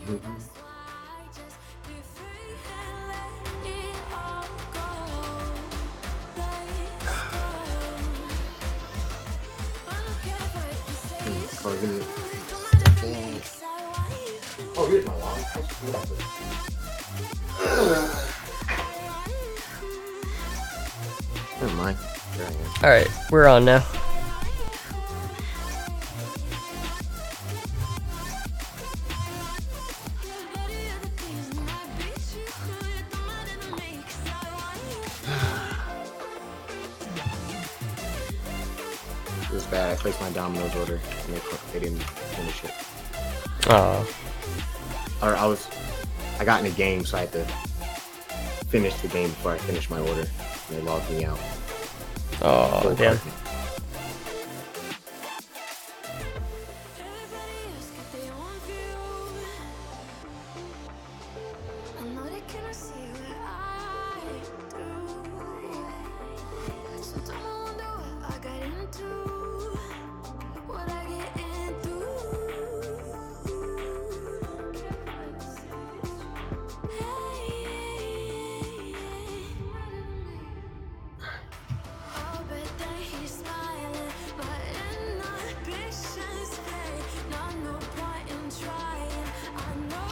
Oh, here's my wallet. Never mind. Alright, we're on now. It was bad. I placed my Domino's order and they didn't finish it. Oh. Or I got in a game, so I had to finish the game before I finished my order. And they logged me out. Oh, damn.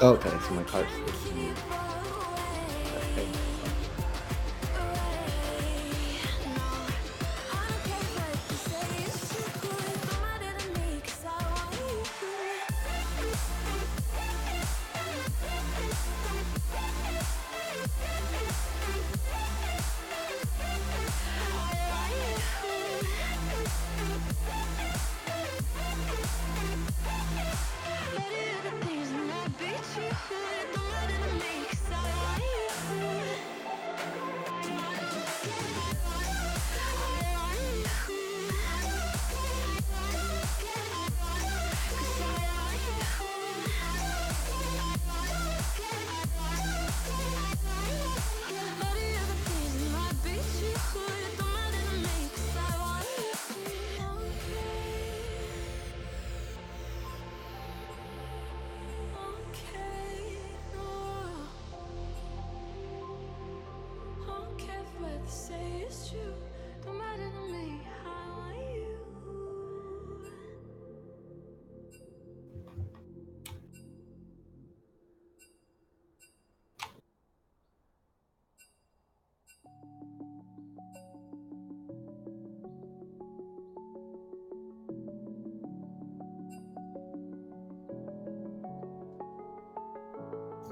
Oh, okay, so my card's okay.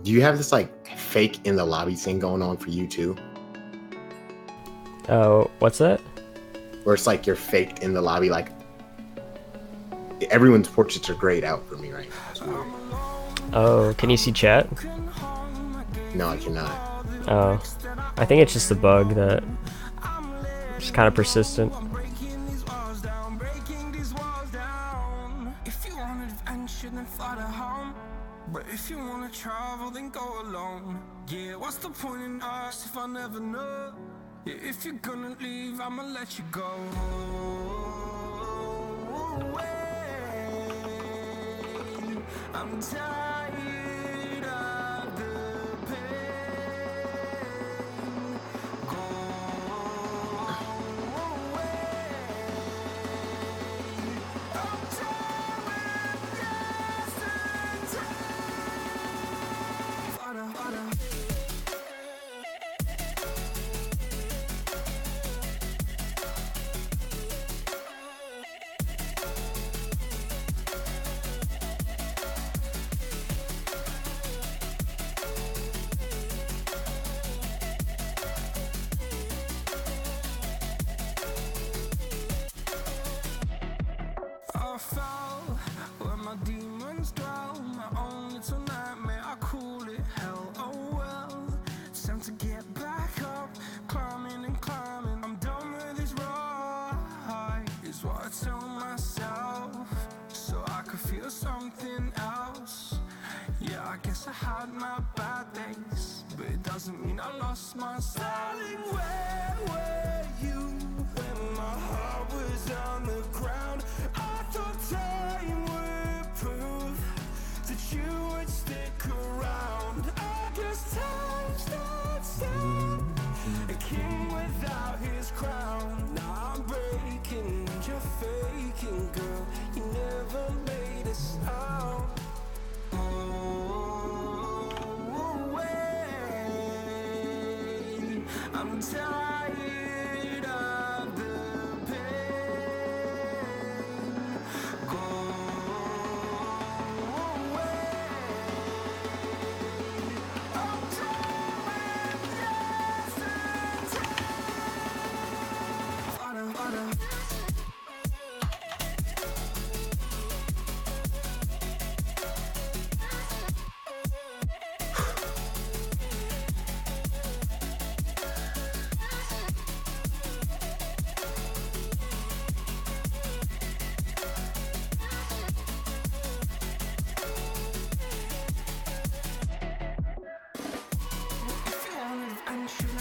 Do you have this like fake in the lobby thing going on for you too? Oh, what's that? Where it's like you're faked in the lobby, like everyone's portraits are grayed out for me right now. It's weird. Oh, can you see chat? No, I cannot. Oh, I think it's just a bug that is kind of persistent. But if you wanna travel, then go alone. Yeah, what's the point in us if I never know? Yeah, if you're gonna leave, I'ma let you go. I'm tired of the pain. Go away. I'm tired of I fell where my demons dwell. My own little nightmare, I call it hell. Oh well, it's time to get back up. Climbing and climbing, I'm done with this ride, is what I tell myself, so I could feel something else. Yeah, I guess I had my bad days, but it doesn't mean I lost myself. Darling, where were you when my heart was on the ground? I thought time would prove that you would stick around. I'm tired of the pain. Go away. I'm done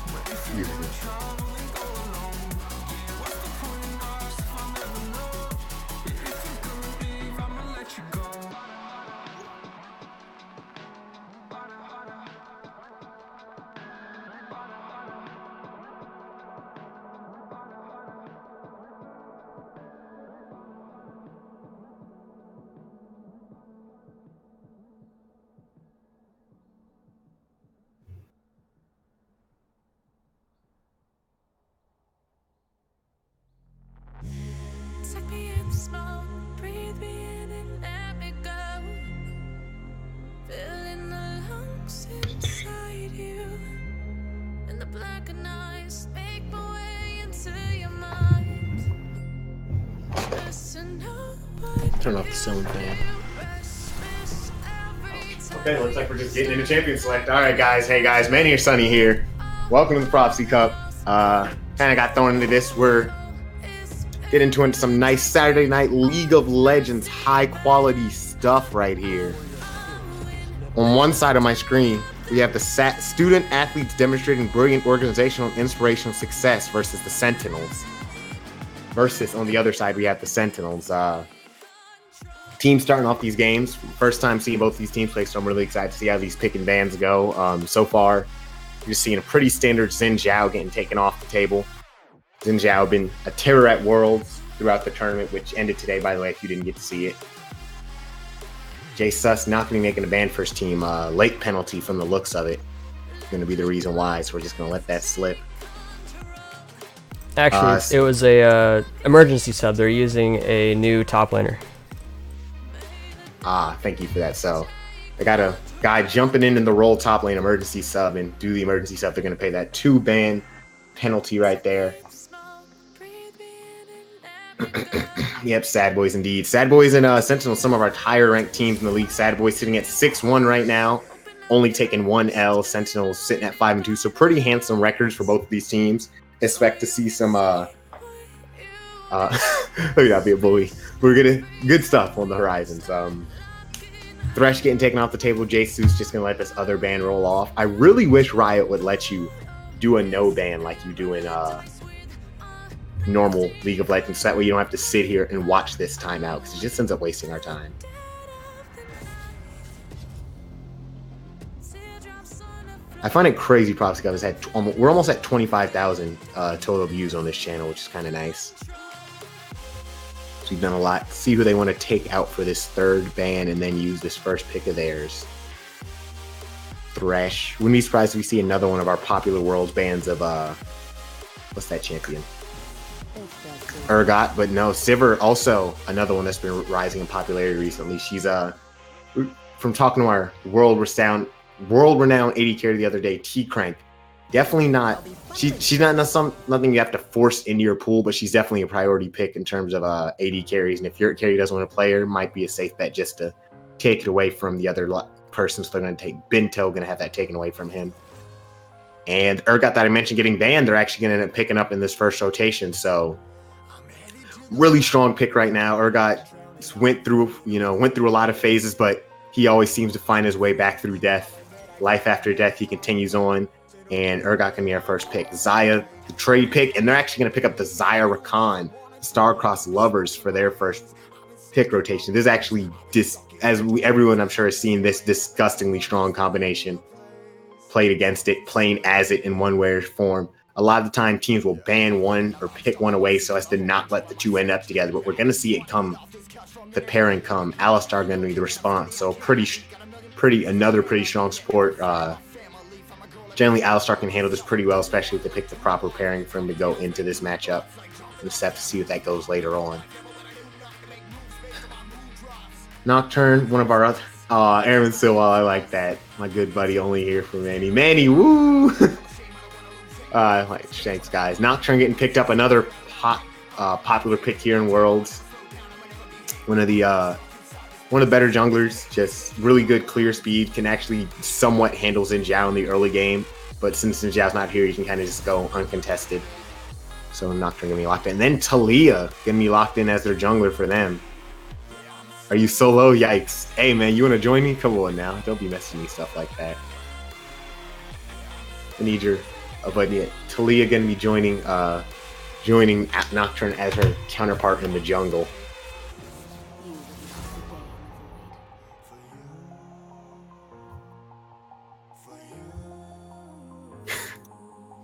with yesterday. Take me in the smoke, breathe me in and let me go. Filling the lungs inside you, and the blackened eyes make my way into your mind. Listen up, Turn off the ceiling fan. Okay, looks like we're just getting into Champion Select. All right, guys. Hey, guys. Manny or Sunny here. Welcome to the Prophecy Cup. Kind of got thrown into this. We're getting into some nice Saturday Night League of Legends high-quality stuff right here. On one side of my screen, we have the student athletes demonstrating brilliant organizational and inspirational success versus the Sentinels. Versus, on the other side, we have the Sentinels. Teams starting off these games. First time seeing both these teams play, so I'm really excited to see how these pick and bans go. So far, you're seeing a pretty standard Xin Zhao getting taken off the table. Xin Zhao been a terror at Worlds throughout the tournament, which ended today, by the way, if you didn't get to see it. Jay Suss not going to be making a ban first team. Late penalty from the looks of it. It's going to be the reason why, so we're just going to let that slip. Actually, it was a emergency sub. They're using a new top laner. Thank you for that. So they got a guy jumping in the role top lane emergency sub and do the emergency sub. They're going to pay that 2-ban penalty right there. Yep, S.A.D.B.O.I.S indeed. S.A.D.B.O.I.S and Sentinels, some of our higher ranked teams in the league. S.A.D.B.O.I.S sitting at 6-1 right now, only taking 1 L. Sentinels sitting at 5-2, so pretty handsome records for both of these teams. Expect to see some look at that, be a bully. We're gonna good stuff on the horizons. Thresh getting taken off the table. Jesus just gonna let this other ban roll off. I really wish Riot would let you do a no ban like you do in normal League of Legends, so that way you don't have to sit here and watch this timeout, because it just ends up wasting our time. I find it crazy Prophecy Cup has had we're almost at 25,000 total views on this channel, which is kind of nice. So we've done a lot. See who they want to take out for this third ban and then use this first pick of theirs. Thresh. Wouldn't be surprised if we see another one of our popular Worlds bans of what's that champion? Urgot, but no, Sivir, also another one that's been rising in popularity recently. She's from talking to our world-renowned AD carry the other day, T-Crank. Definitely not. She's not nothing you have to force into your pool, but she's definitely a priority pick in terms of AD carries. And if your carry doesn't want to play her, might be a safe bet just to take it away from the other person. So they're going to take Binto, going to have that taken away from him. And Urgot that I mentioned getting banned, they're actually going to end up picking up in this first rotation. So really strong pick right now. Urgot went through a lot of phases, but he always seems to find his way back through death. Life after death, he continues on. And Urgot can be our first pick. Xayah, the trade pick, and they're actually going to pick up the Xayah Rakan, Starcross Lovers, for their first pick rotation. This is actually, everyone I'm sure has seen this disgustingly strong combination. Played against it, playing as it in one way or form. a lot of the time teams will ban one or pick one away so as to not let the two end up together. But we're going to see it come, the pairing come. Alistar going to be the response. So another pretty strong support. Generally, Alistar can handle this pretty well, especially if they pick the proper pairing for him to go into this matchup. We'll just have to see what that goes later on. Nocturne, one of our other... Aaron Silwell, I like that. My good buddy, only here for Manny. Manny, woo! Thanks, guys. Nocturne getting picked up. Another popular pick here in Worlds. One of the better junglers. Just really good clear speed. Can actually somewhat handle Xin Zhao in the early game. But since Xin Zhao's not here, you can kind of just go uncontested. So Nocturne going to be locked in. And then Talia going to be locked in as their jungler for them. Are you solo? Yikes. Hey, man, you want to join me? Come on now. Don't be messing me stuff like that. I need your... but yeah, Talia going to be joining Nocturne as her counterpart in the jungle.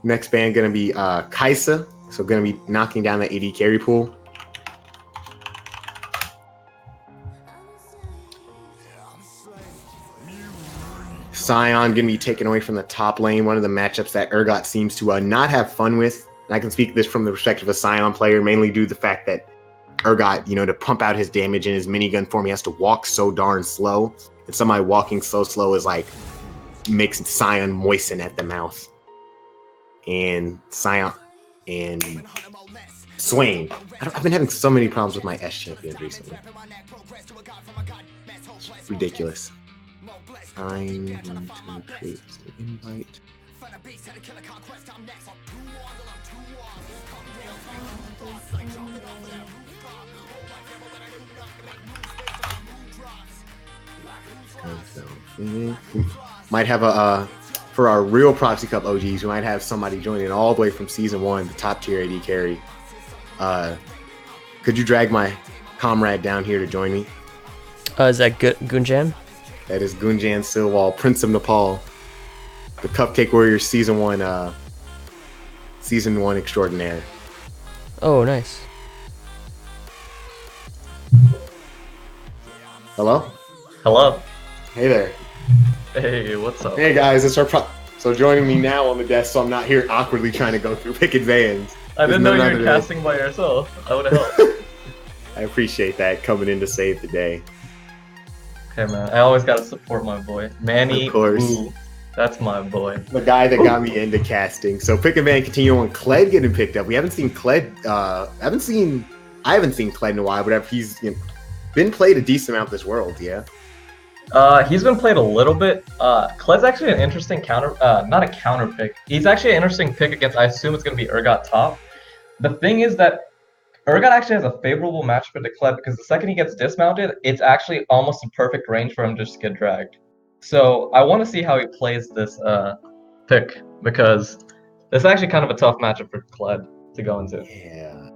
Next ban going to be Kaisa. So going to be knocking down the AD carry pool. Sion going to be taken away from the top lane, one of the matchups that Urgot seems to not have fun with. And I can speak this from the perspective of a Sion player, mainly due to the fact that Urgot, to pump out his damage in his minigun form, he has to walk so darn slow. And somebody walking so slow is like, makes Sion moisten at the mouth. And Sion and Swain. I've been having so many problems with my S champions recently. It's ridiculous. I'm going to create an invite. Might have for our real Proxy Cup OGs, we might have somebody joining all the way from Season 1, the top tier AD carry. Could you drag my comrade down here to join me? Is that Gunjan? That is Gunjan Silwal, Prince of Nepal, the Cupcake Warriors Season 1 extraordinaire. Oh, nice. Hello? Hello. Hey there. Hey, what's up? Hey guys, it's our so joining me now on the desk, so I'm not here awkwardly trying to go through pick advance. I didn't know you were casting by yourself. I would have helped. I appreciate that, coming in to save the day. Okay, man. I always gotta support my boy. Manny, of course. Ooh, that's my boy. The guy that got me into casting. So pick and ban continue on. Kled getting picked up. We haven't seen Kled. I haven't seen Kled in a while, but he's been played a decent amount this world. Yeah. He's been played a little bit. Kled's actually an interesting not a counter pick. He's actually an interesting pick against, I assume it's gonna be Urgot top. The thing is that Urgot actually has a favorable matchup into Kled because the second he gets dismounted, it's actually almost a perfect range for him to just get dragged. So I want to see how he plays this pick because it's actually kind of a tough matchup for Kled to go into. Yeah.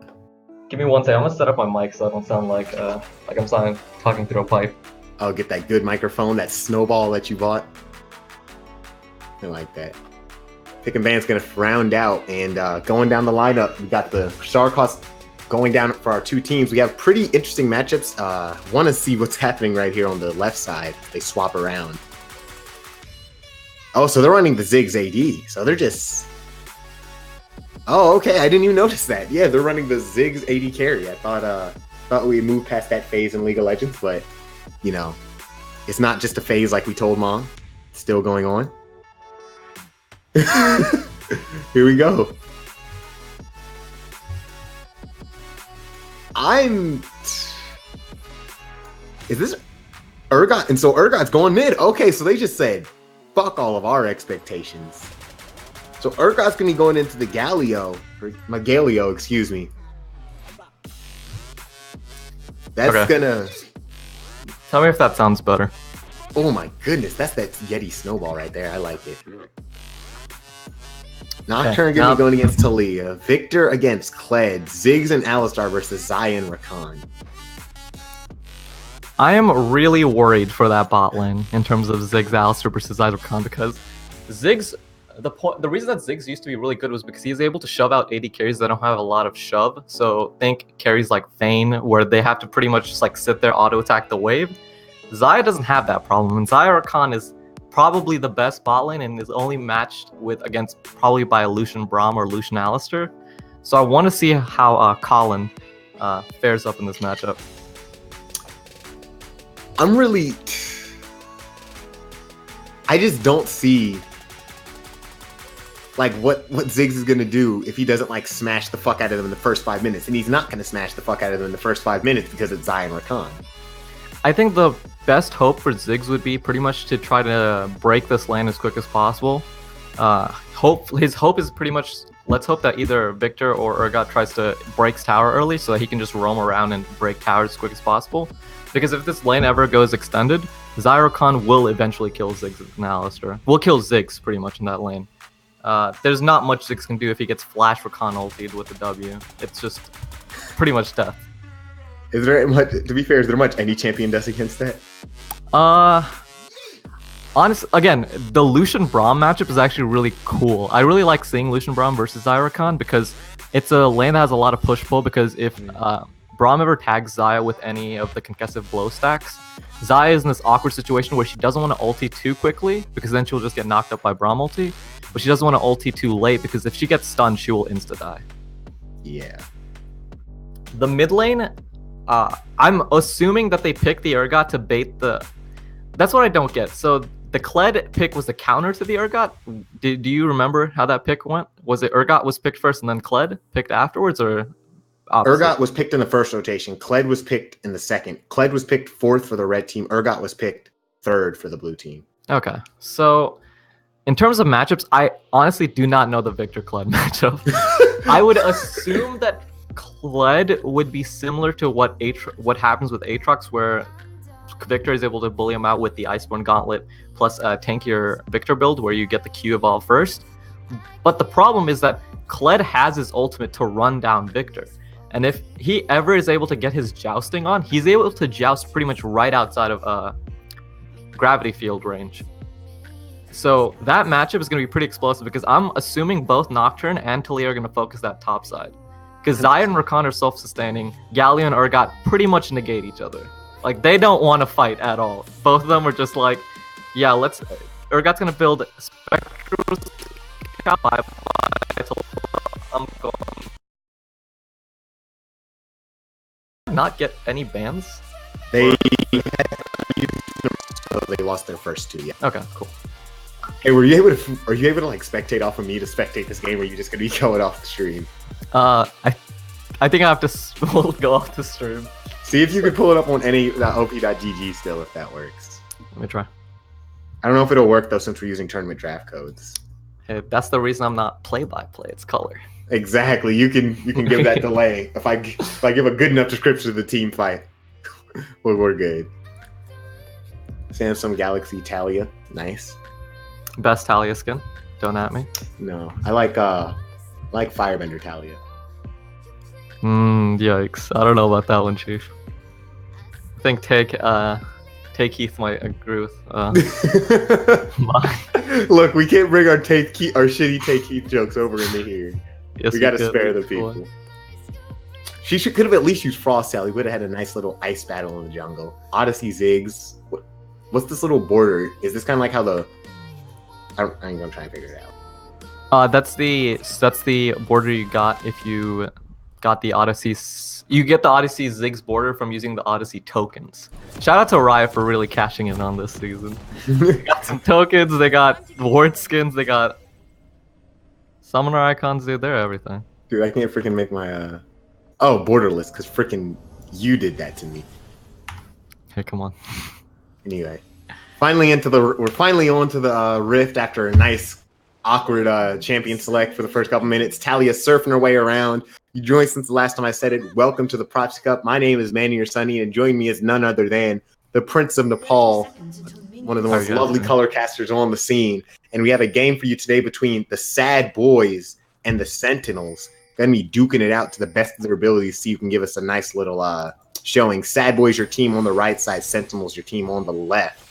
Give me one second. I'm gonna set up my mic so I don't sound like I'm talking through a pipe. I'll get that good microphone, that snowball that you bought. I like that. Pick and ban's gonna round out, and going down the lineup, we got the star cost going down for our two teams. We have pretty interesting matchups. Want to see what's happening right here on the left side. They swap around. Oh, so they're running the Ziggs AD. So they're just... Oh, okay. I didn't even notice that. Yeah, they're running the Ziggs AD carry. I thought we moved past that phase in League of Legends, but it's not just a phase like we told Mom. It's still going on. Here we go. Is this Urgot? And so Urgot's going mid. Okay, so they just said, fuck all of our expectations. So Urgot's gonna be going into the Galio, excuse me. That's gonna... Tell me if that sounds better. Oh my goodness, that's that Yeti snowball right there. I like it. Nocturne gonna be going against Talia. Victor against Kled. Ziggs and Alistar versus Zion Rakan. I am really worried for that bot lane in terms of Ziggs Alistar versus Zion Rakan because Ziggs the reason that Ziggs used to be really good was because he's able to shove out AD carries that don't have a lot of shove. So think carries like Thane, where they have to pretty much just like sit there, auto attack the wave. Xayah doesn't have that problem, and Xayah Rakan is probably the best bot lane and is only matched against probably by a Lucian Braum or Lucian Alistair. So I want to see how Colin fares up in this matchup. I just don't see like what Ziggs is gonna do if he doesn't like smash the fuck out of them in the first 5 minutes, and he's not gonna smash the fuck out of them in the first 5 minutes because it's Xayah and Rakan. I think the best hope for Ziggs would be pretty much to try to break this lane as quick as possible. His hope is pretty much, let's hope that either Victor or Urgot tries to breaks tower early so that he can just roam around and break towers as quick as possible. Because if this lane ever goes extended, Xayah Rakan will eventually kill Ziggs and Alistair. Will kill Ziggs pretty much in that lane. There's not much Ziggs can do if he gets flash Rakan ultied with the W. It's just pretty much death. Is there much, to be fair, is there much any champion does against that? Honestly, again, the Lucian Braum matchup is actually really cool. I really like seeing Lucian Braum versus Xayah Rakan because it's a lane that has a lot of push-pull, because if Braum ever tags Xayah with any of the concussive blow stacks, Xayah is in this awkward situation where she doesn't want to ulti too quickly because then she'll just get knocked up by Braum ulti, but she doesn't want to ulti too late because if she gets stunned, she will insta-die. Yeah. The mid lane, I'm assuming that they picked the Urgot to bait the... That's what I don't get. So the Kled pick was the counter to the Urgot. Do you remember how that pick went? Was it Urgot was picked first and then Kled picked afterwards, or opposite? Urgot was picked in the first rotation. Kled was picked in the second. Kled was picked fourth for the red team. Urgot was picked third for the blue team. Okay. So in terms of matchups, I honestly do not know the Victor Kled matchup. I would assume that Kled would be similar to what happens with Aatrox, where Victor is able to bully him out with the Iceborne Gauntlet plus a tankier Victor build where you get the Q evolve first. But the problem is that Kled has his ultimate to run down Victor. And if he ever is able to get his jousting on, he's able to joust pretty much right outside of gravity field range. So that matchup is going to be pretty explosive because I'm assuming both Nocturne and Talia are going to focus that top side. Because Xayah and Rakan are self-sustaining, Galio and Urgot pretty much negate each other. Like, they don't want to fight at all. Both of them are just like, yeah, Urgot's going to build Spectral I'm going... Not get any bans? They lost their first two, yeah. Okay, cool. Hey, are you able to like spectate off of me to spectate this game, or are you just gonna be going off the stream? I think I have to go off the stream. See if you can pull it up on any op.gg still, if that works. Let me try. I don't know if it'll work though, since we're using tournament draft codes. Hey, that's the reason I'm not play-by-play. It's color. Exactly. You can give that delay. If I give a good enough description of the team fight, we're good. Samsung Galaxy Talia, nice. Best Talia skin. Don't at me. No, I like Firebender Talia. Yikes. I don't know about that one, Chief. I think Take Heath might agree with mine. Look, we can't bring our shitty Take Heath jokes over into here. Yes, we gotta spare the people. She could have at least used Frost Sally. Would have had a nice little ice battle in the jungle. Odyssey Ziggs. What's this little border? Is this kind of like how the... I ain't gonna try and figure it out. That's the border you got if you got the Odyssey. You get the Odyssey Ziggs border from using the Odyssey tokens. Shout out to Riot for really cashing in on this season. They got some tokens. They got ward skins. They got summoner icons. Dude, they're everything. Dude, I can't freaking make my borderless because freaking you did that to me. Hey, come on. Anyway, we're finally on to the Rift after a nice awkward champion select for the first couple minutes. Talia surfing her way around. You joined since the last time I said it. Welcome to the Proxy Cup. My name is Manny or Sunny, and joining me is none other than the Prince of Nepal, one of the most lovely color casters on the scene. And we have a game for you today between the S.A.D.B.O.I.S and the Sentinels. Gonna be duking it out to the best of their abilities, so you can give us a nice little showing. S.A.D.B.O.I.S your team on the right side, Sentinels your team on the left.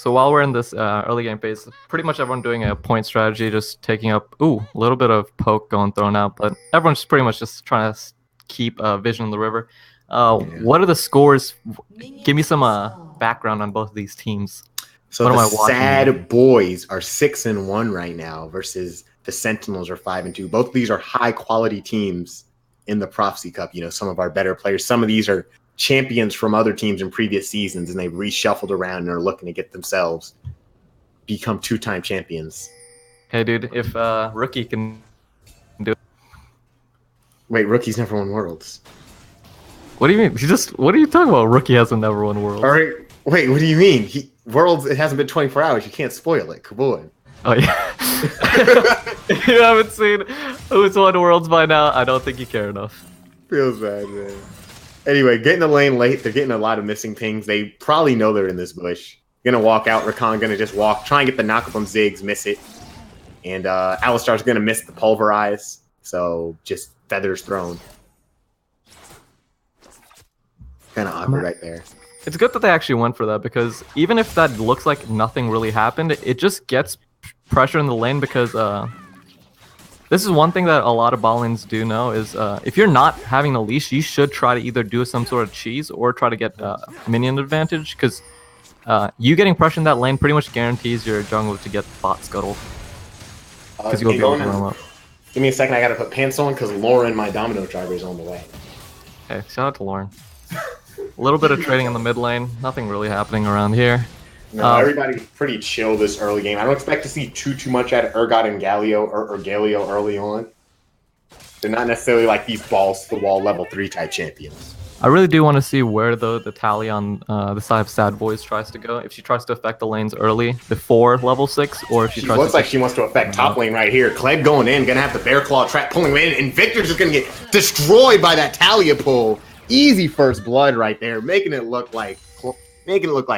So while we're in this early game phase, pretty much everyone doing a point strategy, just taking up, a little bit of poke going thrown out, but everyone's pretty much just trying to keep vision in the river. What are the scores? Give me some background on both of these teams. So What am the I watching here? S.A.D.B.O.I.S are 6-1 right now versus the Sentinels are 5-2. Both of these are high quality teams in the Prophecy Cup. You know, some of our better players. Some of these are champions from other teams in previous seasons, and they've reshuffled around and are looking to get themselves become 2-time champions. Hey, dude, if Rookie can do it. Wait, Rookie's never won Worlds. What do you mean? What are you talking about? Rookie hasn't never won Worlds. All right. Wait, what do you mean? Worlds, it hasn't been 24 hours. You can't spoil it. Come on. Oh, yeah. If you haven't seen who's won Worlds by now, I don't think you care enough. Feels bad, man. Anyway, getting the lane late. They're getting a lot of missing pings. They probably know they're in this bush. Gonna walk out. Rakan gonna just walk. Try and get the knock up on Ziggs. Miss it. And Alistar's gonna miss the pulverize. So just feathers thrown. Kind of awkward right there. It's good that they actually went for that, because even if that looks like nothing really happened, it just gets pressure in the lane, because this is one thing that a lot of bot lanes do know is if you're not having a leash, you should try to either do some sort of cheese or try to get minion advantage, because you getting pressure in that lane pretty much guarantees your jungler to get bot scuttle. Because you'll be able to warm up. Give me a second, I gotta put pants on because Lauren, my domino driver, is on the way. Hey, shout out to Lauren. A little bit of trading in the mid lane. Nothing really happening around here. No, everybody's pretty chill this early game. I don't expect to see too much out of Urgot and Galio or Galio early on. They're not necessarily like these balls to the wall level 3 type champions. I really do want to see where the tally on the side of S.A.D.B.O.I.S tries to go. If she tries to affect the lanes early before level 6, or if she tries looks to like she wants to affect top lane right here. Kled going in, gonna have the Bear Claw trap pulling him in, and Victor's just gonna get destroyed by that Talia pull. Easy first blood right there, making it look like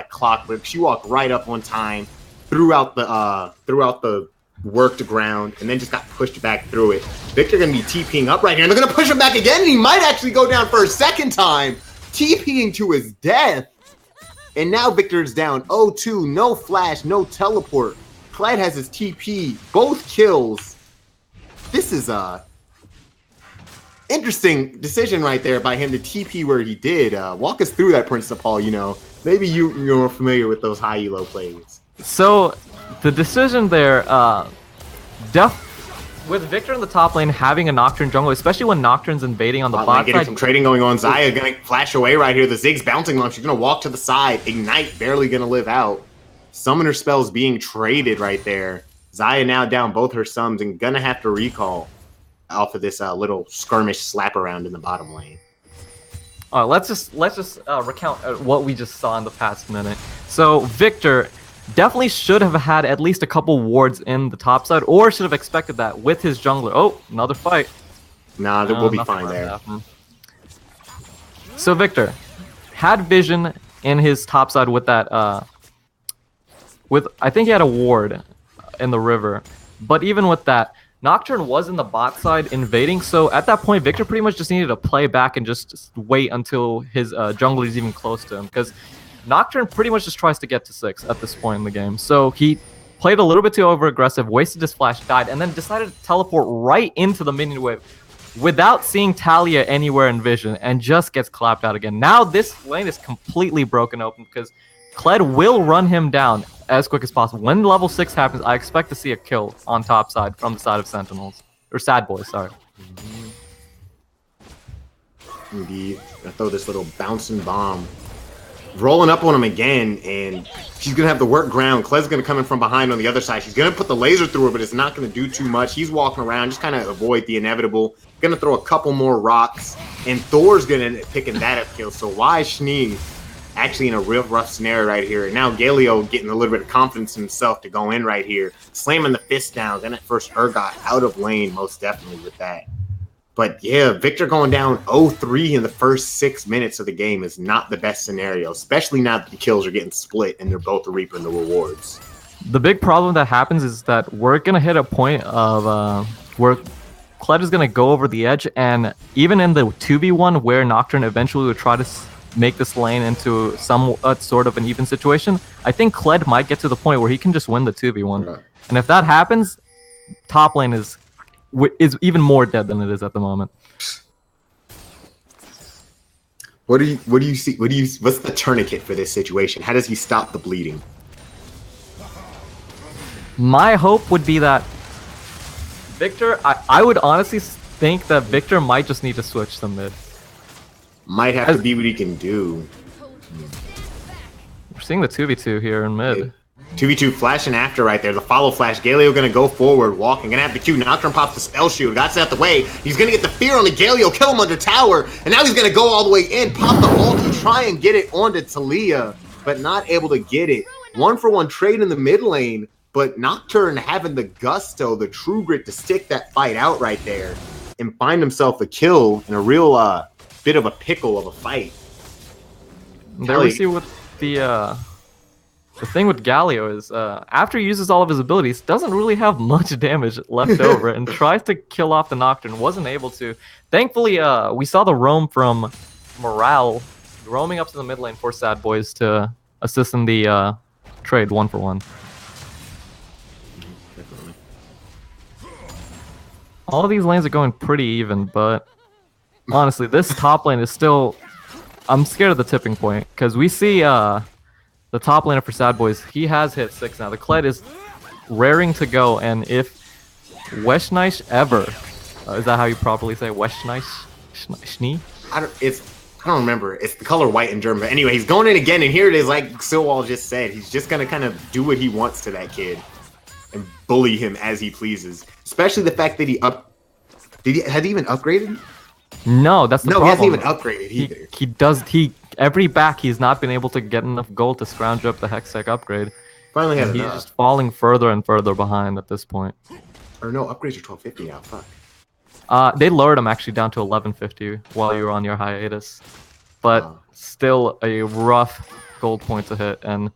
clockwork. She walked right up on time, threw out the work to ground, and then just got pushed back through it. Victor gonna be TPing up right here, and they're gonna push him back again, and he might actually go down for a second time, TPing to his death. And now Victor is down 0-2, no flash, no teleport. Kled has his TP, both kills. This is a interesting decision right there by him to TP where he did. Walk us through that, Prince of Paul. You know, maybe you're familiar with those high elo plays. So the decision there, with Victor in the top lane having a Nocturne jungle, especially when Nocturne's invading on the bot getting side. some trading going on. Xayah gonna flash away right here. The Ziggs bouncing launch. She's gonna walk to the side. Ignite barely gonna live out. Summoner spells being traded right there. Xayah now down both her sums and gonna have to recall off of this little skirmish slap around in the bottom lane. Let's just recount what we just saw in the past minute. So Victor definitely should have had at least a couple wards in the top side, or should have expected that with his jungler. Oh, another fight. Nah, we'll be fine there. So Victor had vision in his top side with that. I think he had a ward in the river, but even with that, Nocturne was in the bot side invading, so at that point, Victor pretty much just needed to play back and just wait until his jungler is even close to him, because Nocturne pretty much just tries to get to 6 at this point in the game. So he played a little bit too over-aggressive, wasted his flash, died, and then decided to teleport right into the minion wave without seeing Talia anywhere in vision, and just gets clapped out again. Now this lane is completely broken open, because Kled will run him down as quick as possible. When level 6 happens, I expect to see a kill on top side from the side of Sentinels. Or S.A.D.B.O.I.S, sorry. Indeed. I throw this little bouncing bomb. Rolling up on him again, and she's going to have to work ground. Kled's going to come in from behind on the other side. She's going to put the laser through her, but it's not going to do too much. He's walking around, just kind of avoid the inevitable. Going to throw a couple more rocks, and Thor's going to end up picking that up kill. So why Schnee actually in a real rough scenario right here. And now Galio getting a little bit of confidence in himself to go in right here. Slamming the fist down. Then at first Urgot out of lane, most definitely with that. But yeah, Victor going down 0-3 in the first 6 minutes of the game is not the best scenario, especially now that the kills are getting split and they're both reaping the rewards. The big problem that happens is that we're going to hit a point of where Kled is going to go over the edge, and even in the 2v1 where Nocturne eventually would try to make this lane into some sort of an even situation, I think Kled might get to the point where he can just win the 2v1. Right. And if that happens, top lane is even more dead than it is at the moment. What do you see? What's the tourniquet for this situation? How does he stop the bleeding? My hope would be that Victor, I would honestly think that Victor might just need to switch to mid. Might have to be what he can do. We're seeing the 2v2 here in mid. 2v2 flashing after right there. The follow flash. Galio gonna go forward, walking. Gonna have the Q. Nocturne pops the spell shield. Got out the way. He's gonna get the fear on the Galio, kill him under tower. And now he's gonna go all the way in, pop the ulti, try and get it onto Talia, but not able to get it. 1-for-1 trade in the mid lane, but Nocturne having the gusto, the true grit to stick that fight out right there and find himself a kill in a real bit of a pickle of a fight. There we see what the thing with Galio is, after he uses all of his abilities, doesn't really have much damage left over and tries to kill off the Nocturne, wasn't able to. Thankfully, we saw the roam from Morale roaming up to the mid lane for S.A.D.B.O.I.S to assist in the trade 1-for-1. All of these lanes are going pretty even, but honestly, this top lane is still... I'm scared of the tipping point, because we see the top laner for S.A.D.B.O.I.S, he has hit 6 now. The Kled is raring to go, and if Weschneisch ever... is that how you properly say Weschneisch? Schnee? I don't remember. It's the color white in German. But anyway, he's going in again, and here it is, like Silwall just said. He's just going to kind of do what he wants to that kid and bully him as he pleases. Especially the fact that had he even upgraded? No, that's the problem. No, he hasn't even upgraded either. He every back he's not been able to get enough gold to scrounge up the Hextech upgrade. Finally had he's enough. just falling further and further behind at this point. Or no, upgrades are 1250 now. Fuck. They lowered him actually down to 1150 while you were on your hiatus. But still a rough gold point to hit, and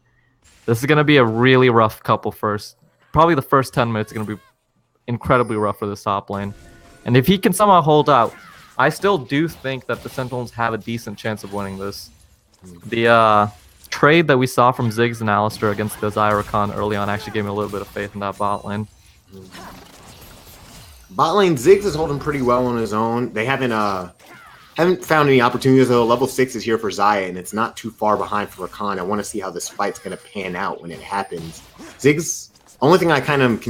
this is going to be a really rough couple first. Probably the first 10 minutes are going to be incredibly rough for this top lane. And if he can somehow hold out, I still do think that the Sentinels have a decent chance of winning this. The trade that we saw from Ziggs and Alistar against the Zyra Khan early on actually gave me a little bit of faith in that bot lane. Bot lane, Ziggs is holding pretty well on his own. They haven't found any opportunities, though. Level 6 is here for Xayah, and it's not too far behind for Rakan. I want to see how this fight's going to pan out when it happens. Ziggs, only thing I kind of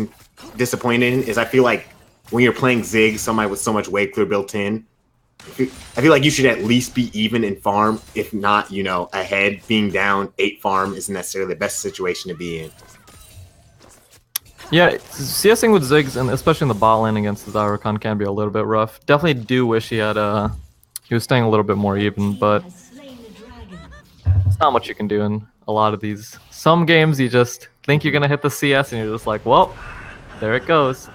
disappointed in is I feel like when you're playing Ziggs, somebody with so much wave clear built in, I feel like you should at least be even in farm, if not, ahead. Being down 8 farm isn't necessarily the best situation to be in. Yeah, CSing with Ziggs, and especially in the bot lane against the Zyra Khan, can be a little bit rough. Definitely do wish he was staying a little bit more even, but it's not much you can do in a lot of these. Some games you just think you're gonna hit the CS and you're just like, well, there it goes.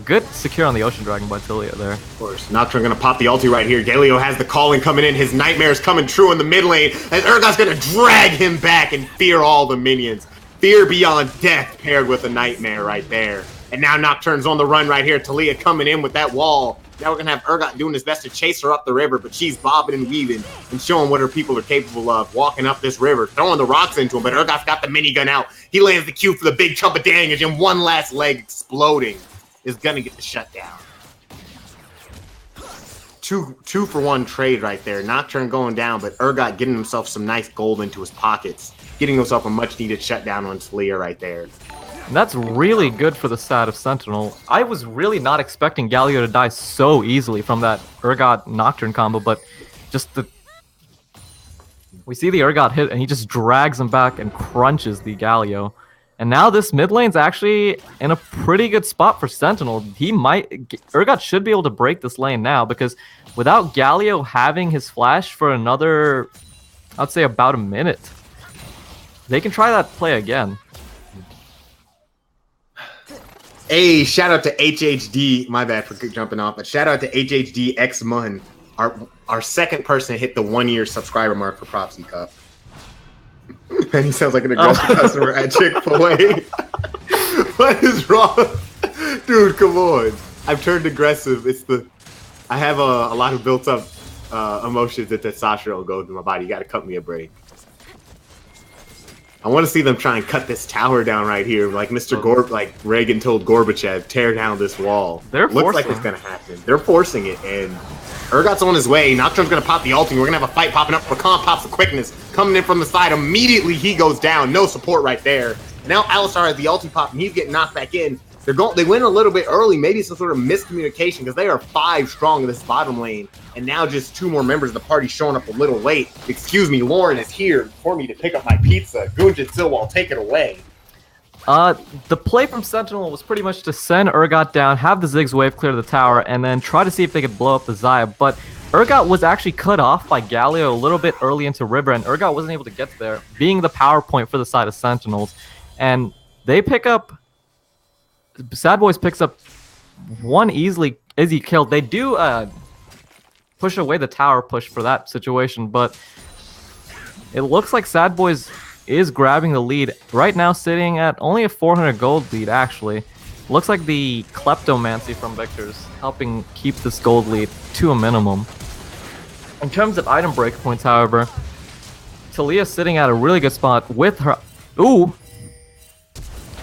Good secure on the Ocean Dragon by Talia there. Of course. Nocturne gonna pop the ulti right here. Galio has the calling coming in. His nightmare is coming true in the mid lane. And Urgot's gonna drag him back and fear all the minions. Fear beyond death paired with a nightmare right there. And now Nocturne's on the run right here. Talia coming in with that wall. Now we're gonna have Urgot doing his best to chase her up the river, but she's bobbing and weaving and showing what her people are capable of, walking up this river, throwing the rocks into him, but Urgot's got the minigun out. He lands the Q for the big chunk of damage, and one last leg exploding is gonna get the shutdown. 2-for-1 trade right there. Nocturne going down, but Urgot getting himself some nice gold into his pockets, getting himself a much needed shutdown on Talia right there. And that's really good for the stat of Sentinel. I was really not expecting Galio to die so easily from that Urgot Nocturne combo, but just we see the Urgot hit and he just drags him back and crunches the Galio. And now this mid lane's actually in a pretty good spot for Sentinel. Urgot should be able to break this lane now, because without Galio having his flash for another, I'd say about a minute, they can try that play again. Hey, shout out to HHD. My bad for jumping off, but shout out to HHD X Mun, our second person to hit the 1-year subscriber mark for Prophecy Cup. And he sounds like an aggressive customer at Chick-fil-A. What is wrong? Dude, come on. I've turned aggressive. I have a lot of built up emotions and testosterone go through my body. You got to cut me a break. I want to see them try and cut this tower down right here, like like Reagan told Gorbachev, tear down this wall. Looks like it's gonna happen. They're forcing it, and Urgot's on his way. Nocturne's gonna pop the ulti. We're gonna have a fight popping up. Rakan pops the quickness, coming in from the side. Immediately he goes down. No support right there. Now Alistar has the ulti pop, and he's getting knocked back in. They went a little bit early, maybe some sort of miscommunication, because they are 5 strong in this bottom lane, and now just 2 more members of the party showing up a little late. Excuse me, Lauren is here for me to pick up my pizza. Gunjin Silwal, take it away. The play from Sentinel was pretty much to send Urgot down, have the Ziggs wave clear the tower, and then try to see if they could blow up the Xayah. But Urgot was actually cut off by Galio a little bit early into River, and Urgot wasn't able to get there, being the power point for the side of Sentinels. And they pick up... S.A.D.B.O.I.S picks up 1 easy kill. They do push away the tower push for that situation, but it looks like S.A.D.B.O.I.S is grabbing the lead right now, sitting at only a 400 gold lead. Actually, looks like the kleptomancy from Victor's helping keep this gold lead to a minimum. In terms of item break points, however, Talia sitting at a really good spot with her. Ooh.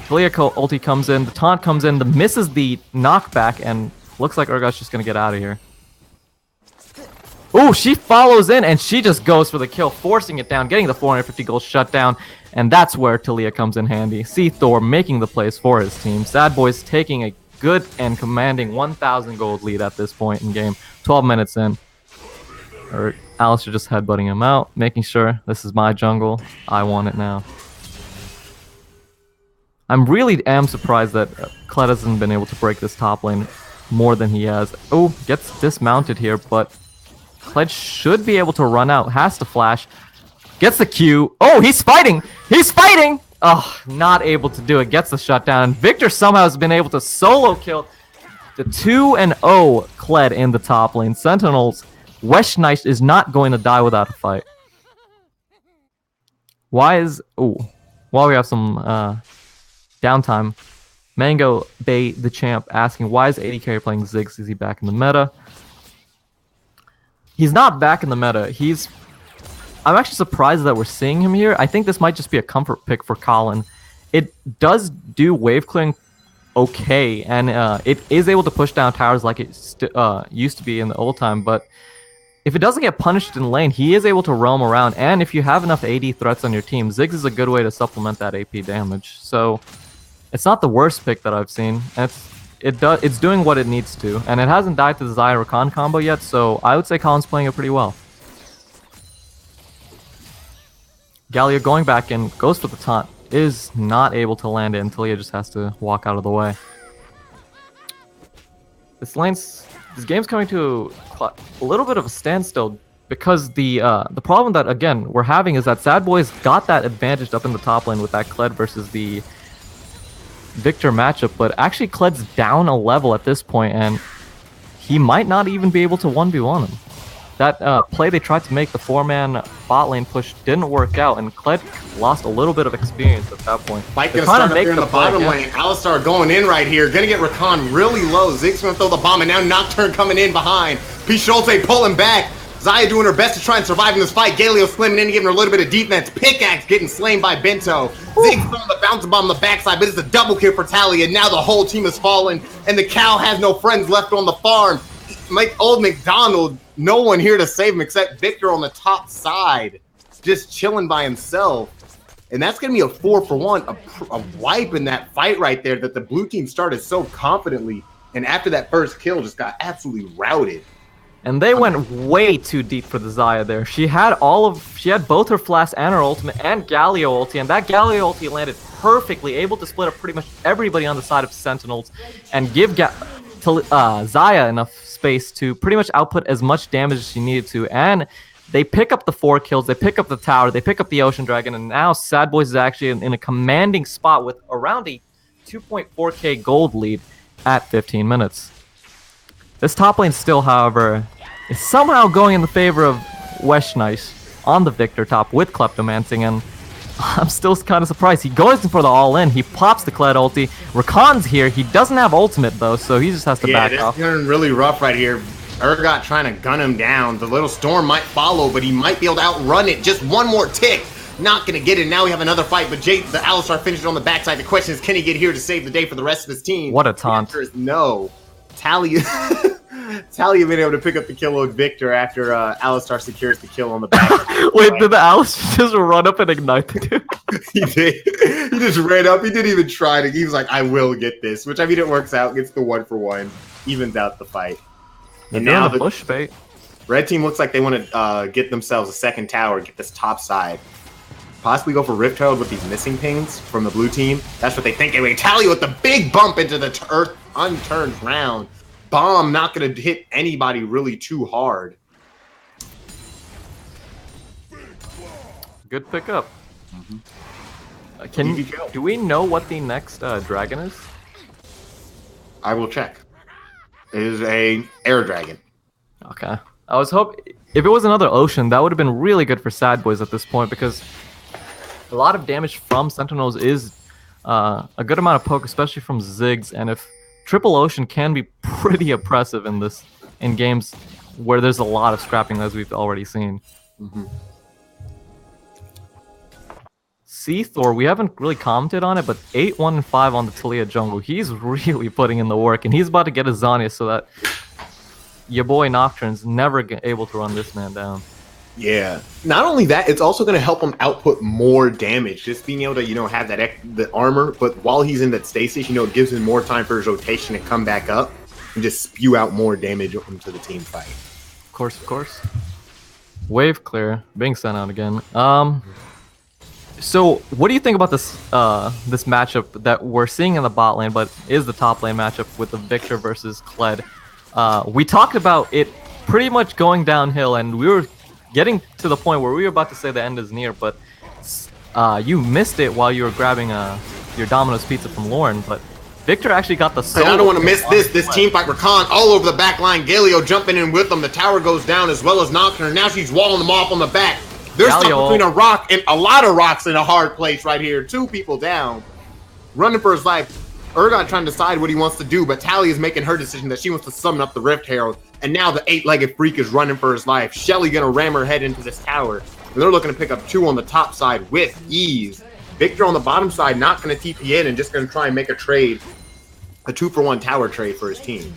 Talia ulti comes in, the taunt comes in, misses the knockback, and looks like Urgot's just gonna get out of here. Ooh, she follows in, and she just goes for the kill, forcing it down, getting the 450 gold shut down, and that's where Talia comes in handy. See Thor making the plays for his team. S.A.D.B.O.I.S taking a good and commanding 1,000 gold lead at this point in game. 12 minutes in. Alistar just headbutting him out, making sure this is my jungle. I want it now. I'm really surprised that Kled hasn't been able to break this top lane more than he has. Oh, gets dismounted here, but Kled should be able to run out. Has to flash. Gets the Q. Oh, he's fighting! He's fighting! Oh, not able to do it. Gets the shutdown. And Victor somehow has been able to solo kill the 2-0 Kled in the top lane. Sentinels, Weshnice is not going to die without a fight. While we have some downtime, Mango Bay the champ asking, why is AD carry playing Ziggs? Is he back in the meta? He's not back in the meta. I'm actually surprised that we're seeing him here. I think this might just be a comfort pick for Colin. It does do wave clearing okay, and it is able to push down towers like it used to be in the old time, but if it doesn't get punished in lane, he is able to roam around, and if you have enough AD threats on your team, Ziggs is a good way to supplement that AP damage. So it's not the worst pick that I've seen. It's doing what it needs to, and it hasn't died to the Xayah Rakan combo yet, so I would say Colin's playing it pretty well. Galio going back in, goes for the taunt, is not able to land it until he just has to walk out of the way. This game's coming to a little bit of a standstill because the problem that, again, we're having is that S.A.D.B.O.I.S got that advantage up in the top lane with that Kled versus the Victor matchup, but actually Kled's down a level at this point, and he might not even be able to 1v1 him. That play they tried to make, the 4-man bot lane push, didn't work out, and Kled lost a little bit of experience at that point. Fight gonna start up here in the bottom lane. Alistar going in right here, gonna get Rakan really low. Ziggs gonna throw the bomb, and now Nocturne coming in behind. P. Schulte pulling back. Xayah doing her best to try and survive in this fight. Galio slimming in, giving her a little bit of defense. Pickaxe getting slain by Bento. Ziggs throwing the bounce bomb on the backside, but it's a double kill for Talia. Now the whole team is fallen, and the cow has no friends left on the farm. Like old McDonald, no one here to save him except Victor on the top side, just chilling by himself. And that's going to be a 4-for-1, a wipe in that fight right there that the blue team started so confidently, and after that first kill just got absolutely routed. And they went way too deep for the Xayah there. She had both her flash and her ultimate and Galio ulti, and that Galio ulti landed perfectly, able to split up pretty much everybody on the side of Sentinels and give Xayah enough space to pretty much output as much damage as she needed to. And they pick up the 4 kills, they pick up the tower, they pick up the Ocean Dragon, and now S.A.D.B.O.I.S is actually in a commanding spot with around a 2.4k gold lead at 15 minutes. This top lane still, however, is somehow going in the favor of Weshnice on the Victor top with Kleptomancing, and I'm still kind of surprised. He goes for the all-in, he pops the Kled ulti. Rakan's here, he doesn't have ultimate though, so he just has to back off. Yeah, it's getting really rough right here. Urgot trying to gun him down. The little storm might follow, but he might be able to outrun it. Just one more tick. Not going to get it. Now we have another fight, but the Alistar finishes on the backside. The question is, can he get here to save the day for the rest of his team? What a taunt. The answer is no. Talia been able to pick up the kill on Victor after Alistar secures the kill on the back. Wait, did the Alistar just run up and ignite the dude? He did. He just ran up. He didn't even try to. He was like, I will get this. Which, I mean, it works out. Gets the 1-for-1. Evens out the fight. And now the bush bait. Red team looks like they want to get themselves a second tower, get this top side. Possibly go for Rift Herald with these missing pings from the blue team. That's what they think. Anyway, Talia with the big bump into the earth unturned round. Bomb not going to hit anybody really too hard. Good pickup. Do we know what the next dragon is? I will check. It is a air dragon. Okay. I was hoping if it was another ocean, that would have been really good for S.A.D.B.O.I.S at this point because a lot of damage from Sentinels is a good amount of poke, especially from Ziggs. And if triple ocean can be pretty oppressive in games where there's a lot of scrapping, as we've already seen. Thor, we haven't really commented on it, but 8-1-5 on the Talia jungle. He's really putting in the work, and he's about to get a Zanya so that your boy Nocturne's never able to run this man down. Yeah. Not only that, it's also going to help him output more damage. Just being able to, have the armor, but while he's in that stasis, it gives him more time for his rotation to come back up and just spew out more damage into the team fight. Of course. Wave clear, being sent out again. So, what do you think about this this matchup that we're seeing in the bot lane, but is the top lane matchup with the Victor versus Kled? We talked about it pretty much going downhill, and we were getting to the point where we were about to say the end is near, but you missed it while you were grabbing your Domino's pizza from Lauren, but Victor actually got the solo. And I don't want to miss this team fight. Rakan all over the back line. Galio jumping in with them. The tower goes down as well as Nocturne. Now she's walling them off on the back. They're stuck between a rock and a lot of rocks in a hard place right here. 2 people down. Running for his life. Urgot trying to decide what he wants to do, but Talia is making her decision that she wants to summon up the Rift Herald. And now the 8-legged freak is running for his life. Shelly gonna ram her head into this tower. And they're looking to pick up 2 on the top side with ease. Victor on the bottom side not gonna TP in and just gonna try and make a trade. A 2-for-1 tower trade for his team.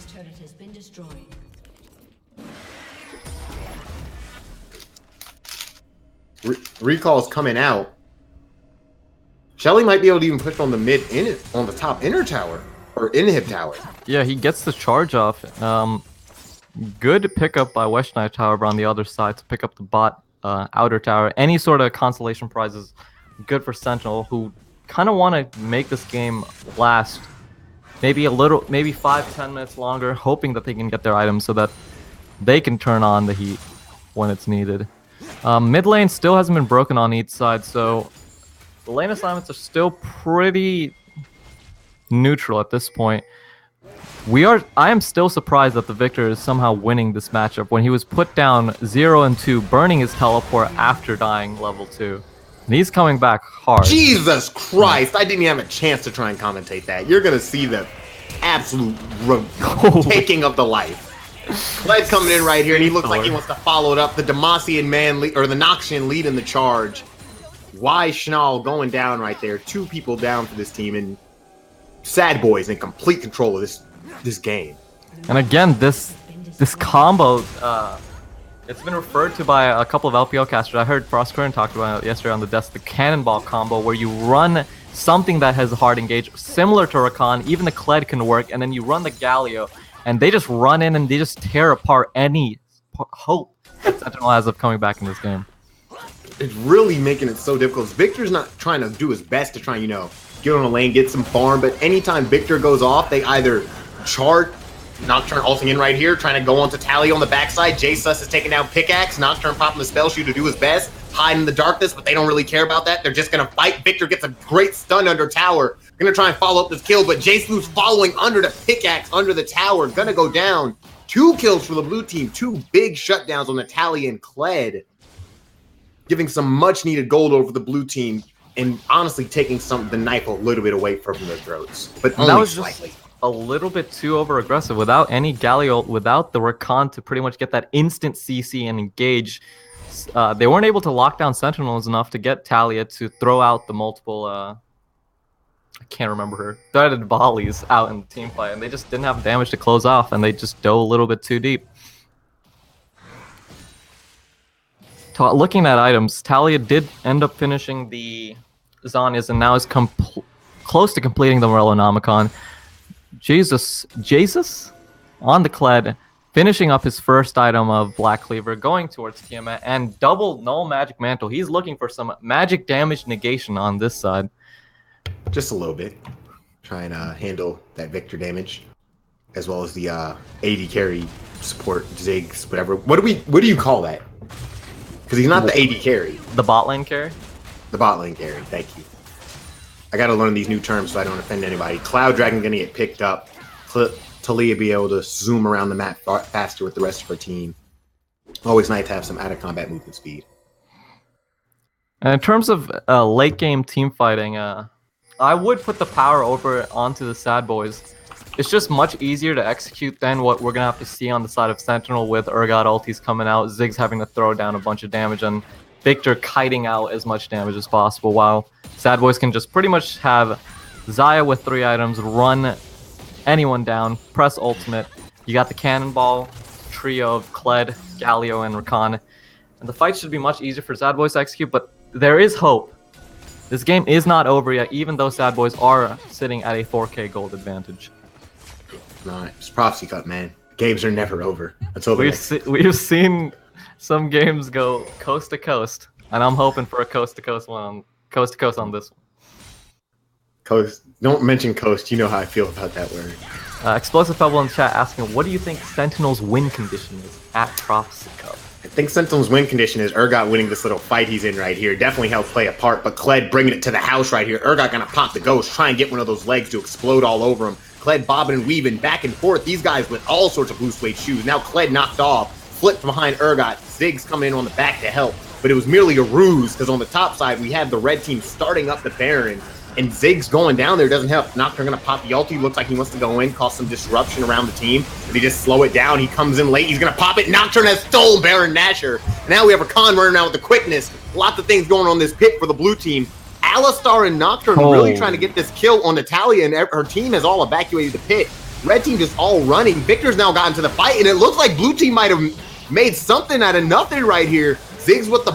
Recall's coming out. Shelly might be able to even push on the on the top inner tower or inhib tower. Yeah, he gets the charge off. Good pickup by West Knight Tower on the other side to pick up the bot outer tower. Any sort of consolation prize is good for Sentinel, who kind of want to make this game last maybe 5-10 minutes longer, hoping that they can get their items so that they can turn on the heat when it's needed. Mid lane still hasn't been broken on each side, so the lane assignments are still pretty neutral at this point. I am still surprised that the Victor is somehow winning this matchup when he was put down 0-2, burning his teleport after dying level 2. And he's coming back hard. Jesus Christ! I didn't even have a chance to try and commentate that. You're gonna see the absolute taking of the life. Kled coming in right here, and he looks like he wants to follow it up. The Demacian man or the Noxian lead in the charge. Why Schnall going down right there? 2 people down for this team, and S.A.D.B.O.I.S is in complete control of this game. And again, this combo, it's been referred to by a couple of LPL casters. I heard Frostcurrent talked about it yesterday on the desk, the Cannonball combo, where you run something that has hard engage, similar to Rakan. Even the Kled can work, and then you run the Galio, and they just run in and they just tear apart any hope that Sentinel has of coming back in this game. It's really making it so difficult. Victor's not trying to do his best to try, get on a lane, get some farm, but anytime Victor goes off, they either chart, Nocturne ulting in right here, trying to go onto Talia on the backside. J-Sus is taking down Pickaxe, Nocturne popping the spell shoot to do his best, hide in the darkness, but they don't really care about that. They're just going to fight. Victor gets a great stun under tower. Going to try and follow up this kill, but J-Slu's following under the Pickaxe, under the tower. Going to go down. 2 kills for the blue team. 2 big shutdowns on the Talia and Kled. Giving some much-needed gold over the blue team, and honestly taking the knife a little bit away from their throats, but only slightly. a little bit too over-aggressive without any Galio, without the Rakan to pretty much get that instant CC and engage. They weren't able to lock down Sentinels enough to get Talia to throw out the multiple, I can't remember her, threaded volleys out in the team fight, and they just didn't have damage to close off, and they just dove a little bit too deep. Looking at items, Talia did end up finishing the Zanyas and now is close to completing the Morellonomicon. Jesus on the Kled, finishing up his first item of Black Cleaver, going towards Tiamat, and double Null Magic Mantle. He's looking for some magic damage negation on this side. Just a little bit. Trying to handle that Victor damage, as well as the AD carry support, Ziggs, whatever. What do you call that? Because he's not the AD carry. The bot lane carry? The bot lane carry, thank you. I gotta learn these new terms so I don't offend anybody. Cloud Dragon gonna get picked up. Talia be able to zoom around the map faster with the rest of her team. Always nice to have some out-of-combat movement speed. And in terms of late game team fighting, I would put the power over onto the S.A.D.B.O.I.S. It's just much easier to execute than what we're gonna have to see on the side of Sentinel with Urgot ultis coming out, Ziggs having to throw down a bunch of damage, and Victor kiting out as much damage as possible, while S.A.D.B.O.I.S can just pretty much have Xayah with 3 items, run anyone down, press ultimate. You got the cannonball trio of Kled, Galio, and Rakan. And the fight should be much easier for S.A.D.B.O.I.S to execute, but there is hope. This game is not over yet, even though S.A.D.B.O.I.S are sitting at a 4K gold advantage. Nah, it's prophecy cut, man. Games are never over. Until we've seen some games go coast to coast, and I'm hoping for a coast to coast on this one. Coast. Don't mention coast. You know how I feel about that word. Explosive Pebble in chat asking, what do you think Sentinel's win condition is at Prophecy Cup? I think Sentinel's win condition is Urgot winning this little fight he's in right here. Definitely helped play a part, but Kled bringing it to the house right here. Urgot gonna pop the ghost, try and get one of those legs to explode all over him. Kled bobbing and weaving back and forth. These guys with all sorts of boost weight shoes. Now Kled knocked off, flipped behind Urgot. Ziggs coming in on the back to help, but it was merely a ruse because on the top side we have the red team starting up the Baron, and Ziggs going down there doesn't help. Nocturne gonna pop the ulti. Looks like he wants to go in, cause some disruption around the team. But he just slow it down. He comes in late. He's gonna pop it. Nocturne has stolen Baron Nashor. And now we have Rakan running around with the quickness. Lots of things going on this pit for the blue team. Alistar and Nocturne really trying to get this kill on Natalia, and her team has all evacuated the pit. Red team just all running. Victor's now gotten to the fight, and it looks like blue team might have made something out of nothing right here. Ziggs with the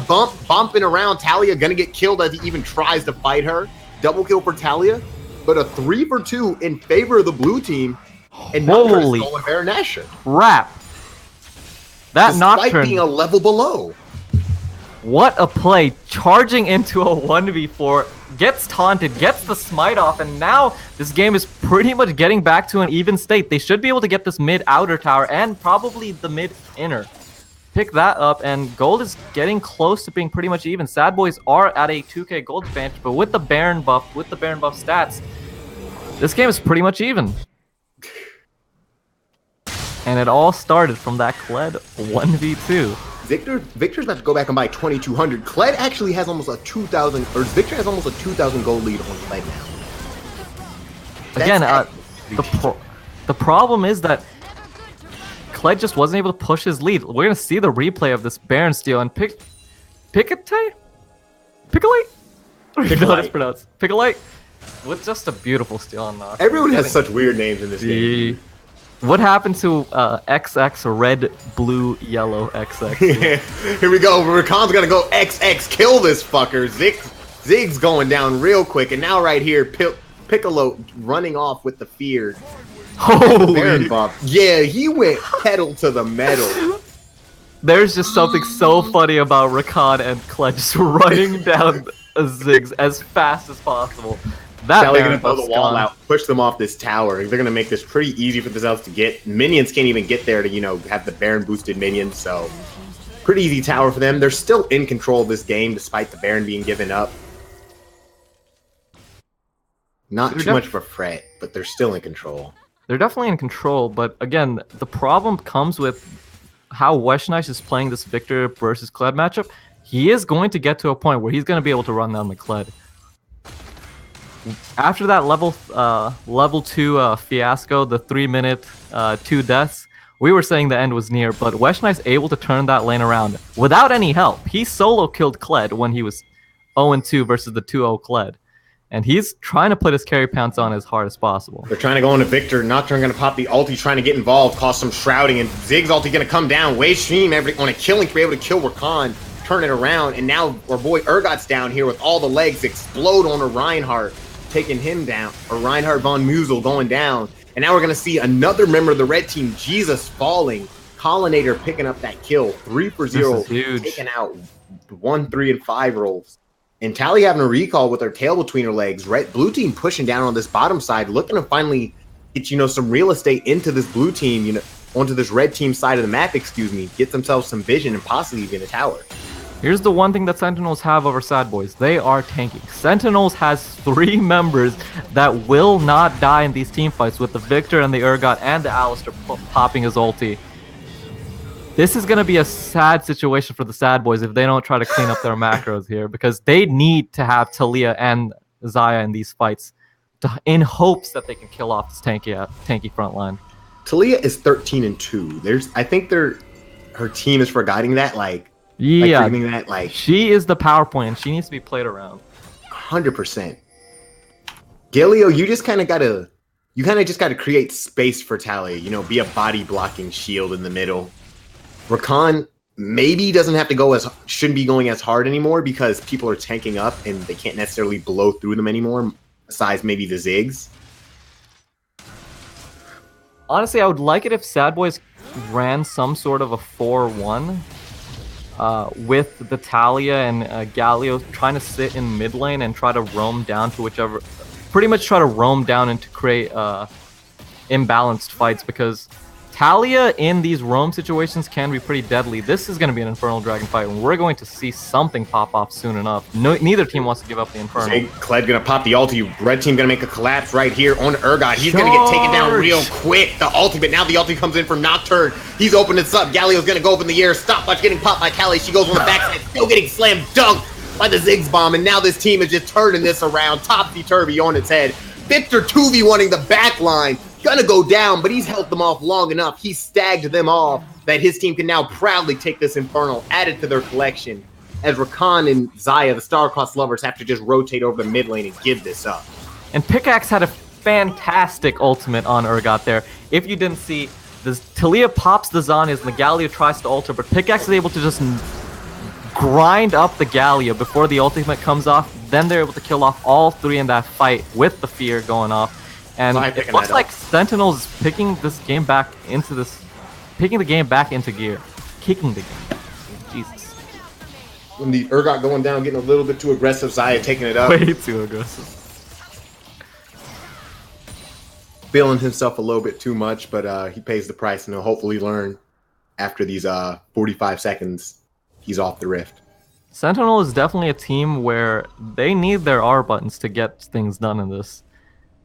bumping around. Talia gonna get killed as he even tries to fight her. Double kill for Talia, but a 3 for 2 in favor of the blue team. And Nocturne is stolen Baron Nashor. Crap. That Despite Nocturne being a level below. What a play, charging into a 1v4, gets taunted, gets the smite off, and now this game is pretty much getting back to an even state. They should be able to get this mid-outer tower and probably the mid-inner. Pick that up, and gold is getting close to being pretty much even. S.A.D.B.O.I.S are at a 2k gold advantage, but with the Baron buff, stats, this game is pretty much even. And it all started from that Kled 1v2. Victor's about to go back and buy 2,200. Kled actually has almost a 2,000, or Victor has almost a 2,000 gold lead on Kled now. Again, the problem is that Kled just wasn't able to push his lead. We're gonna see the replay of this Baron steal and Picolate? Picolate with just a beautiful steal on Nocturne. Everyone has such weird names in this game. What happened to XX red, blue, yellow XX? Here we go. Rakan's gonna go XX, kill this fucker. Ziggs going down real quick, and now right here, Piccolo running off with the fear. Holy! Yeah, he went pedal to the metal. There's just something so funny about Rakan and Kled just running down a Ziggs as fast as possible. That They're gonna blow the wall out, push them off this tower. They're gonna make this pretty easy for the Zelts to get. Minions can't even get there to, have the Baron boosted minions, so pretty easy tower for them. They're still in control of this game despite the Baron being given up. Not too much of a fret, but they're still in control. They're definitely in control, but again, the problem comes with how Weshnice is playing this Victor versus Kled matchup. He is going to get to a point where he's going to be able to run down the Kled. after that level 2 fiasco, the 3-minute 2 deaths, we were saying the end was near, but Wesh Knight's able to turn that lane around without any help. He solo killed Kled when he was 0-2 versus the 2-0 Kled. And he's trying to put his carry pounce on as hard as possible. They're trying to go into Victor. Nocturne going to pop the ulti, trying to get involved, cause some shrouding, and Zig's ulti going to come down. Wave Stream on a killing to be able to kill Rakan, turn it around, and now our boy Urgot's down here with all the legs explode on a Reinhardt, taking him down. Or Reinhardt von Musel going down. And now we're going to see another member of the red team, Jesus, falling. Colonnador picking up that kill. 3 for 0, taking out 1, 3, and 5 rolls. And Tally having a recall with her tail between her legs. Blue team pushing down on this bottom side, looking to finally get, some real estate into this blue team, onto this red team side of the map, get themselves some vision and possibly even a tower. Here's the one thing that Sentinels have over S.A.D.B.O.I.S. They are tanking. Sentinels has 3 members that will not die in these team fights, with the Victor and the Urgot and the Alistar popping his ulti. This is going to be a sad situation for the S.A.D.B.O.I.S. if they don't try to clean up their macros here, because they need to have Talia and Xayah in these fights in hopes that they can kill off this tanky front line. Talia is 13-2. I think her team is forgetting that, she is the PowerPoint and she needs to be played around. 100%. Galio, you just kind of gotta create space for Talia. Be a body blocking shield in the middle. Rakan maybe shouldn't be going as hard anymore because people are tanking up and they can't necessarily blow through them anymore, besides maybe the Ziggs. Honestly, I would like it if S.A.D.B.O.I.S. ran some sort of a 4-1 with the Talia and Galio trying to sit in mid lane and try to roam down to pretty much try to roam down and to create imbalanced fights, because Talia in these roam situations can be pretty deadly. This is going to be an Infernal Dragon fight, and we're going to see something pop off soon enough. Neither team wants to give up the Infernal. Kled going to pop the ulti. Red team going to make a collapse right here on Urgot. He's going to get taken down real quick. The ulti, but now the ulti comes in from Nocturne. He's opened this up. Galio's going to go up in the air. Stopwatch getting popped by Callie. She goes on the backside, still getting slammed dunked by the Ziggs bomb, and now this team is just turning this around, topsy-turvy on its head. Victor 2v1ing the back line. Gonna go down, but he's held them off long enough. He stagged them off that his team can now proudly take this Infernal, add it to their collection, as Rakan and Xayah, the star-crossed lovers, have to just rotate over the mid lane and give this up. And Pickaxe had a fantastic ultimate on Urgot there. If you didn't see, Talia pops the Zhonya's and the Galio tries to ulti, but Pickaxe is able to just grind up the Galio before the ultimate comes off. Then they're able to kill off all 3 in that fight with the fear going off. And it looks like Sentinels is picking the game back into gear. Kicking the game. Jesus. When the Urgot going down, getting a little bit too aggressive, Xayah taking it up. Way too aggressive. Feeling himself a little bit too much, but he pays the price, and he'll hopefully learn after these 45 seconds he's off the rift. Sentinel is definitely a team where they need their R buttons to get things done in this.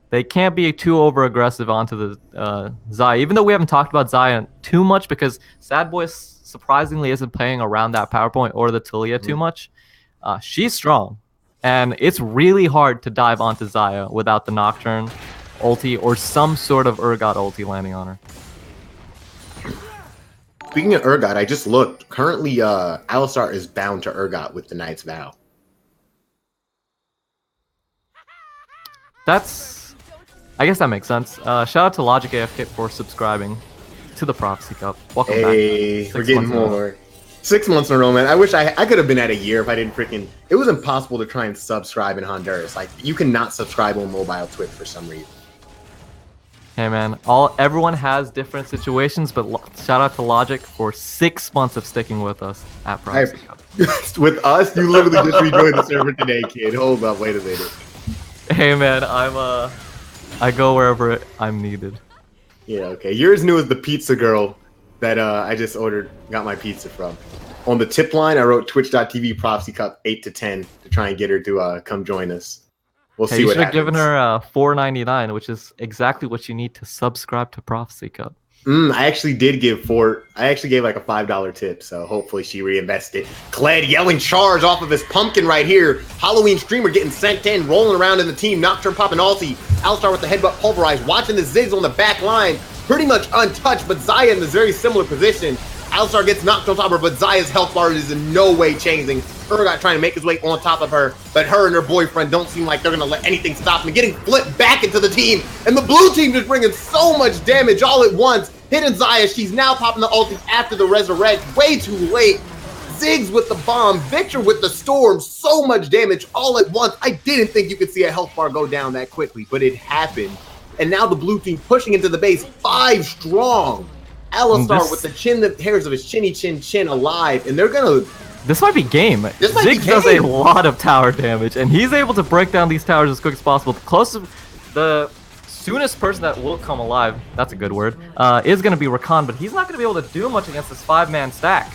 They can't be too over-aggressive onto the Xayah, even though we haven't talked about Xayah too much because S.A.D.B.O.I.S. surprisingly isn't playing around that PowerPoint or the Talia too much. She's strong, and it's really hard to dive onto Xayah without the Nocturne ulti or some sort of Urgot ulti landing on her. Speaking of Urgot, I just looked. Currently, Alistar is bound to Urgot with the Knight's Vow. I guess that makes sense. Shout out to Logic AFK for subscribing to the Prophecy Cup. Welcome back. Hey, we're getting more. 6 months in a row, man. I wish I could have been at a year if I didn't freaking... It was impossible to try and subscribe in Honduras. Like, you cannot subscribe on mobile Twitch for some reason. Hey, man. Everyone has different situations, but shout out to Logic for 6 months of sticking with us at Prophecy Cup. With us? You literally just rejoined the server today, kid. Hold up, wait a minute. Hey, man. I go wherever I'm needed. Yeah, okay. You're as new as the pizza girl that I just got my pizza from. On the tip line, I wrote twitch.tv Prophecy Cup 8 to 10 to try and get her to come join us. We'll see what happens. You should have given her $4.99, which is exactly what you need to subscribe to Prophecy Cup. I actually did give I actually gave like a $5 tip, so hopefully she reinvested. Kled yelling charge off of his pumpkin right here. Halloween Streamer getting sent in, rolling around in the team. Nocturne popping ulti. Alistar with the headbutt pulverized. Watching the Ziggs on the back line. Pretty much untouched, but Xayah in this very similar position. Alistar gets knocked on top of her, but Xayah's health bar is in no way changing. Urgot trying to make his way on top of her, but her and her boyfriend don't seem like they're going to let anything stop them. Getting flipped back into the team, and the blue team just bringing so much damage all at once. Hitting Xayah, she's now popping the ulti after the resurrect. Way too late. Ziggs with the bomb, Victor with the storm. So much damage all at once. I didn't think you could see a health bar go down that quickly, but it happened. And now the blue team pushing into the base, 5 strong. Alistar with the hairs of his chinny chin alive, and they're gonna. This might be game. Ziggs does a lot of tower damage, and he's able to break down these towers as quick as possible. The soonest person that will come alive, that's a good word, is going to be Rakan, but he's not going to be able to do much against this 5-man stack.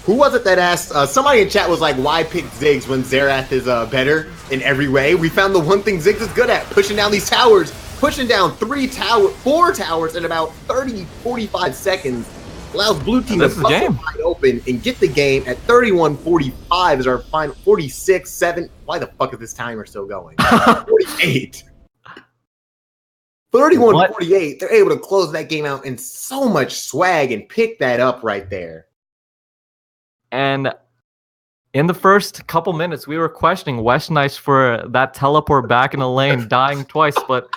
Who was it that asked, somebody in chat was like, why pick Ziggs when Xerath is better in every way? We found the one thing Ziggs is good at, pushing down these towers, pushing down 4 towers in about 30-45 seconds. Allows blue team to bustle wide open and get the game at 31-45 is our final 46-7. Why the fuck is this timer still going? 48. 31-48. They're able to close that game out in so much swag and pick that up right there. And in the first couple minutes, we were questioning Westnice for that teleport back in the lane, dying twice, but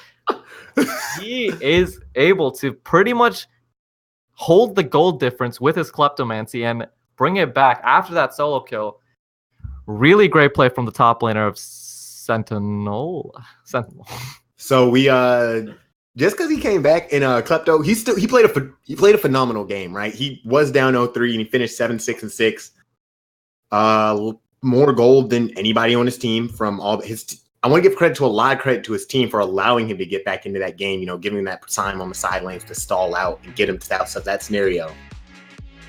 he is able to pretty much hold the gold difference with his Kleptomancy and bring it back after that solo kill. Really great play from the top laner of Sentinel. So we just because he came back in Klepto, he played a phenomenal game, right? He was down 0-3 and he finished 7-6-6. More gold than anybody on his team from all his. I want to give a lot of credit to his team for allowing him to get back into that game, giving him that time on the side lanes to stall out and get him out of that scenario.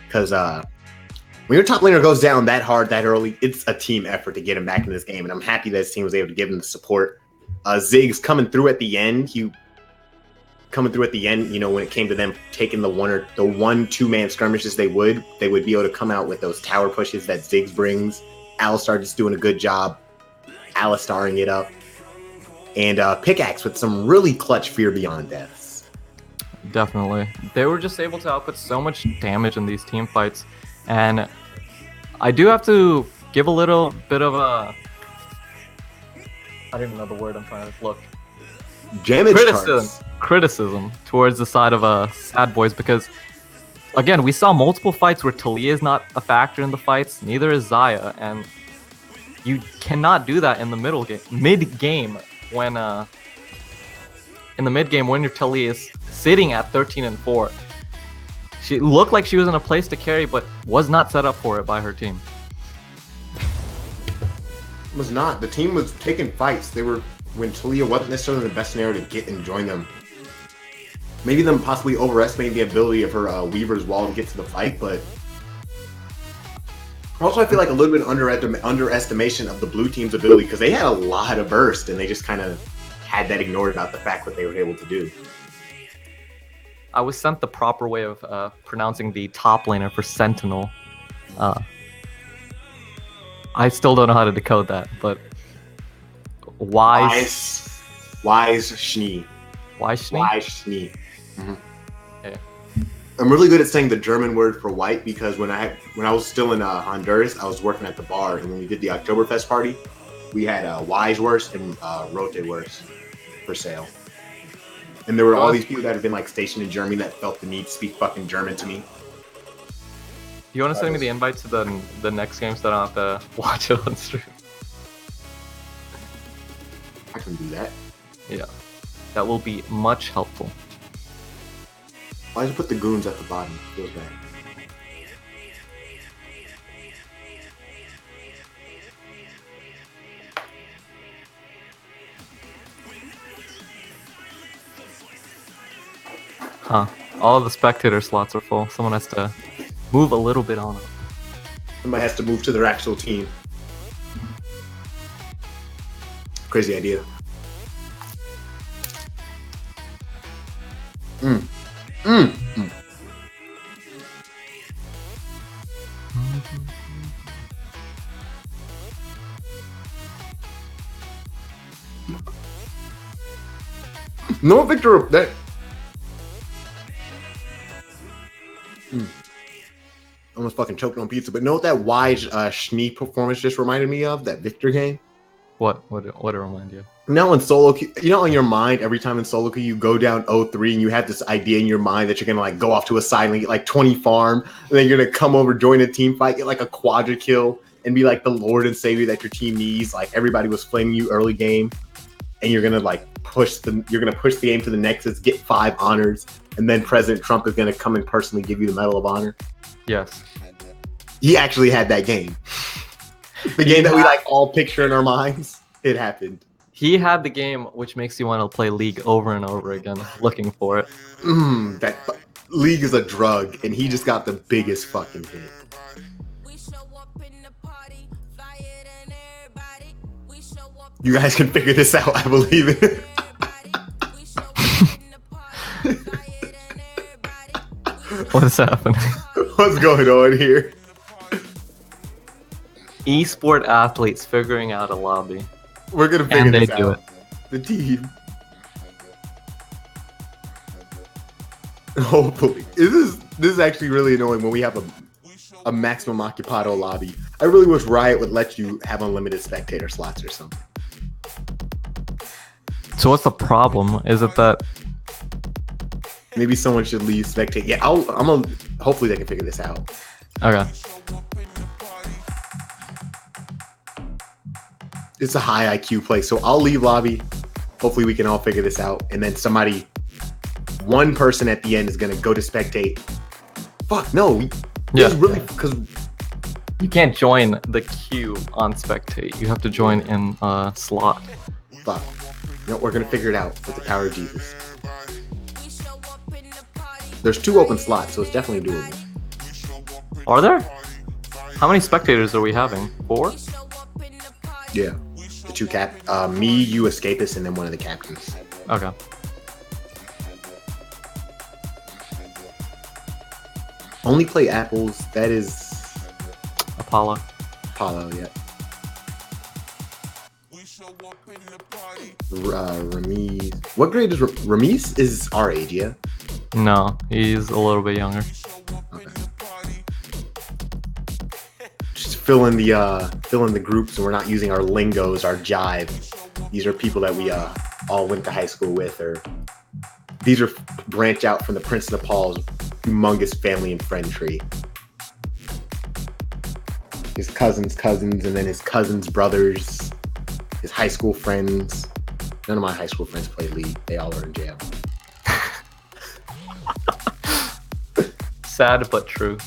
Because when your top laner goes down that hard, that early, it's a team effort to get him back into this game. And I'm happy that his team was able to give him the support. Ziggs coming through at the end, when it came to them taking the 1-2-man skirmishes, they would be able to come out with those tower pushes that Ziggs brings. Alistar just doing a good job. Alistaring it up, and Pickaxe with some really clutch Fear Beyond deaths. Definitely. They were just able to output so much damage in these team fights, and I do have to give a little bit of a... I don't even know the word I'm trying to look. Criticism towards the side of S.A.D.B.O.I.S because, again, we saw multiple fights where Taliyah is not a factor in the fights, neither is Xayah, and you cannot do that in the mid-game when your Taliyah is sitting at 13-4. She looked like she was in a place to carry, but was not set up for it by her team. Was not. The team was taking fights. When Taliyah wasn't necessarily the best scenario to get and join them. Maybe them possibly overestimating the ability of her Weaver's Wall to get to the fight, but also, I feel like a little bit of underestimation of the blue team's ability because they had a lot of burst and they just kind of had that ignored about the fact what they were able to do. I was sent the proper way of pronouncing the top laner for Sentinel. I still don't know how to decode that, but Wise Schnee. Mm-hmm. Yeah. I'm really good at saying the German word for white because when I was still in Honduras, I was working at the bar, and when we did the Oktoberfest party, we had Weisswurst and Rotewurst for sale. And there were all these people that had been stationed in Germany that felt the need to speak fucking German to me. You want to send me the invite to the next game so that I don't have to watch it on stream? I can do that. Yeah, that will be much helpful. Why did you put the goons at the bottom? Feels bad. Huh. All the spectator slots are full. Someone has to move a little bit on it. Somebody has to move to their actual team. Crazy idea. No Victor. That. Almost fucking choking on pizza. But know what that wise Schnee performance just reminded me of? That Victor game. What it remind you? Now in solo queue, you know, in your mind, every time in solo queue you go down 0-3 and you have this idea in your mind that you're gonna like go off to a side and get like 20 farm, and then you're gonna come over, join a team fight, get like a quadra kill, and be like the Lord and Savior that your team needs. Like everybody was flaming you early game, and you're gonna like push the game to the nexus, get 5 honors, and then President Trump is gonna come and personally give you the Medal of Honor. Yes. He actually had that game. The game that we like all picture in our minds. It happened. He had the game which makes you want to play League over and over again, looking for it. That League is a drug, and he just got the biggest fucking hit. You guys can figure this out, I believe it. What is happening? What's going on here? Esport athletes figuring out a lobby. We're gonna figure And they this do out. it. The team. Hopefully. This is actually really annoying when we have a maximum occupado lobby. I really wish Riot would let you have unlimited spectator slots or something. So what's the problem? Is it that Maybe someone should leave spectate. Yeah, hopefully they can figure this out. okay? It's a high IQ play, so I'll leave lobby. Hopefully we can all figure this out, and then one person at the end is gonna go to spectate. Fuck no. Yeah. Really, because You can't join the queue on spectate. You have to join in a slot. fuck. No, we're gonna figure it out with the power of Jesus. There's 2 open slots, so it's definitely doable. Are there? How many spectators are we having? 4? Yeah. The 2 me, you, escapist, and then one of the captains. Okay. Only play apples. That is Apollo. yeah. Ramis. What grade is Ramis? Is our age, yeah? No, he's a little bit younger. Okay. Just fill in the groups, and we're not using our lingos, our jive. These are people that we all went to high school with, or these are branch out from the Prince of Nepal's humongous family and friend tree. His cousins, and then his cousins' brothers, his high school friends. None of my high school friends play League. They all are in jail. Sad but true.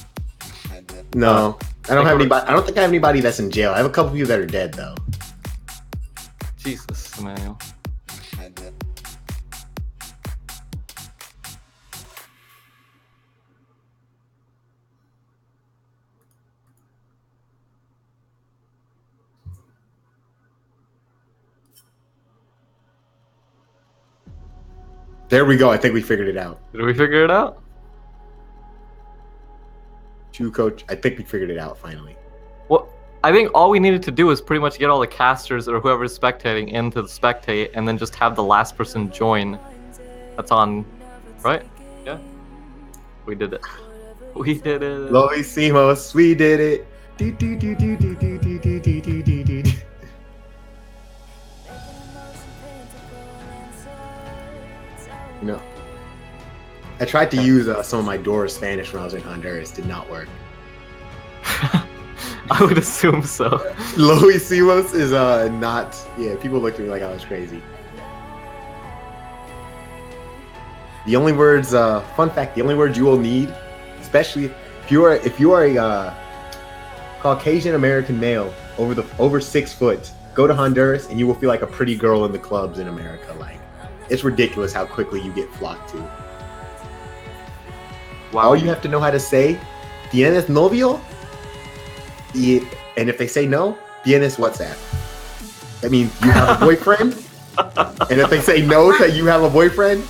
No, I don't have anybody. I don't think I have anybody that's in jail. I have a couple people that are dead though. Jesus, Emmanuel. There we go. I think we figured it out. Did we figure it out? Coach. I think we figured it out finally. Well, I think all we needed to do is pretty much get all the casters or whoever's spectating into the spectate, and then just have the last person join. That's on, right? Yeah. We did it. We did it. Lo hicimos. We did it. Do, do, do, do, do, do, do, do, do, do, do, do. You know, I tried to use some of my Dora Spanish when I was in Honduras. Did not work. I would assume so. Lo hicimos is not. Yeah, people looked at me like I was crazy. The only words, fun fact, the only words you will need, especially if you are a Caucasian American male over 6 foot, go to Honduras and you will feel like a pretty girl in the clubs in America. Like, it's ridiculous how quickly you get flocked to. Wow. All you have to know how to say, ¿Tienes novio? And if they say no, ¿Tienes WhatsApp? That means you have a boyfriend. And if they say no, that you have a boyfriend,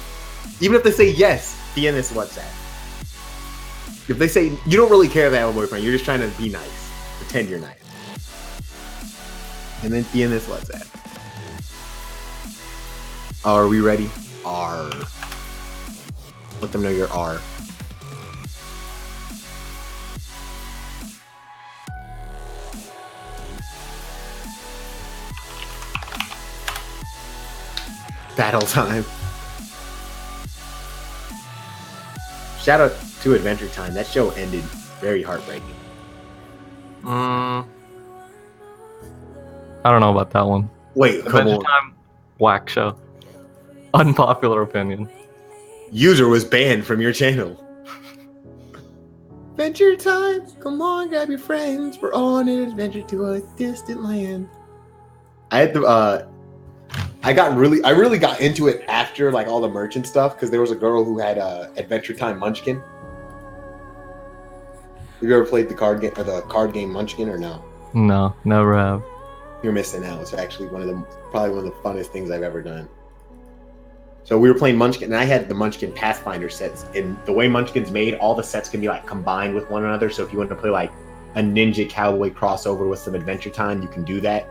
even if they say yes, ¿Tienes WhatsApp? If they say, you don't really care if they have a boyfriend, you're just trying to be nice. Pretend you're nice. And then ¿Tienes WhatsApp? Are we ready? R. Let them know your R. Battle time. Shout out to Adventure Time. That show ended very heartbreaking. I don't know about that one. Wait, come Adventure on. Time, whack show. Unpopular opinion. User was banned from your channel. Adventure Time. Come on, grab your friends. We're on an adventure to a distant land. I had to, I really got into it after like all the merchant stuff because there was a girl who had Adventure Time Munchkin. Have you ever played the card game Munchkin or no? No, never have. You're missing out. It's actually probably one of the funnest things I've ever done. So we were playing Munchkin, and I had the Munchkin Pathfinder sets. And the way Munchkin's made, all the sets can be like combined with one another. So if you want to play like a Ninja Cowboy crossover with some Adventure Time, you can do that.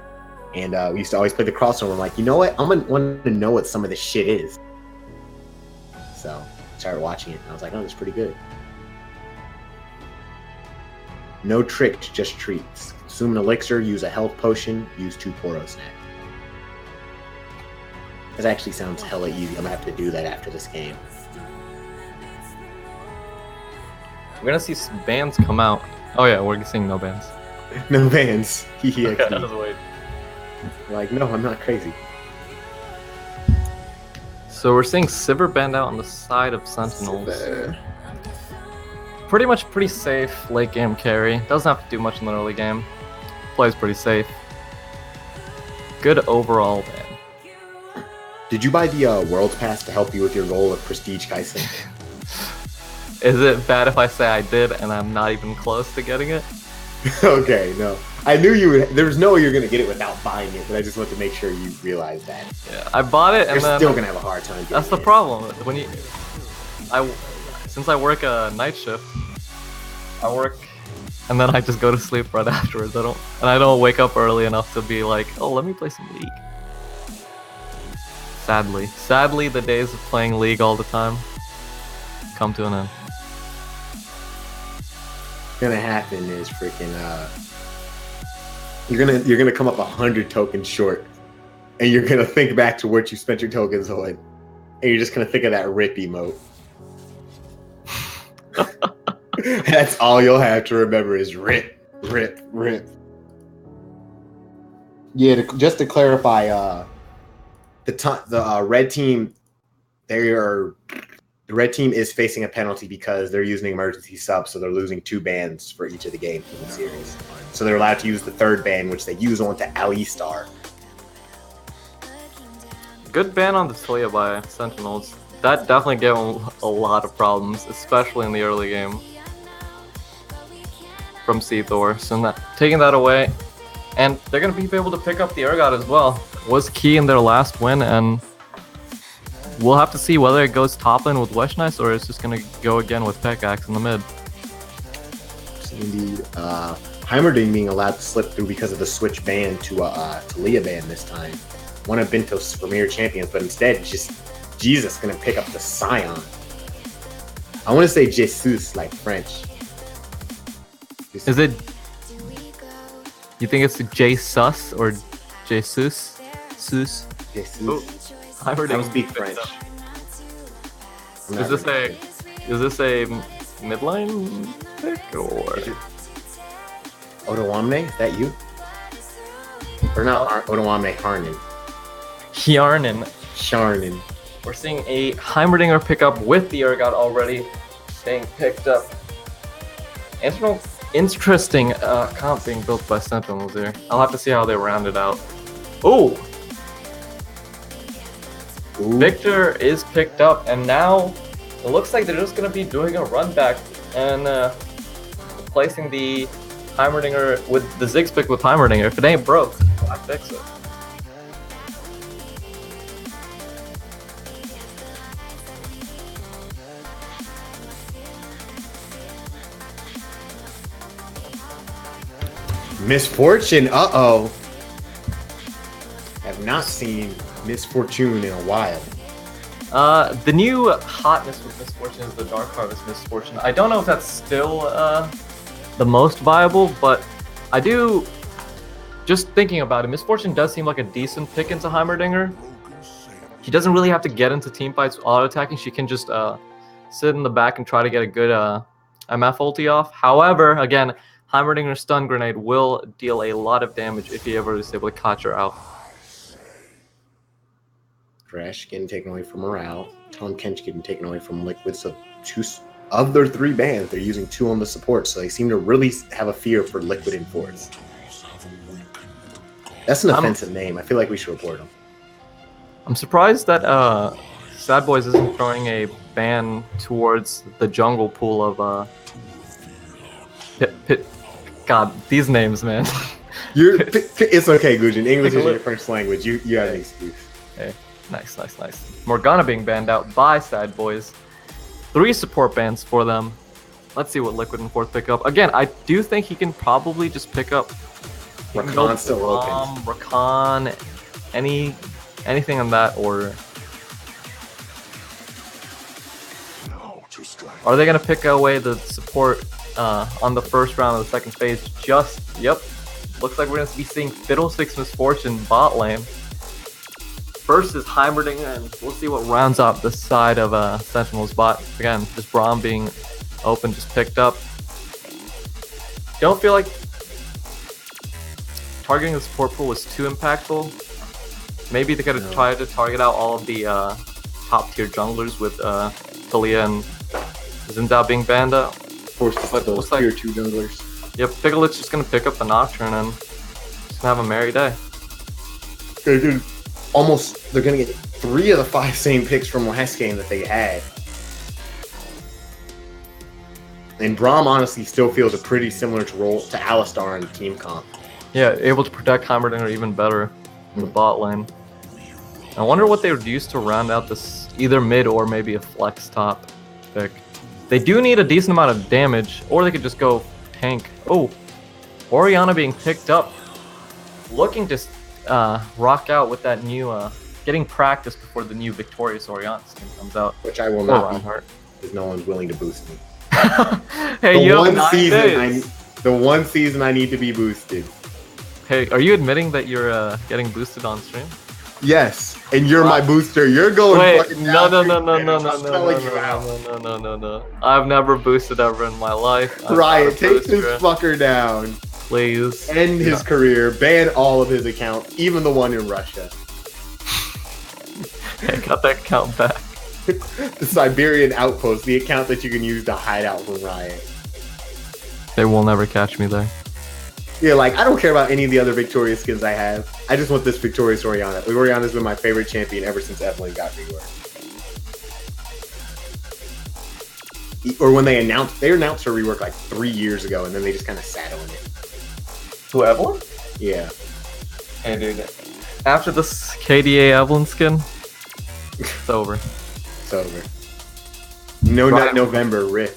And we used to always play the crossover. I'm like, you know what? I'm gonna want to know what some of this shit is. So I started watching it, and I was like, oh, that's pretty good. No tricks, just treats. Consume an elixir, use a health potion, use 2 Poro snack. This actually sounds hella easy. I'm gonna have to do that after this game. We're gonna see some bands come out. Oh yeah, we're seeing no bands. No bans. Okay, that was weird. Like, no, I'm not crazy. So we're seeing Sivir band out on the side of Sentinels. Pretty safe late game carry. Doesn't have to do much in the early game. Plays pretty safe. Good overall ban. Did you buy the World's Pass to help you with your goal of Prestige Kaisen? Is it bad if I say I did and I'm not even close to getting it? Okay, no. I knew you would. There was no way you're going to get it without buying it, but I just want to make sure you realize that. Yeah, I bought it and You're then still going to have a hard time getting that's the it. problem. Since I work a night shift, I work and then I just go to sleep right afterwards. I don't wake up early enough to be like, oh, let me play some League. Sadly, the days of playing League all the time come to an end. What's going to happen is freaking you're gonna come up 100 tokens short, and you're gonna think back to what you spent your tokens on, and you're just gonna think of that rip emote. That's all you'll have to remember is rip. Yeah, just to clarify, the red team, the red team is facing a penalty because they're using emergency subs, so they're losing 2 bans for each of the games in the series. So they're allowed to use the 3rd ban, which they use onto Alistar. Good ban on the Toya by Sentinels. That definitely gave them a lot of problems, especially in the early game. From Seathor, so taking that away, and they're gonna be able to pick up the Urgot as well. Was key in their last win, and we'll have to see whether it goes top lane with Weshnice or it's just gonna go again with Pickaxe in the mid. Indeed, Heimerdinger being allowed to slip through because of the switch ban to Leah ban this time. One of Bintos' premier champions, but instead it's just Jesus gonna pick up the Scion. I want to say Jesus like French. Is it? You think it's Jesus or Jesus? Jesus. Jesus. I heard I don't it speak French. Is this a midline pick or? Odoamne? Is that you? Or not Odoamne, Harnan. Sharnan. We're seeing a Heimerdinger pickup with the Urgot already being picked up. Interesting comp being built by Sentinels here. I'll have to see how they round it out. Ooh! Victor is picked up, and now it looks like they're just going to be doing a run back and replacing the Heimerdinger with the Ziggs pick with Heimerdinger. If it ain't broke, why fix it? Misfortune, uh-oh. Have not seen Misfortune in a while. The new hotness with Misfortune is the Dark Harvest Misfortune. I don't know if that's still the most viable, but I do. Just thinking about it, Misfortune does seem like a decent pick into Heimerdinger. She doesn't really have to get into team fights auto attacking. She can just sit in the back and try to get a good MF ulti off. However, again, Heimerdinger's stun grenade will deal a lot of damage if he ever is able to catch her out. Thresh getting taken away from Morale. Tom Kench getting taken away from Liquid. So two of their 3 bans, they're using 2 on the support. So they seem to really have a fear for Liquid and Force. That's an offensive name. I feel like we should report them. I'm surprised that S.A.D.B.O.I.S isn't throwing a ban towards the jungle pool of God, these names, man. It's okay, Gujin. English is your first language. You have an excuse. Hey, nice. Morgana being banned out by S.A.D.B.O.I.S. 3 support bans for them. Let's see what Liquid and Force pick up. Again, I do think he can probably just pick up Rakan's still open. Rakan, anything on that order. Are they gonna pick away the support on the first round of the second phase? Yep. Looks like we're gonna be seeing Fiddlesticks Misfortune bot lane versus Heimerdinger, and we'll see what rounds out the side of Sentinels bot. Again, just Braum being open, just picked up. Don't feel like targeting the support pool was too impactful. Maybe they could have tried to target out all of the top tier junglers with Talia and Zinzao being banned out. Forced to put those tier 2 junglers. Yep, Piglet's just gonna pick up the Nocturne and just gonna have a merry day. They're gonna get 3 of the 5 same picks from last game that they had. And Braum honestly still feels a pretty similar role to Alistar in Team Comp. Yeah, able to protect Heimerdinger even better in the bot lane. I wonder what they would use to round out this either mid or maybe a flex top pick. They do need a decent amount of damage, or they could just go tank. Oh, Orianna being picked up. Looking to rock out with that new, getting practice before the new Victorious Orianna skin comes out. Which I will not be, because no one's willing to boost me. Hey, you have 9 days. The one season I need to be boosted. Hey, are you admitting that you're getting boosted on stream? Yes, and you're my booster. You're going fucking no. I've never boosted ever in my life. Riot, take this fucker down. Please. End his career. Ban all of his accounts, even the one in Russia. I got that account back. The Siberian Outpost, the account that you can use to hide out from Riot. They will never catch me there. Yeah, like, I don't care about any of the other Victorious skins I have. I just want this Victorious Orianna. Orianna's been my favorite champion ever since Evelyn got reworked. Or when they announced her rework like 3 years ago, and then they just kind of sat on it. Who, Evelyn? Yeah. Hey, dude. After this KDA Evelyn skin, it's over. It's over. No Nut November, rip.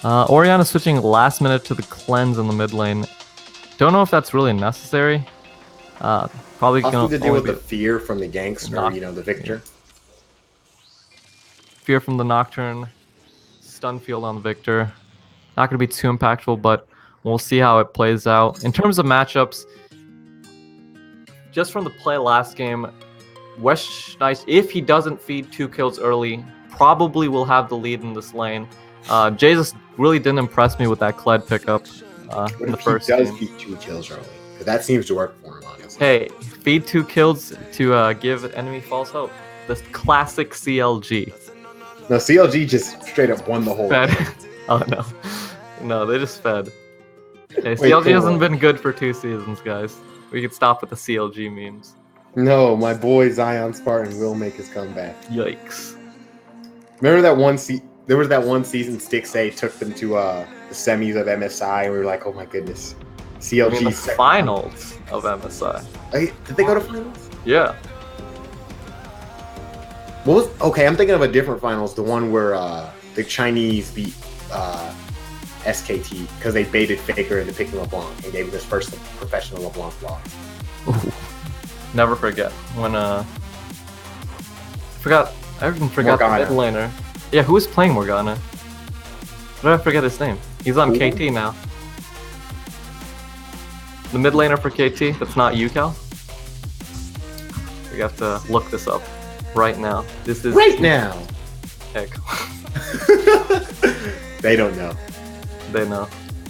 Orianna switching last minute to the cleanse in the mid lane. Don't know if that's really necessary. Probably going to deal with the fear from the gangster, the Victor. Fear from the Nocturne. Stun field on the Victor. Not going to be too impactful, but we'll see how it plays out. In terms of matchups, just from the play last game, West Knight, if he doesn't feed 2 kills early, probably will have the lead in this lane. Jesus really didn't impress me with that Kled pickup in the first game. He does feed 2 kills early, because that seems to work for him, honestly. Hey, feed 2 kills to give enemy false hope. The classic CLG. No, CLG just straight up won the whole game. Oh, no. No, they just fed. Hey, CLG hasn't been good for 2 seasons, guys. We can stop with the CLG memes. No, my boy Zion Spartan will make his comeback. Yikes. Remember that one there was that one season Stix A took them to the semis of MSI, and we were like, oh my goodness. CLG the finals of MSI. Did they go to finals? Yeah. Okay, I'm thinking of a different finals, the one where the Chinese beat SKT because they baited Faker into picking LeBlanc and gave him his first professional LeBlanc loss. Ooh. Never forget when I even forgot Morgana. the mid laner. Yeah, who is playing Morgana? Did I forget his name? He's on Who? KT now. The mid laner for KT, that's not you, Cal? We have to look this up right now. This is Right now. Heck, They don't know. they know.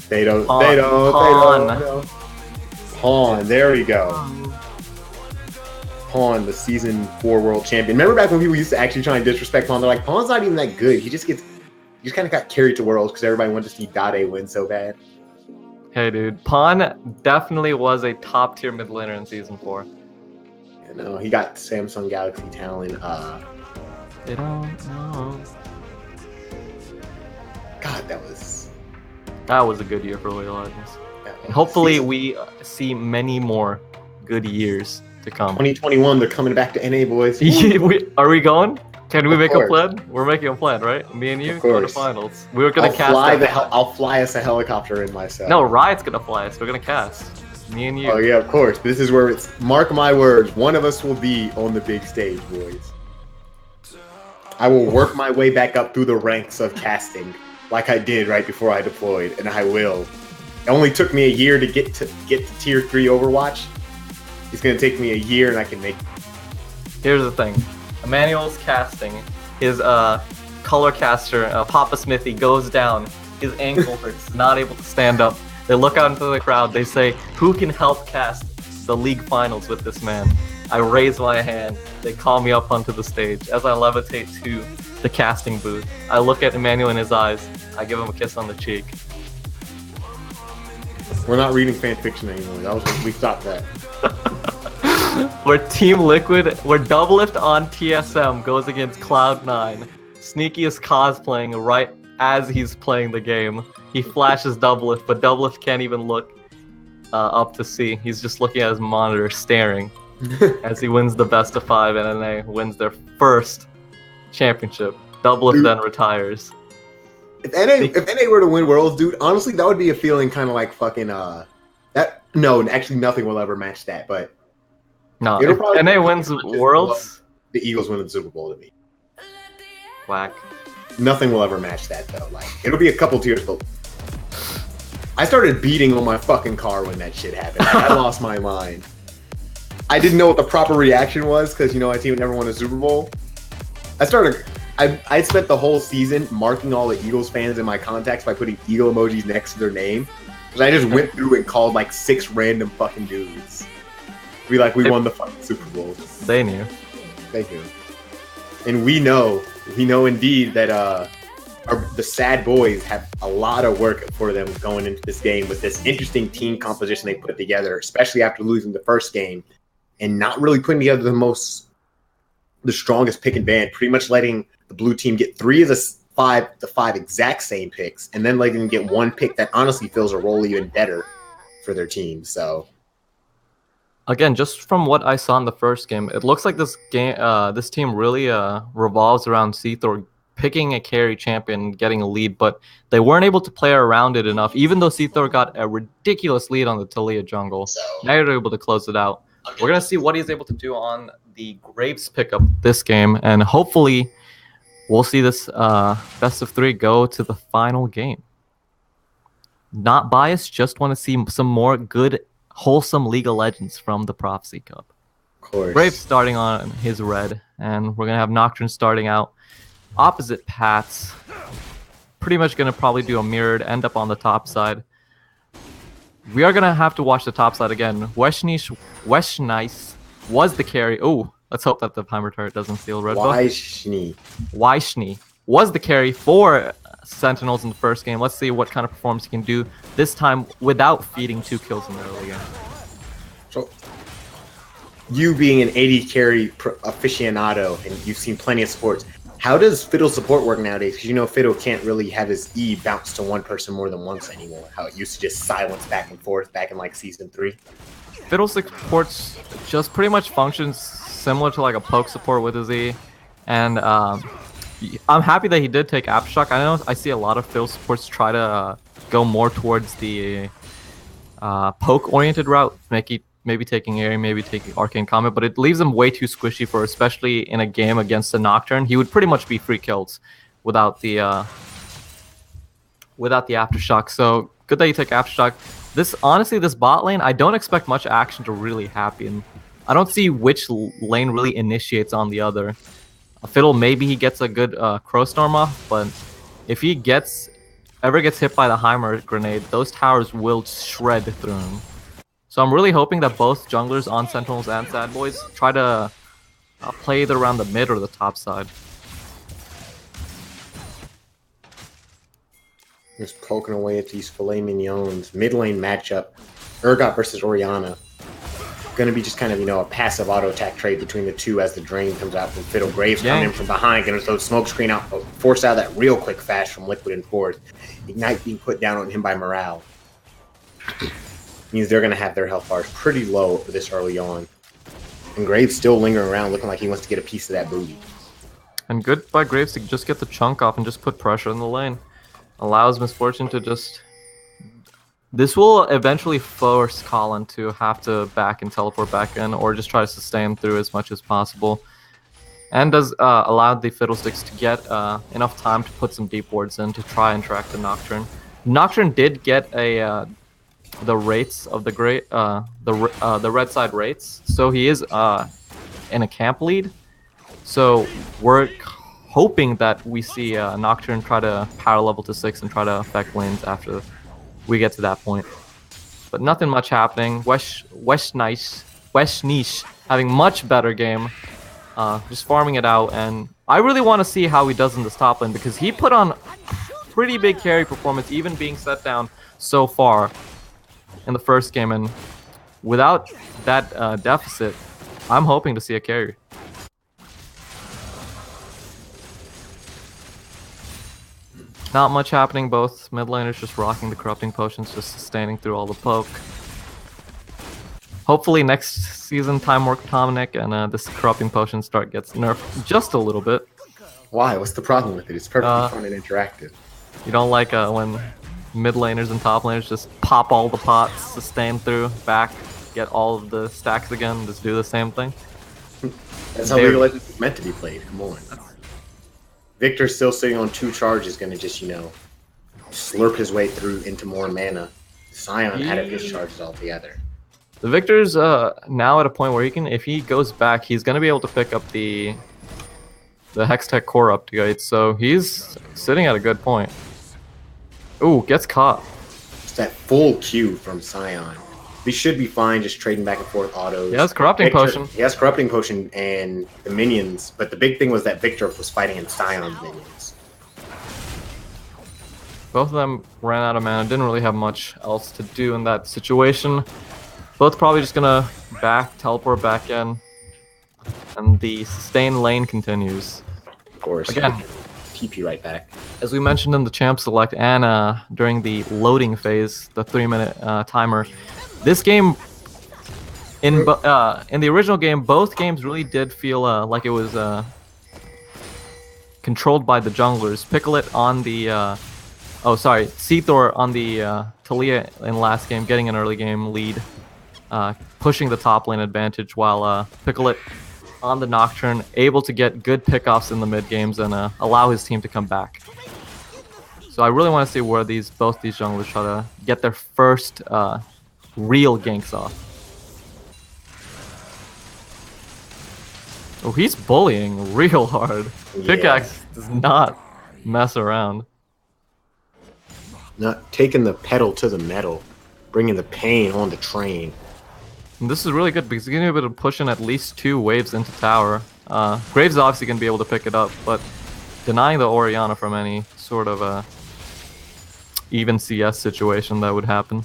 They don't. Pawn. They don't. Pawn. They don't know. Pawn. There we go. Pawn, the season 4 world champion. Remember back when people used to actually try and disrespect Pawn? They're like, Pawn's not even that good. He just kind of got carried to Worlds because everybody wanted to see Dade win so bad. Hey, dude, Pawn definitely was a top tier mid laner in season 4. You know, he got Samsung Galaxy talent. They don't know. God, that That was a good year for League of Legends. was And hopefully season we see many more good years to come. 2021. They're coming back to NA, boys. Are we going? Can we Of make course. a plan? We're making a plan, right? Me and you Of go to course. finals. We were gonna cast. I'll fly us a helicopter in myself. No, Riot's gonna fly us. We're gonna cast. Me and you. Oh yeah, of course. This is where it's. Mark my words. One of us will be on the big stage, boys. I will work my way back up through the ranks of casting, like I did right before I deployed, and I will. It only took me a year to get to tier 3 Overwatch. It's gonna take me a year, and I can make. Here's the thing. Emmanuel's casting. His color caster, Papa Smithy, goes down. His ankle hurts. Not able to stand up. They look out into the crowd. They say, "Who can help cast the league finals with this man?" I raise my hand. They call me up onto the stage. As I levitate to the casting booth, I look at Emmanuel in his eyes. I give him a kiss on the cheek. We're not reading fan fiction anymore. We stopped that. We're Team Liquid. We're Doublelift on TSM goes against Cloud9. Sneaky is cosplaying right as he's playing the game. He flashes Doublelift, but Doublelift can't even look up to see. He's just looking at his monitor, staring as he wins the best of 5 and NA wins their first championship. Doublelift then retires. If NA were to win Worlds, dude, honestly, that would be a feeling kind of like fucking that. No, actually, nothing will ever match that. But No, it'll if probably NA be wins just Worlds, the Eagles winning the Super Bowl to me. whack. Nothing will ever match that though. Like it'll be a couple tiers below. I started beating on my fucking car when that shit happened. I lost my mind. I didn't know what the proper reaction was because my team never won a Super Bowl. I spent the whole season marking all the Eagles fans in my contacts by putting eagle emojis next to their name. Because I just went through and called like 6 random fucking dudes. We won the fucking Super Bowl. They knew. Thank you. And we know indeed that the S.A.D.B.O.I.S have a lot of work for them going into this game with this interesting team composition they put together, especially after losing the first game and not really putting together the strongest pick and ban, pretty much letting the blue team get 3 of the 5 exact same picks, and then letting them get 1 pick that honestly fills a role even better for their team. So Again, just from what I saw in the first game, it looks like this team really revolves around Seathor picking a carry champion, getting a lead, but they weren't able to play around it enough. Even though Seathor got a ridiculous lead on the Talia jungle, now they're able to close it out. We're gonna see what he's able to do on the Graves pickup this game, and hopefully we'll see this best of 3 go to the final game. Not biased, just want to see some more good, wholesome League of Legends from the Prophecy Cup. of course, Graves starting on his red, and we're gonna have Nocturne starting out opposite paths. Pretty much gonna probably do a mirrored, end up on the top side. We are gonna have to watch the top side again. Weshnice was the carry. Oh, let's hope that the Heimer turret doesn't steal red buff. Weishni was the carry for Sentinels in the first game. Let's see what kind of performance he can do this time without feeding 2 kills in the early game. So, you being an AD carry aficionado, and you've seen plenty of supports, how does Fiddle support work nowadays? Because Fiddle can't really have his E bounce to one person more than once anymore. How it used to just silence back and forth back in like Season 3. Fiddle supports just pretty much functions similar to like a poke support with his E. And I'm happy that he did take Aftershock. I know I see a lot of Fiddle supports try to go more towards the poke-oriented route, maybe taking Aerie, maybe taking Arcane Comet, but it leaves him way too squishy for, especially in a game against the Nocturne. He would pretty much be free kills without the Aftershock. So good that you take Aftershock. Honestly, this bot lane, I don't expect much action to really happen. I don't see which lane really initiates on the other. Fiddle, maybe he gets a good Crow Storm off, but if he ever gets hit by the Heimer grenade, those towers will shred through him. So I'm really hoping that both junglers on Sentinels and S.A.D.B.O.I.S try to play either around the mid or the top side. Just poking away at these filet mignons. Mid lane matchup. Urgot versus Orianna. Going to be just kind of, a passive auto attack trade between the two as the drain comes out from Fiddle. Graves coming in from behind, going to throw smoke screen out, force out that real quick fast from Liquid and Force. Ignite being put down on him by Morale. Means they're going to have their health bars pretty low this early on. And Graves still lingering around, looking like he wants to get a piece of that booty. And good by Graves to just get the chunk off and just put pressure in the lane. Allows Misfortune to just... This will eventually force Colin to have to back and teleport back in, or just try to sustain through as much as possible. And does allow the Fiddlesticks to get enough time to put some deep wards in to try and track the Nocturne. Nocturne did get the rates of the red side rates, so he is in a camp lead. So we're hoping that we see Nocturne try to power level to 6 and try to affect lanes after we get to that point. But nothing much happening. West Niche having much better game, just farming it out, and I really want to see how he does in this top lane, because he put on pretty big carry performance, even being set down so far in the first game, and without that deficit, I'm hoping to see a carry. Not much happening, both mid laners just rocking the corrupting potions, just sustaining through all the poke. Hopefully next season Time Warp Dominic and this corrupting potion start gets nerfed just a little bit. Why? What's the problem with it? It's perfectly fun and interactive. You don't like when mid laners and top laners just pop all the pots, sustain through, back, get all of the stacks again, just do the same thing? That's how League of Legends is meant to be played. Come on. Victor's still sitting on 2 charges, going to just, slurp his way through into more mana. Sion had of his charges altogether. The Victor's now at a point where he can, if he goes back, he's going to be able to pick up the Hextech core upgrade, so he's sitting at a good point. Ooh, gets caught. It's that full Q from Sion. We should be fine just trading back and forth autos. He has Corrupting Potion. He has Corrupting Potion and the minions, but the big thing was that Victor was fighting in Sion's minions. Both of them ran out of mana, didn't really have much else to do in that situation. Both probably just gonna teleport back in, and the sustain lane continues. Of course. Again, TP right back. As we mentioned in the champ select and during the loading phase, the 3-minute timer, this game, in the original game, both games really did feel like it was controlled by the junglers. Picklet on the, Seathor on the Talia in last game, getting an early game lead, pushing the top lane advantage, while Picklet on the Nocturne, able to get good pickoffs in the mid games and allow his team to come back. So I really want to see where both these junglers try to get their first real ganks off. Oh, he's bullying real hard. Yeah. Pickaxe does not mess around. Not taking the pedal to the metal, bringing the pain on the train. And this is really good because he's going to be able to push in at least 2 waves into tower. Graves is obviously going to be able to pick it up, but denying the Orianna from any sort of even CS situation that would happen.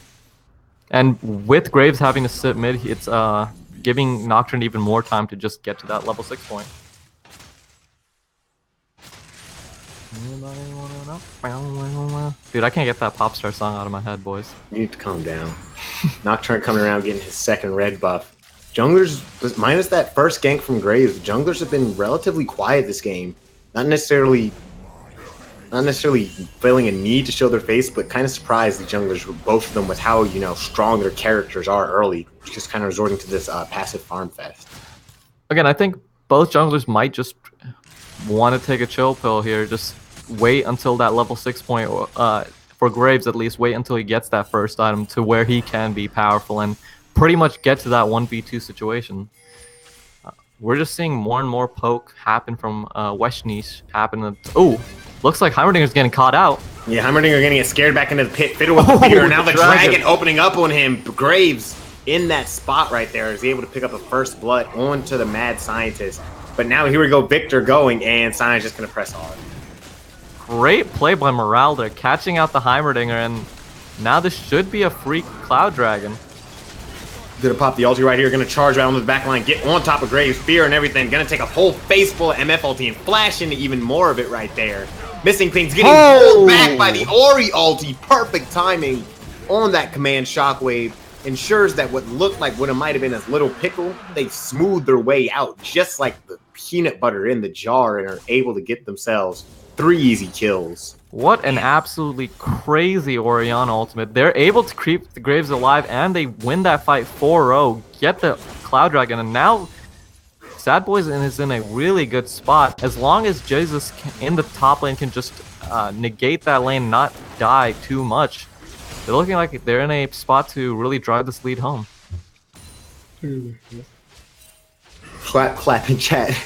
And with Graves having to sit mid, it's giving Nocturne even more time to just get to that level 6 point. Dude, I can't get that Popstar song out of my head, boys. You need to calm down. Nocturne coming around getting his second red buff. Junglers, minus that first gank from Graves, junglers have been relatively quiet this game. Not necessarily not necessarily feeling a need to show their face, but kind of surprised the junglers, both of them, with how, you know, strong their characters are early, just kind of resorting to this passive farm fest. Again, I think both junglers might just want to take a chill pill here. Just wait until that level 6 point, for Graves at least, wait until he gets that first item to where he can be powerful and pretty much get to that 1v2 situation. We're just seeing more and more poke happen from Weshnish happen. Oh, looks like Heimerdinger's getting caught out. Yeah, Heimerdinger getting scared back into the pit. Fiddle with the fear. Now the dragon opening up on him. Graves in that spot right there is able to pick up the first blood onto the mad scientist. But now here we go, Victor going, and Scient's just going to press on. Great play by Morale there, catching out the Heimerdinger, and now this should be a free Cloud Dragon. Gonna pop the ulti right here, gonna charge right on the back line, get on top of Graves, fear and everything, gonna take a whole face full of MF ulti and flash into even more of it right there. Missing things getting pulled back by the Ori ulti, perfect timing on that command shockwave, ensures that what looked like what it might have been a little pickle, they smooth their way out just like the peanut butter in the jar and are able to get themselves 3 easy kills. What an absolutely crazy Orianna ultimate. They're able to keep the Graves alive, and they win that fight 4-0, get the Cloud Dragon, and now S.A.D.B.O.I.S is in a really good spot. As long as Jesus in the top lane can just negate that lane, not die too much, they're looking like they're in a spot to really drive this lead home. Clap in chat.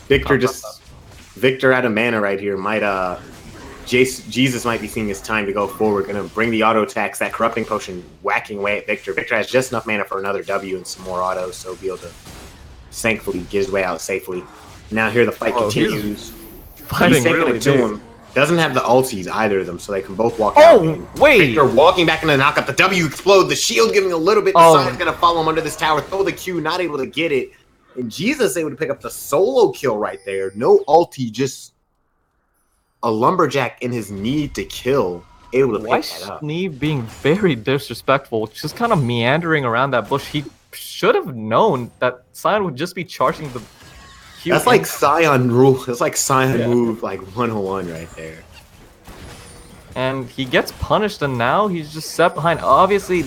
Victor out of mana right here might Jesus might be seeing his time to go forward. Gonna bring the auto attacks, that corrupting potion whacking away at Victor. Victor has just enough mana for another W and some more autos, so be able to thankfully get his way out safely. Now here the fight continues. Fighting really to him. Doesn't have the ultis, either of them, so they can both walk out. Oh, wait! Victor walking back into the knockup. The W explode. The shield giving a little bit. The Simon's gonna follow him under this tower. Throw the Q, not able to get it. And Jesus able to pick up the solo kill right there. No ulti, just a lumberjack in his need to kill. Able to pick that up. Weshni being very disrespectful, just kind of meandering around that bush. He should have known that Sion would just be charging the Q. That's like Sion rule. That's like Sion move like 101 right there. And he gets punished, and now he's just set behind. Obviously,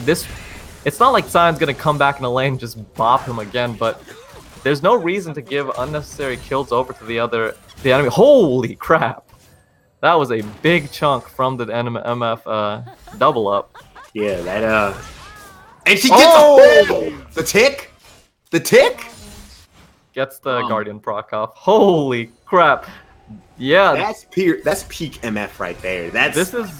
it's not like Sion's gonna come back in the lane and just bop him again, but there's no reason to give unnecessary kills over to the enemy. Holy crap! That was a big chunk from the MF double up. Yeah, that and she gets the tick. The tick gets the Guardian proc off. Holy crap! Yeah, that's peak MF right there. This is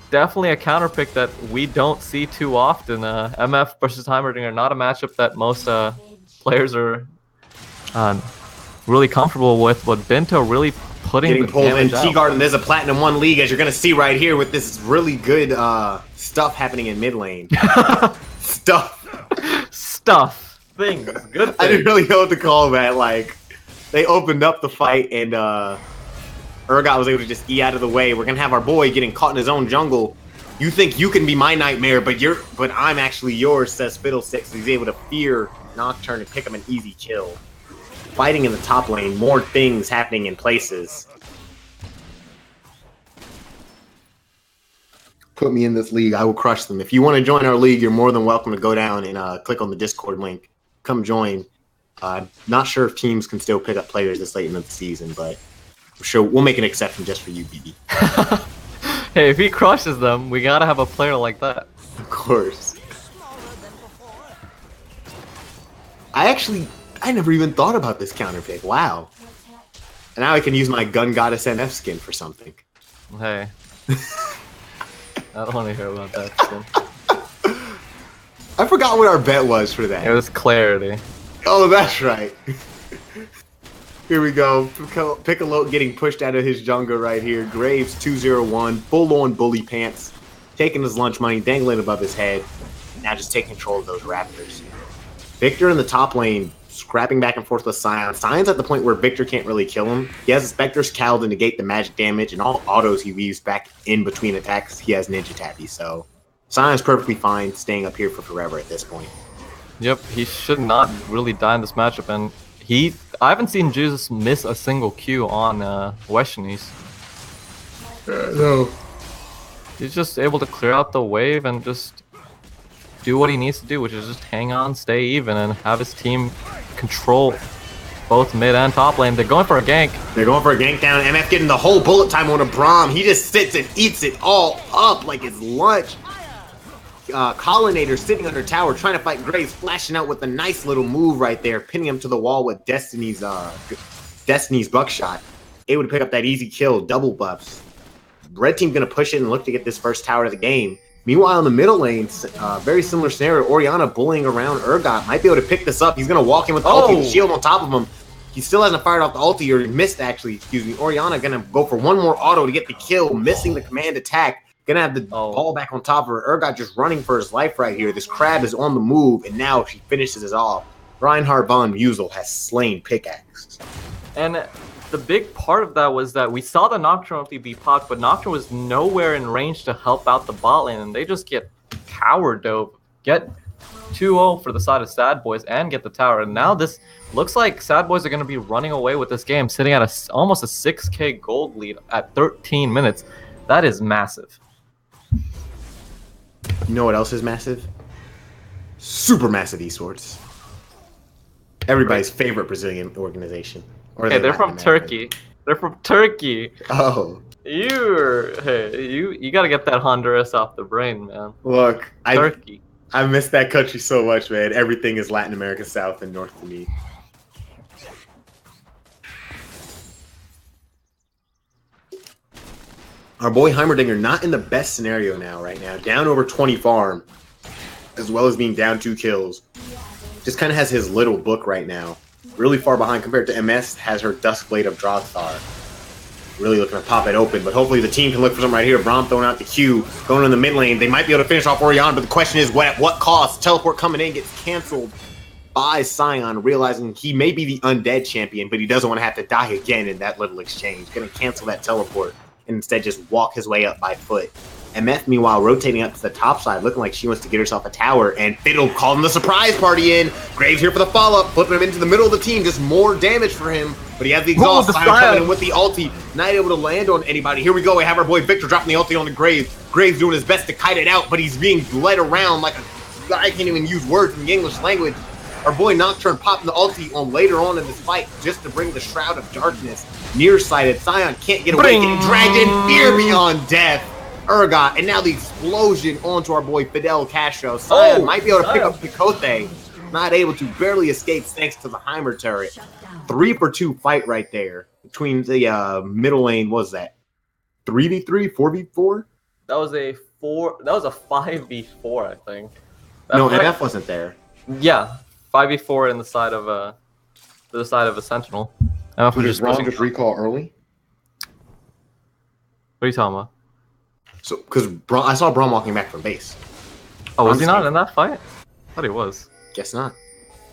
definitely a counter pick that we don't see too often. MF versus Heimerdinger, not a matchup that most players are really comfortable with, but Bento really getting pulled in. T-Garden, there's a Platinum 1 league, as you're going to see right here with this really good stuff happening in mid lane. Stuff. Things. Good things. I didn't really know what to call that. Like, they opened up the fight, and Urgot was able to just E out of the way. We're going to have our boy getting caught in his own jungle. You think you can be my nightmare, but I'm actually yours, says Fiddlesticks. He's able to fear Nocturne and pick him an easy kill. Fighting in the top lane, more things happening in places. Put me in this league, I will crush them. If you want to join our league, you're more than welcome to go down and click on the Discord link. Come join. Not sure if teams can still pick up players this late in the season, but I'm sure we'll make an exception just for you, BB. Hey, if he crushes them, we gotta have a player like that. Of course. I never even thought about this counter pick. Wow. And now I can use my Gun Goddess NF skin for something. Hey. I don't want to hear about that skin. I forgot what our bet was for that. It was Clarity. Oh, that's right. Here we go. Piccolo getting pushed out of his jungle right here. Graves 201, full-on bully pants. Taking his lunch money, dangling above his head. Now just take control of those Raptors. Victor in the top lane, scrapping back and forth with Sion. Sion's at the point where Victor can't really kill him. He has Spectre's Cowl to negate the magic damage, and all autos he weaves back in between attacks, he has Ninja Tappy. So Sion's perfectly fine staying up here for forever at this point. Yep, he should not really die in this matchup, and I haven't seen Jesus miss a single Q on Weshni's. No. He's just able to clear out the wave and just do what he needs to do, which is just hang on, stay even, and have his team control both mid and top lane. They're going for a gank. They're going for a gank down. MF getting the whole bullet time on a Braum. He just sits and eats it all up like it's lunch. Collinator sitting under tower trying to fight Graves, flashing out with a nice little move right there, pinning him to the wall with Destiny's buckshot. Able to pick up that easy kill, double buffs. Red team gonna push it and look to get this first tower of the game. Meanwhile, in the middle lane, very similar scenario. Orianna bullying around Urgot might be able to pick this up. He's gonna walk in with the ulti, the shield on top of him. He still hasn't fired off the ulti, or missed actually. Excuse me. Orianna gonna go for one more auto to get the kill, missing the command attack. Gonna have the ball back on top of her. Urgot just running for his life right here. This crab is on the move, and now she finishes it off. Reinhardt von Musel has slain Pickaxe. And the big part of that was that we saw the Nocturne ulti be popped, but Nocturne was nowhere in range to help out the bot lane, and they just get tower dope. Get 2-0 for the side of S.A.D.B.O.I.S and get the tower. And now this looks like S.A.D.B.O.I.S are going to be running away with this game, sitting at almost a 6k gold lead at 13 minutes. That is massive. You know what else is massive? Super massive esports. Everybody's favorite Brazilian organization. Or Hey, they're from Turkey. They're from Turkey. Oh. You gotta get that Honduras off the brain, man. Look, Turkey. I miss that country so much, man. Everything is Latin America South and North to me. Our boy Heimerdinger not in the best scenario right now. Down over 20 farm, as well as being down 2 kills. Just kind of has his little book right now. Really far behind compared to MS, has her Duskblade of Drogstar. Really looking to pop it open, but hopefully the team can look for something right here. Braum throwing out the Q, going in the mid lane. They might be able to finish off Orion, but the question is, at what cost? Teleport coming in gets canceled by Sion, realizing he may be the undead champion, but he doesn't want to have to die again in that little exchange. Going to cancel that teleport and instead just walk his way up by foot. MF, meanwhile, rotating up to the top side, looking like she wants to get herself a tower, and Fiddle calling the surprise party in. Graves here for the follow-up, flipping him into the middle of the team, just more damage for him, but he has the exhaust. Sion coming in with the ulti, not able to land on anybody. Here we go, we have our boy Victor dropping the ulti on the Graves. Graves doing his best to kite it out, but he's being led around like a... I can't even use words in the English language. Our boy Nocturne popping the ulti on later on in this fight just to bring the Shroud of Darkness. Nearsighted, Sion can't get away, getting dragged in, fear beyond death. Urgot, and now the explosion onto our boy Fidel Castro. Sion might be able to pick up Picote. Not able to, barely escapes thanks to the Heimer turret. 3 for 2 fight right there between the middle lane. What was that? 3v3, 4v4? That was a 5v4, I think. No, MF wasn't there. Yeah, 5v4 in the side of a Sentinel. MF was just Braum just recall early? What are you talking about? So, because I saw Braum walking back from base. Oh, was he not in that fight? I thought he was. Guess not.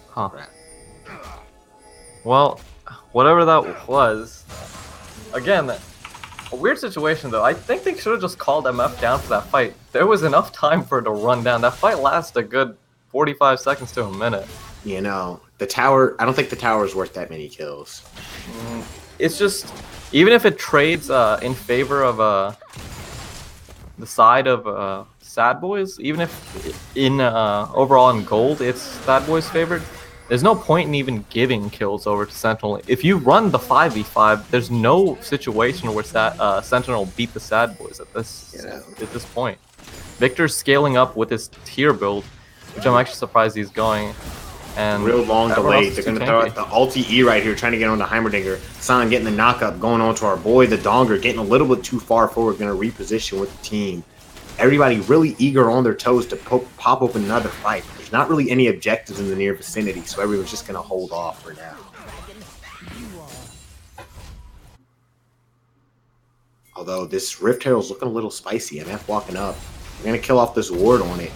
Huh. Well, whatever that was. Again, a weird situation though. I think they should have just called MF down for that fight. There was enough time for it to run down. That fight lasted a good 45 seconds to a minute. You know, the tower, I don't think the tower is worth that many kills. It's just, even if it trades in favor of the side of S.A.D.B.O.I.S, even if in overall in gold it's S.A.D.B.O.I.S favored, there's no point in even giving kills over to Sentinel. If you run the 5v5, there's no situation where Sentinel beat the S.A.D.B.O.I.S at this point. Victor's scaling up with his tier build, which I'm actually surprised he's going. And real long delay. They're going to throw out the ulti E right here, trying to get on the Heimerdinger. Sion getting the knockup, going on to our boy, the Donger, getting a little bit too far forward, going to reposition with the team. Everybody really eager on their toes to pop open another fight. There's not really any objectives in the near vicinity, so everyone's just going to hold off for now. Although this Rift Herald's looking a little spicy. MF walking up. We're going to kill off this ward on it.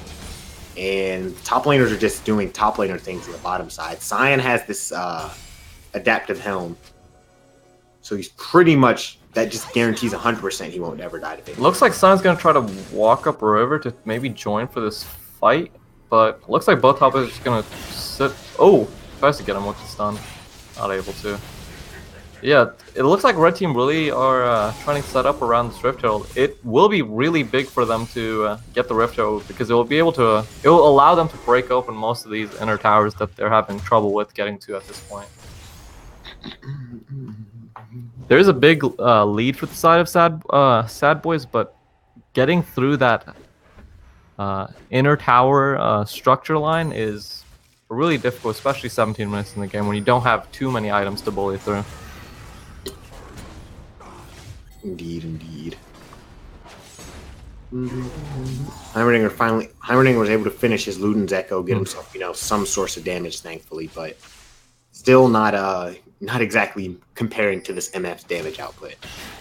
And top laners are just doing top laner things on the bottom side. Sion has this adaptive helm. So he's pretty much, that just guarantees 100% he won't ever die to it. Looks like Sion's going to try to walk up river to maybe join for this fight. But looks like both top laners are just going to sit. Oh, tries to get him with the stun. Not able to. Yeah, it looks like red team really are trying to set up around this Rift Herald. It will be really big for them to get the Rift Herald because it will be able to. It will allow them to break open most of these inner towers that they're having trouble with getting to at this point. There is a big lead for the side of S.A.D.B.O.I.S, but getting through that inner tower structure line is really difficult, especially 17 minutes in the game when you don't have too many items to bully through. Indeed. Heimerdinger was able to finish his Luden's Echo, get himself, some source of damage, thankfully, but still not exactly comparing to this MF's damage output.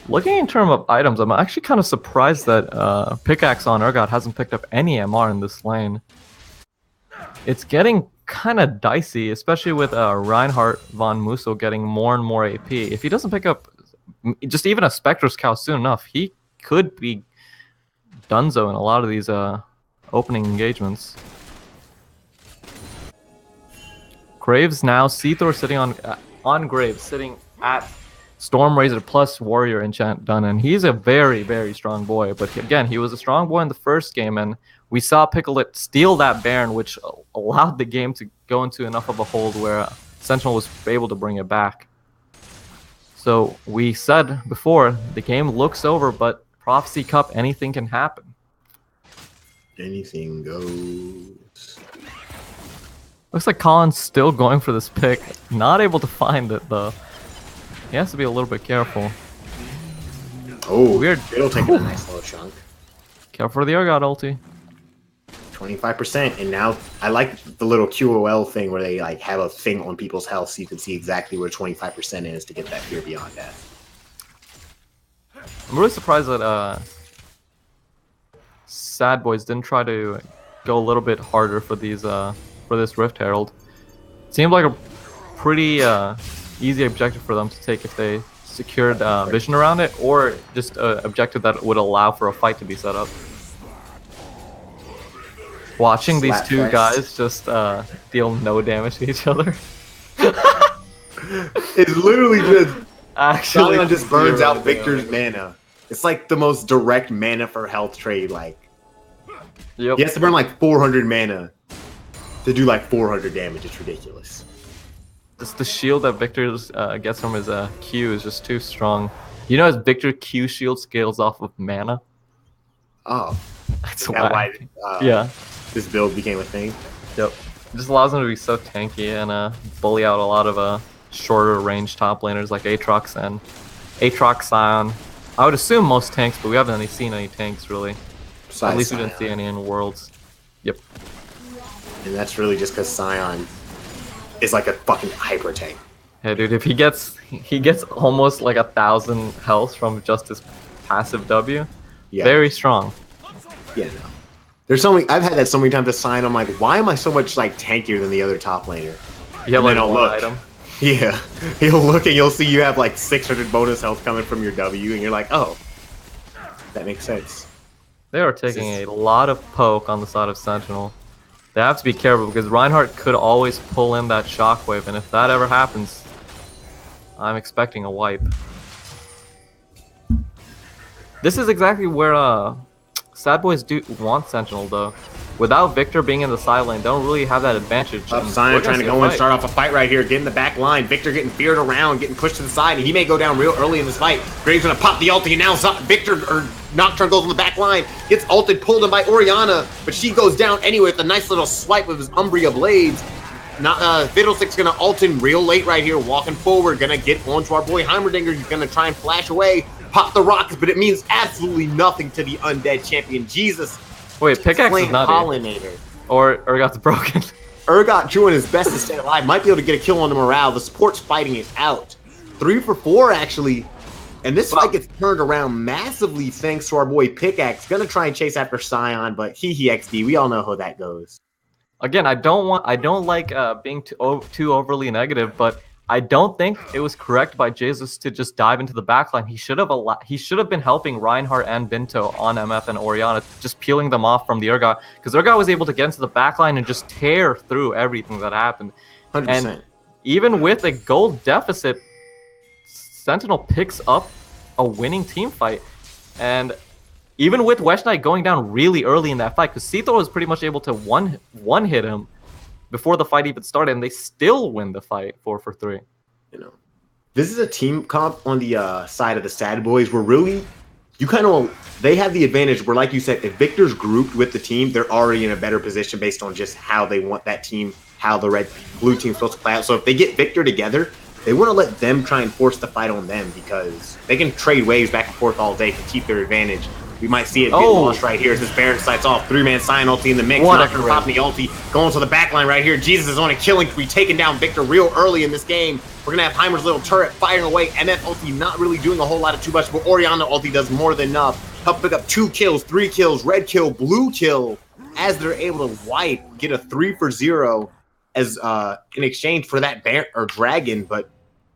Looking in terms of items, I'm actually kind of surprised that Pickaxe on Urgot hasn't picked up any MR in this lane. It's getting kind of dicey, especially with Reinhardt von Musso getting more and more AP. If he doesn't pick up just even a Spectre's Cow soon enough, he could be donezo in a lot of these opening engagements. Graves now, Seathor sitting on Graves, sitting at Storm Razor plus Warrior enchant done, and he's a very, very strong boy. But again, he was a strong boy in the first game, and we saw Picklet steal that Baron, which allowed the game to go into enough of a hold where Sentinel was able to bring it back. So we said before, the game looks over, but Prophecy Cup, anything can happen. Anything goes. Looks like Colin's still going for this pick. Not able to find it, though. He has to be a little bit careful. Oh, weird. It'll take a nice little chunk. Careful for the Urgot ulti. 25%, and now I like the little QOL thing where they have a thing on people's health so you can see exactly where 25% is to get that fear beyond death. I'm really surprised that S.A.D.B.O.I.S didn't try to go a little bit harder for these for this Rift Herald. It seemed like a pretty easy objective for them to take if they secured vision around it, or just an objective that would allow for a fight to be set up. Watching these two guys just deal no damage to each other. It's literally just actually Sion just burns out Victor's mana. It's like the most direct mana for health trade. Yep. He has to burn 400 mana to do 400 damage. It's ridiculous. Just the shield that Victor gets from his Q is just too strong. You know, his Victor Q shield scales off of mana. Oh, that's why. Yeah. This build became a thing. Yep. It just allows him to be so tanky and bully out a lot of shorter range top laners like Aatrox and Aatrox Sion. I would assume most tanks, but we haven't seen any tanks really. At least we didn't see any in Worlds. Yep. And that's really just because Sion is like a fucking hyper tank. Yeah, dude. If he gets almost 1,000 health from just his passive W. Yeah. Very strong. Yeah. No. There's so many. I've had that so many times to Sion. I'm like, why am I so much tankier than the other top laner? You have one item. Yeah, you'll look and you'll see you have 600 bonus health coming from your W, and you're like, oh, that makes sense. They are taking a lot of poke on the side of Sentinel. They have to be careful because Reinhardt could always pull in that shockwave, and if that ever happens, I'm expecting a wipe. This is exactly where S.A.D.B.O.I.S do want Sentinel though. Without Victor being in the side lane, they don't really have that advantage. Sion trying to go and start off a fight right here, get in the back line. Victor getting feared around, getting pushed to the side, and he may go down real early in this fight. Graves gonna pop the ulti, and now Victor or Nocturne goes on the back line, gets ulted, pulled in by Orianna, but she goes down anyway with a nice little swipe with his Umbria Blades. Fiddlestick's gonna ult in real late right here, walking forward, gonna get onto our boy Heimerdinger. He's gonna try and flash away, pop the rockets, but it means absolutely nothing to the undead champion. Jesus. Wait, Pickaxe is not Pollinator. Or Urgot's broken. Urgot doing his best to stay alive. Might be able to get a kill on the morale. The support's fighting it out. 3 for 4 actually. And this fight gets turned around massively thanks to our boy Pickaxe. Gonna try and chase after Sion, but he XD. We all know how that goes. Again, I don't like being too overly negative, but I don't think it was correct by Jesus to just dive into the backline. He should have been helping Reinhardt and Binto on MF and Orianna, just peeling them off from the Urgot, because Urgot was able to get into the backline and just tear through everything that happened. 100%. And even with a gold deficit, Sentinel picks up a winning team fight. And even with Wedge Knight going down really early in that fight, because Seathor was pretty much able to one hit him before the fight even started, and they still win the fight 4-for-3. You know, this is a team comp on the side of the S.A.D.B.O.I.S where really they have the advantage where, like you said, if Victor's grouped with the team, they're already in a better position based on just how they want that team, how the blue team's supposed to play out. So if they get Victor together, they want to let them try and force the fight on them because they can trade waves back and forth all day to keep their advantage. We might see it get lost right here as this Baron sights off. 3-man Sion ulti in the mix. Not going to pop the ulti. Going to the backline right here. Jesus is on a killing spree, taking down Victor real early in this game. We're going to have Heimer's little turret firing away. MF ulti not really doing a whole lot of too much, but Orianna ulti does more than enough. Help pick up 2 kills, 3 kills, red kill, blue kill, as they're able to get a 3-for-0 as in exchange for that Baron or Dragon, but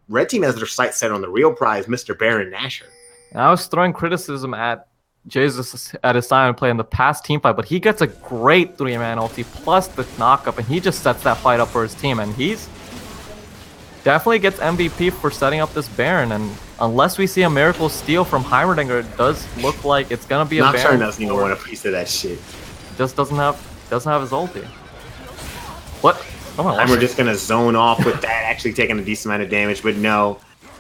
Red Team has their sights set on the real prize, Mr. Baron Nashor. And I was throwing criticism at Jesus at his Sion play in the past team fight, but he gets a great 3-man ulti plus the knockup, and he just sets that fight up for his team, and he's definitely gets MVP for setting up this Baron. And unless we see a miracle steal from Heimerdinger, it does look like it's gonna be a Baron. Nocturne doesn't even want a piece of that shit. Just doesn't have his ulti. What? Heimer just gonna zone off with that, actually taking a decent amount of damage, but no.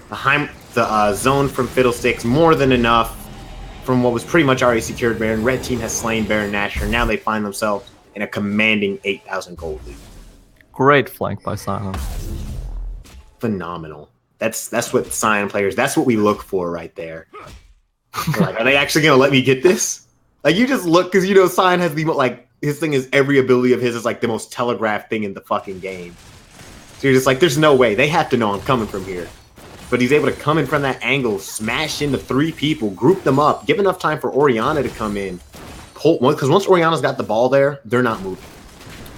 The zone from Fiddlesticks more than enough from what was pretty much already secured Baron. Red Team has slain Baron Nashor. Now they find themselves in a commanding 8,000 gold lead. Great flank by Sion. Phenomenal. That's what Sion players, that's what we look for right there. Like, are they actually gonna let me get this? Like, you just look, because you know Sion has the his thing is every ability of his is like the most telegraphed thing in the fucking game. So you're just like, there's no way. They have to know I'm coming from here. But he's able to come in from that angle, smash into 3 people, group them up, give enough time for Orianna to come in. Because once Orianna's got the ball there, they're not moving.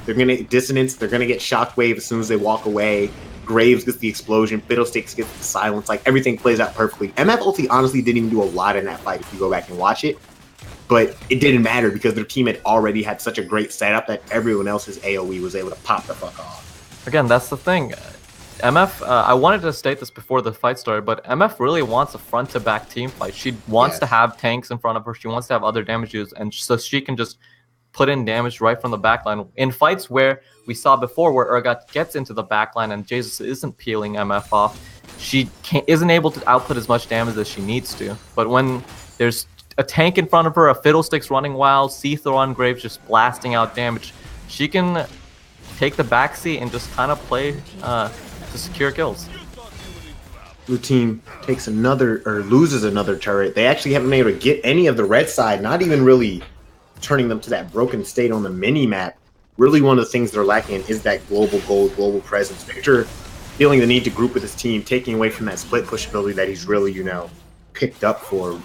They're going to dissonance. They're going to get shockwave as soon as they walk away. Graves gets the explosion. Fiddlesticks gets the silence. Like, everything plays out perfectly. MF ulti honestly didn't even do a lot in that fight if you go back and watch it. But it didn't matter because their team had already had such a great setup that everyone else's AoE was able to pop the fuck off. Again, that's the thing. MF, I wanted to state this before the fight started, but MF really wants a front-to-back team fight. She wants to have tanks in front of her. She wants to have other damages, and so she can just put in damage right from the backline. In fights where we saw before where Urgot gets into the backline and Jesus isn't peeling MF off, she isn't able to output as much damage as she needs to. But when there's a tank in front of her, a Fiddlesticks running wild, Seathor on Graves just blasting out damage, she can take the backseat and just kind of play to secure kills. Blue team takes another, or loses another turret. They actually haven't been able to get any of the red side, not even really turning them to that broken state on the mini-map. Really one of the things they're lacking is that global gold, global presence. Victor feeling the need to group with his team, taking away from that split push ability that he's really, picked up for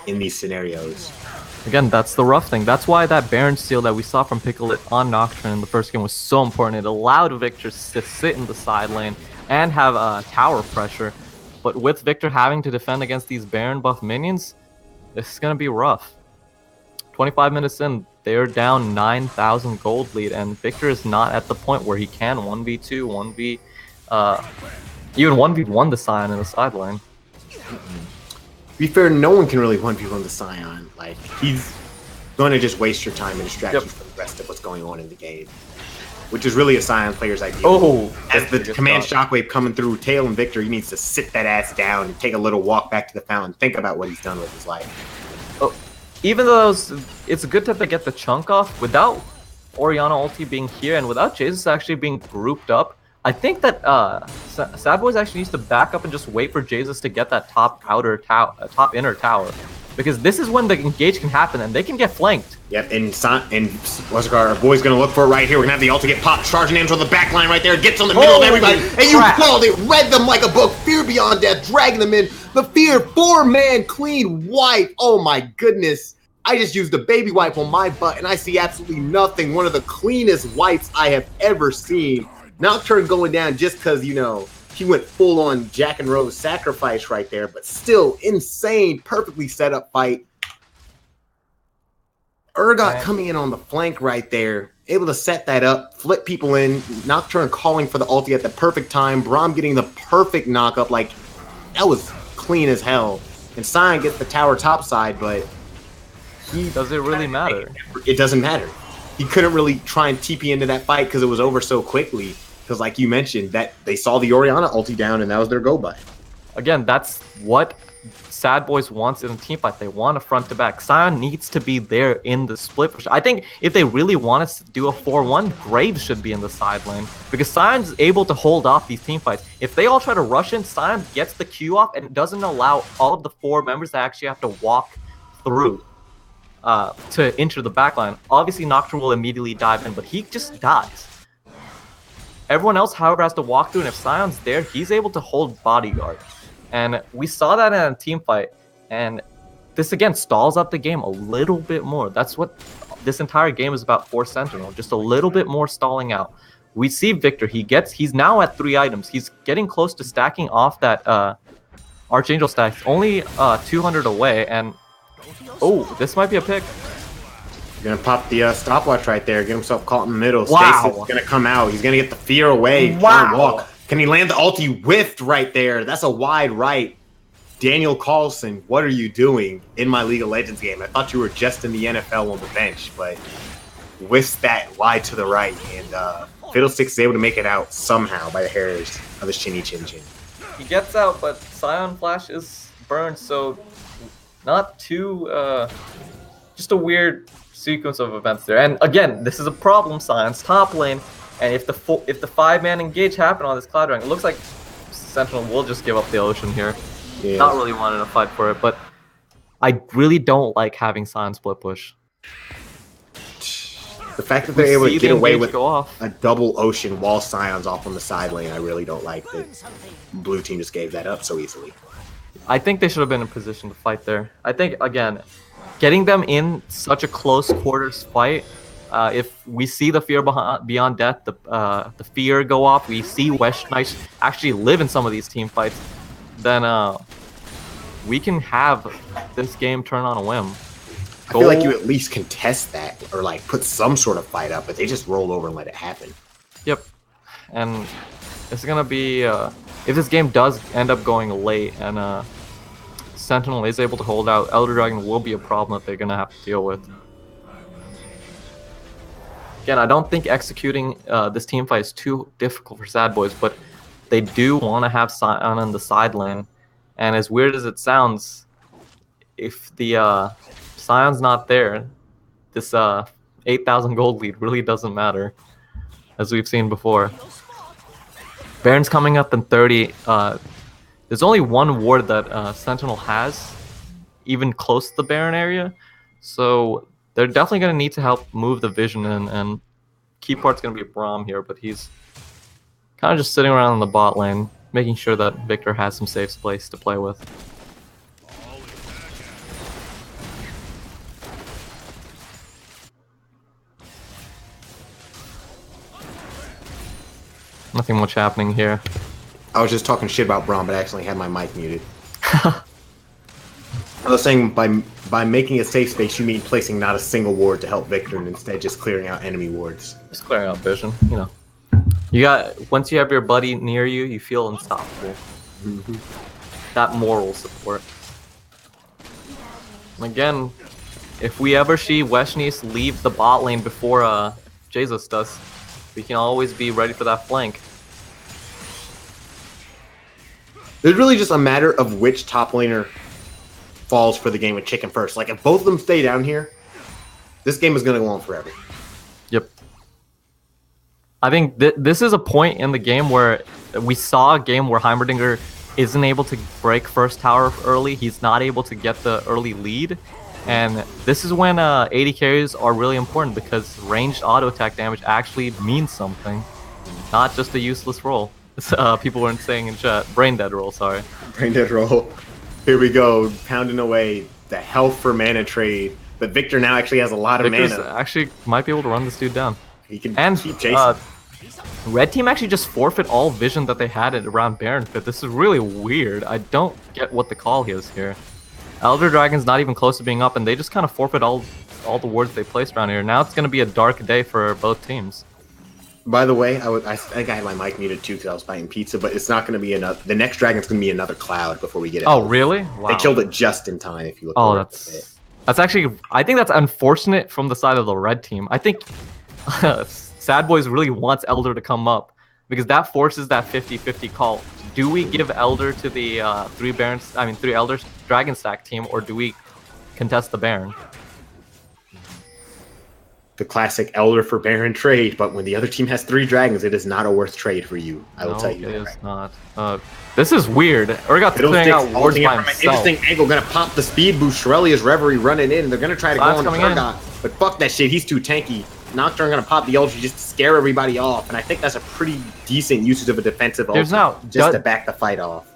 in these scenarios. Again, that's the rough thing. That's why that Baron steal that we saw from Pickle on Nocturne in the first game was so important. It allowed Victor to sit in the side lane and have tower pressure. But with Victor having to defend against these Baron buff minions, this is going to be rough. 25 minutes in, they're down 9,000 gold lead, and Victor is not at the point where he can 1v2, even 1v1 the Sion in the side lane. To be fair, no one can really 1v1 the Sion. Like, he's going to just waste your time and distract you from the rest of what's going on in the game. Which is really a Sion player's idea. As the command shockwave coming through, Tail and Victor, he needs to sit that ass down and take a little walk back to the fountain. Think about what he's done with his life. Even though it's a good tip to get the chunk off, without Orianna ulti being here and without Jesus actually being grouped up, I think that S.A.D.B.O.I.S actually needs to back up and just wait for Jesus to get that top inner tower. Because this is when the engage can happen and they can get flanked. Yep, and our boy's going to look for it right here. We're going to have the ulti get popped, charging into the back line right there. Gets on the middle of everybody. And you called it. Read them like a book. Fear beyond death. Dragging them in. The Fear 4-man clean wipe. Oh my goodness. I just used a baby wipe on my butt and I see absolutely nothing. One of the cleanest wipes I have ever seen. Nocturne going down just because, he went full on Jack and Rose sacrifice right there, but still insane, perfectly set up fight. Urgot coming in on the flank right there, able to set that up, flip people in. Nocturne calling for the ulti at the perfect time. Braum getting the perfect knock up. Like, That was clean as hell. And Sion gets the tower top side, but Does it really matter? it doesn't matter. He couldn't really try and TP into that fight because it was over so quickly. Because like you mentioned, that they saw the Orianna ulti down and that was their go by. Again, that's what S.A.D.B.O.I.S wants in a team fight. They want a front to back. Sion needs to be there in the split. I think if they really want us to do a 4-1, Graves should be in the side lane. Because Sion's able to hold off these team fights. If they all try to rush in, Sion gets the Q off and doesn't allow all of the 4 members to actually have to walk through to enter the backline. Obviously, Nocturne will immediately dive in, but he just dies. Everyone else, however, has to walk through, and if Sion's there, he's able to hold bodyguard. And we saw that in a team fight, and this again stalls up the game a little bit more. That's what this entire game is about for Sentinel, just a little bit more stalling out. We see Victor, he's now at 3 items. He's getting close to stacking off that Archangel stack, only 200 away, and oh, this might be a pick. Gonna pop the stopwatch right there, get himself caught in the middle. Wow. Stasis gonna come out. He's gonna get the fear away. Wow. Walk. Can he land the ulti? Whiffed right there. That's a wide right. Daniel Carlson, what are you doing in my League of Legends game? I thought you were just in the NFL on the bench, but whiffs that wide to the right, and Fiddlesticks is able to make it out somehow by the hairs of his chinny chin chin. He gets out, but Scion Flash is burned, so not too, just a weird sequence of events there. And again, this is a problem, Sion's top lane, and if the 5-man engage happen on this Cloud Dragon, it looks like Sentinel will just give up the ocean here. Yeah. Not really wanting to fight for it, but I really don't like having Sion split push. The fact that they're able to get away with a double ocean while Sion's off on the side lane, I really don't like that blue team just gave that up so easily. I think they should have been in position to fight there. I think, again, getting them in such a close quarters fight, if we see the fear beyond death, the fear go off, we see West Knights actually live in some of these team fights, then we can have this game turn on a whim. I feel like you at least contest that or like put some sort of fight up, but they just roll over and let it happen. Yep. And it's gonna be if this game does end up going late and Sentinel is able to hold out, Elder Dragon will be a problem that they're gonna have to deal with. Again, I don't think executing this team fight is too difficult for S.A.D.B.O.I.S, but they do want to have Sion on the side lane. And as weird as it sounds, if the Sion's not there, this 8,000 gold lead really doesn't matter, as we've seen before. Baron's coming up in 30. There's only one ward that Sentinel has, even close to the Baron area, so they're definitely going to need to help move the vision in, and key part's going to be Braum here, but he's kind of just sitting around in the bot lane, making sure that Victor has some safe space to play with. Nothing much happening here. I was just talking shit about Braum, but I actually had my mic muted. I was saying by making a safe space, you mean placing not a single ward to help Victor and instead just clearing out enemy wards. Just clearing out vision, you know. You got, once you have your buddy near you, you feel unstoppable. That moral support. And again, if we ever see Weshnice leave the bot lane before Jesus does, we can always be ready for that flank. It's really just a matter of which top laner falls for the game with chicken first. Like, if both of them stay down here, this game is going to go on forever. Yep. I think this is a point in the game where we saw a game where Heimerdinger isn't able to break first tower early. He's not able to get the early lead. And this is when AD carries are really important, because ranged auto attack damage actually means something, not just a useless roll. People weren't saying in chat. Brain dead roll, sorry. Brain dead roll. Here we go, pounding away the health for mana trade. But Victor now actually has a lot of Victor's mana. Actually might be able to run this dude down. He can and keep chasing. Red team actually just forfeit all vision that they had around Baron Pit. This is really weird. I don't get what the call is here. Elder Dragon's not even close to being up, and they just kind of forfeit all the wards they placed around here. Now it's going to be a dark day for both teams. By the way, I think I had my mic muted too because I was biting pizza, but it's not going to be another. The next dragon's going to be another cloud before we get it. Oh, really? Wow. They killed it just in time. If you look. Oh, that's actually. I think that's unfortunate from the side of the red team. I think S.A.D.B.O.I.S really wants Elder to come up because that forces that 50-50 call. Do we give Elder to the three Elder Dragon Stack team, or do we contest the Baron? The classic Elder for Baron trade, but when the other team has 3 dragons, it is not a worth trade for you. I will tell you that. It is not. This is weird. Urgot's clearing out wards by himself. Interesting angle, gonna pop the speed boost. Shurelya's Reverie running in. They're gonna try to go on Urgot, but fuck that shit. He's too tanky. Nocturne gonna pop the ultra just to scare everybody off, and I think that's a pretty decent usage of a defensive ultra just to back the fight off.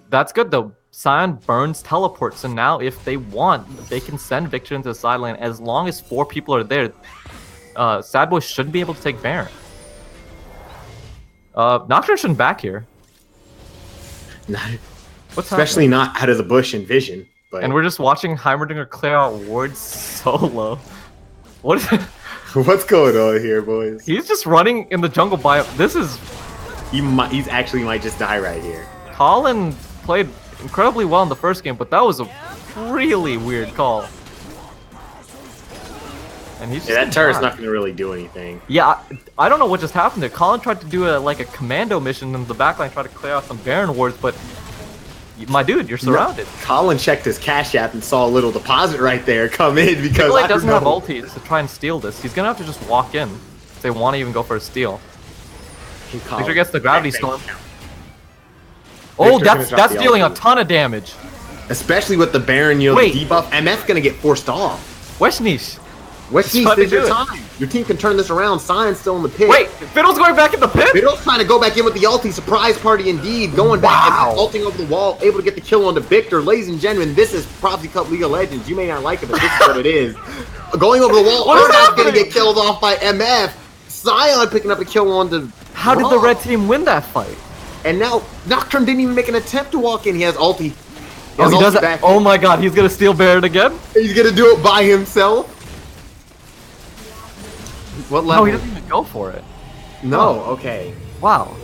That's good though. Sion burns teleports, and now if they want, they can send Victor into the side lane. As long as 4 people are there, S.A.D.B.O.I.S shouldn't be able to take Baron. Nocturne shouldn't back here. Especially not out of the bush in vision. But... And we're just watching Heimerdinger clear out wards solo. What is it? What's going on here, boys? He's just running in the jungle biome. This is... He's actually might just die right here. Colin played incredibly well in the first game, but that was a really weird call. And he's that turret's not going to really do anything. Yeah, I don't know what just happened there. Colin tried to do a commando mission in the backline, tried to clear out some Baron wards, but my dude, you're surrounded. Colin checked his cash app and saw a little deposit right there come in because he doesn't have ulti to try and steal this. He's going to have to just walk in if they want to even go for a steal. Victor gets the gravity storm. Oh, that's dealing a ton of damage. Especially with the Baron, the debuff. MF going to get forced off. Westnish. Westnish, this is your time. Your team can turn this around. Sion's still in the pit. Wait, Fiddle's going back in the pit? Fiddle's trying to go back in with the ulti. Surprise party indeed. Going back and ulting over the wall. Able to get the kill on the Victor. Ladies and gentlemen, this is Prophecy Cup League of Legends. You may not like it, but this is what it is. Going over the wall. Urgot's going to get killed off by MF. Sion picking up a kill on the... How did the red team win that fight? And now, Nocturne didn't even make an attempt to walk in. He has ulti. He does it. Oh my god, he's going to steal Baron again? He's going to do it by himself? What level? No, he doesn't even go for it. No, okay. Wow.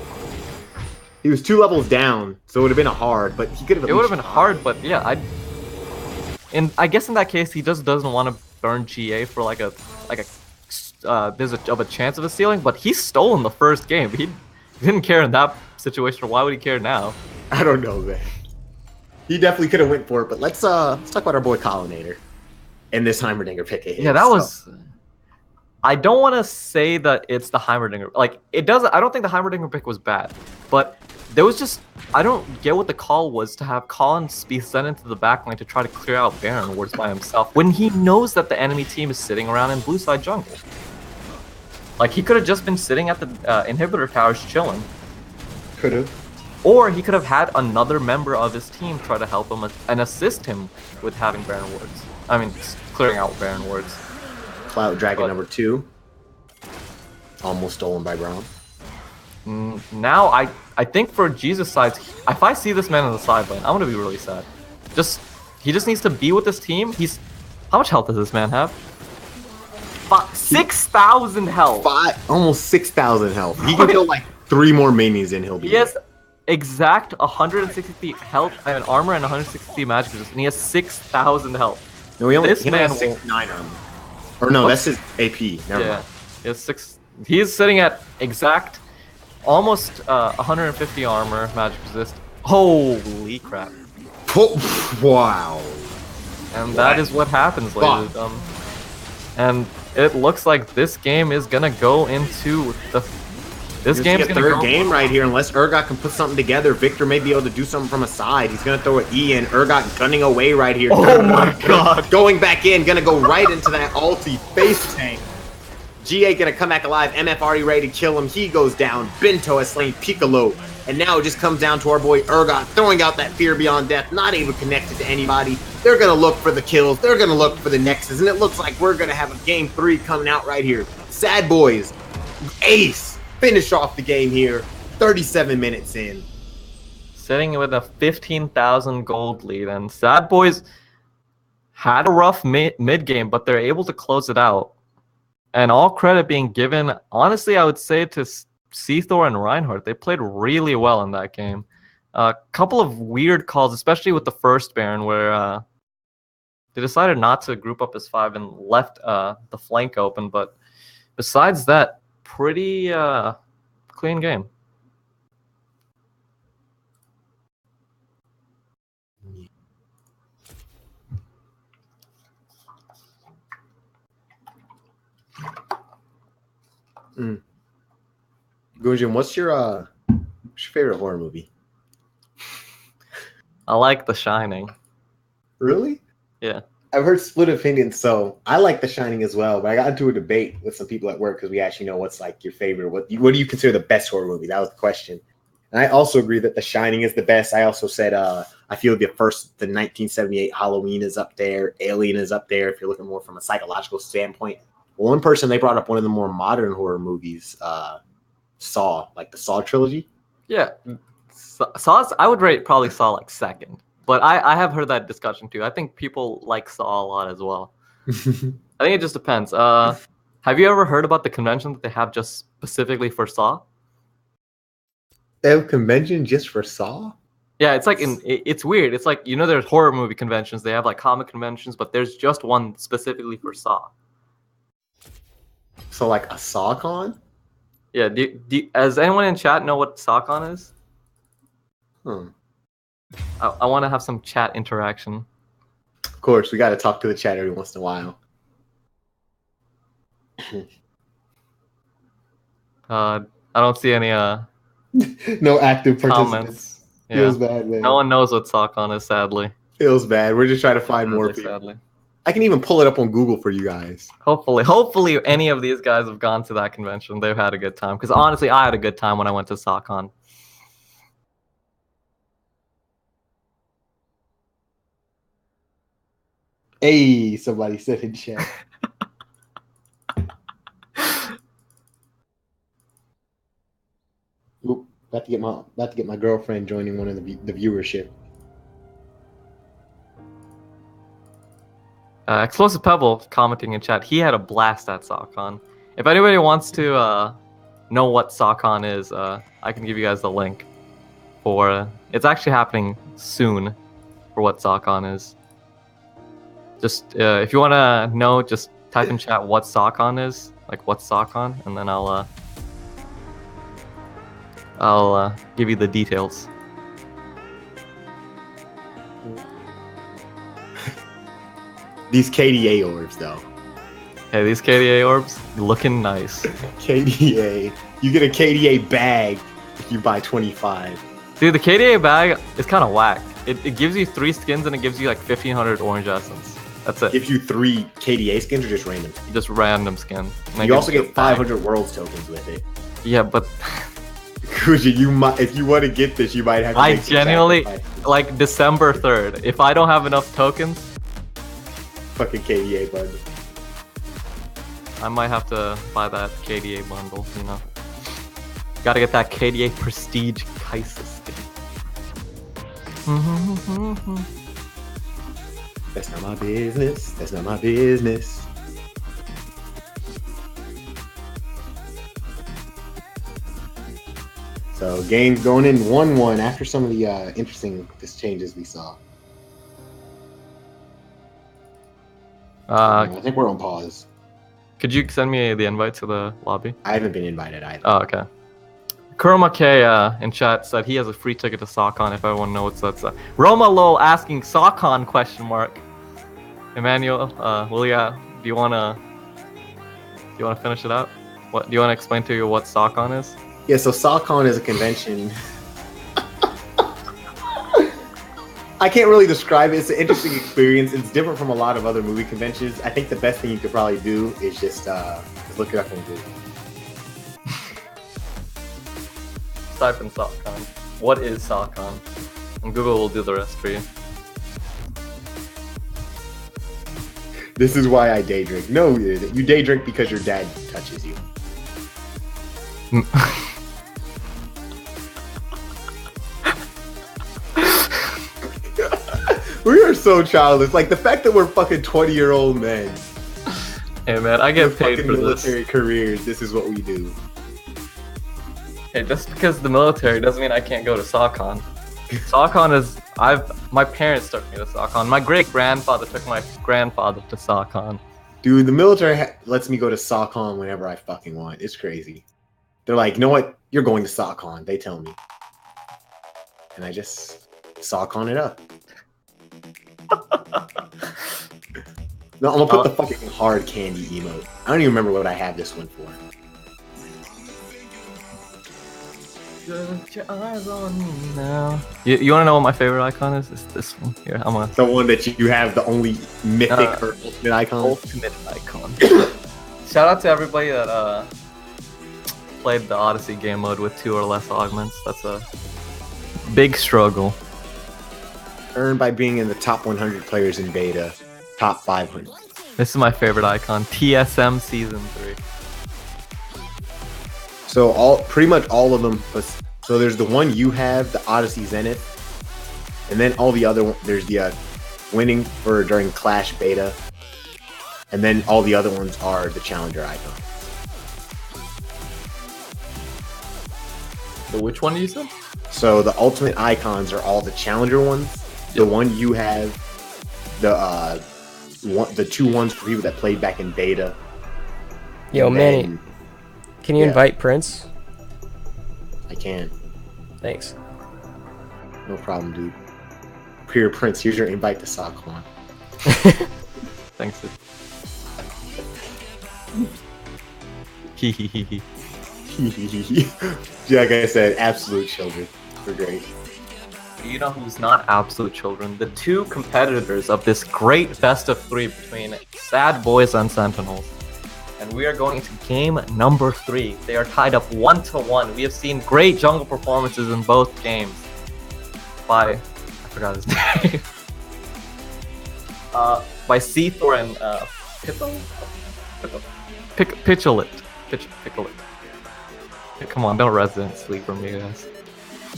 He was 2 levels down, so it would have been a hard, but he could have. It would have been hard, but yeah, I guess in that case he just doesn't want to burn GA for there's a chance of a stealing, but he stole in the first game. He didn't care in that situation. Why would he care now? I don't know, man. He definitely could have went for it, but let's talk about our boy Collinator and this Heimerdinger pick of his. Yeah, that was. I don't want to say that it's the Heimerdinger. It does. I don't think the Heimerdinger pick was bad, but there was just. I don't get what the call was to have Colin be sent into the backline to try to clear out Baron wards by himself when he knows that the enemy team is sitting around in blue side jungle. He could have just been sitting at the inhibitor towers chilling. Could have. Or he could have had another member of his team try to help him and assist him with having Baron wards. I mean, clearing out Baron wards. Cloud Dragon number 2. Almost stolen by Braum. Now, I think for Jesus' side, if I see this man in the side lane, I'm going to be really sad. He just needs to be with this team. How much health does this man have? 6,000 health. Almost 6,000 health. He can kill 3 more minions and he'll be. He has exact 160 health, armor and 160 magic resist, and he has 6,000 health. No, he only has 6,900 armor. Or no, that's his AP. Never mind. He has 6. He is sitting at exact, almost 150 armor, magic resist. Holy crap! Wow. And that is what happens, ladies and gentlemen. And it looks like this game is gonna go into the. This game's gonna go. Third game right here, unless Urgot can put something together. Victor may be able to do something from a side. He's gonna throw an E in. Urgot gunning away right here. Oh my god! Going back in, gonna go right into that ulti face tank. GA gonna come back alive. MF already ready to kill him. He goes down. Bento has slain Piccolo. And now it just comes down to our boy Urgot throwing out that Fear Beyond Death, not able to connect it to anybody. They're gonna look for the kills. They're gonna look for the nexus. And it looks like we're gonna have a game 3 coming out right here. S.A.D.B.O.I.S. Ace. Finish off the game here, 37 minutes in. Sitting with a 15,000 gold lead, and S.A.D.B.O.I.S had a rough mid game, but they're able to close it out. And all credit being given, honestly, I would say to Seathor and Reinhardt. They played really well in that game. A couple of weird calls, especially with the first Baron, where they decided not to group up as 5 and left the flank open. But besides that, pretty clean game. Gunjin, what's your favorite horror movie? I like The Shining. Really? Yeah. I've heard split opinions, so I like The Shining as well. But I got into a debate with some people at work because we actually know what's like your favorite. What do you consider the best horror movie? That was the question. And I also agree that The Shining is the best. I also said I feel the 1978 Halloween is up there. Alien is up there if you're looking more from a psychological standpoint. One person, they brought up one of the more modern horror movies, Saw, like the Saw trilogy. Yeah. Saw, I would rate probably Saw like second. But I have heard that discussion too. I think people like Saw a lot as well. I think it just depends. Have you ever heard about the convention that they have just specifically for Saw? They have a convention just for Saw? Yeah, it's like it's weird. It's like, you know, there's horror movie conventions. They have like comic conventions, but there's just one specifically for Saw. So like a SawCon? Yeah. Does anyone in chat know what SawCon is? I want to have some chat interaction. Of course, we got to talk to the chat every once in a while. I don't see any no active participants. comments. Yeah. Feels bad, man. No one knows what SawCon is, sadly. Feels bad. We're just trying to find more people. Sadly. I can even pull it up on Google for you guys. Hopefully any of these guys have gone to that convention. They've had a good time. Because honestly, I had a good time when I went to SawCon. Hey, somebody said in chat. Oop, about to get my girlfriend joining one of the viewership. Explosive Pebble commenting in chat. He had a blast at SawCon. If anybody wants to know what SawCon is, I can give you guys the link for. It's actually happening soon for what SawCon is. Just if you want to know, just type in chat what SawCon is, like what's SawCon, and then I'll give you the details. These KDA orbs, though. Hey, these KDA orbs looking nice. KDA. You get a KDA bag if you buy 25. Dude, the KDA bag is kind of whack. It gives you 3 skins and it gives you like 1,500 orange essence. That's it. Gives you 3 KDA skins or just random? Just random skin. You also get 500 worlds tokens with it. Yeah, but Kuji, if you want to get this, you might have to. I genuinely like December 3rd. If I don't have enough tokens, fucking KDA bundle. I might have to buy that KDA bundle, you know. Gotta get that KDA Prestige Kaisa skin. That's not my business. That's not my business. So game's going in 1-1 after some of the interesting changes we saw. I think we're on pause. Could you send me the invite to the lobby? I haven't been invited either. Oh, okay. Kuroma K in chat said he has a free ticket to SawCon if everyone knows that's Roma Lol asking SawCon question mark. Emmanuel, do you wanna finish it out? What do you wanna explain to you what SawCon is? Yeah, so SawCon is a convention. I can't really describe it. It's an interesting experience. It's different from a lot of other movie conventions. I think the best thing you could probably do is just look it up on Google. Type in SawCon. What is SawCon? And Google will do the rest for you. This is why I day drink. No, you day drink because your dad touches you. We are so childish. Like the fact that we're fucking 20-year-old men Hey man, I get paid fucking for military this. careers. This is what we do. Hey, just because the military doesn't mean I can't go to SOCON. SOCON is my parents took me to SOCON. My great grandfather took my grandfather to SOCON. Dude, the military lets me go to SOCON whenever I fucking want. It's crazy. They're like, you know what? You're going to SOCON. They tell me. And I just SOCON it up. No, I'm gonna put the fucking hard candy emote. I don't even remember what I have this one for. Put your eyes on me now. You wanna know what my favorite icon is? It's this one here. I'm gonna The one that you have, the only mythic or ultimate icon. ultimate icon. Shout out to everybody that played the Odyssey game mode with 2 or less augments. That's a big struggle. Earned by being in the top 100 players in beta, top 500. This is my favorite icon. TSM Season 3. So pretty much all of them. So there's the one you have, the Odyssey Zenith, and then all the other. There's the winning for during Clash beta, and then all the other ones are the challenger icon. The which one do you say? So the ultimate icons are all the challenger ones. The one you have, the 2 ones for people that played back in beta. Yo, And Manny, then- can you yeah. invite Prince? I can. Thanks. No problem, dude. Here, Prince, here's your invite to SOCON. Thanks. Hehehehe. Like I said, absolute children. They're great. You know who's not absolute children? The 2 competitors of this great best of 3 between S.A.D.B.O.I.S and Sentinels. And we are going into game number 3. They are tied up 1-1. We have seen great jungle performances in both games. By I forgot his name. By Seathor and Picholet. Come on, don't resident sleep from me, guys.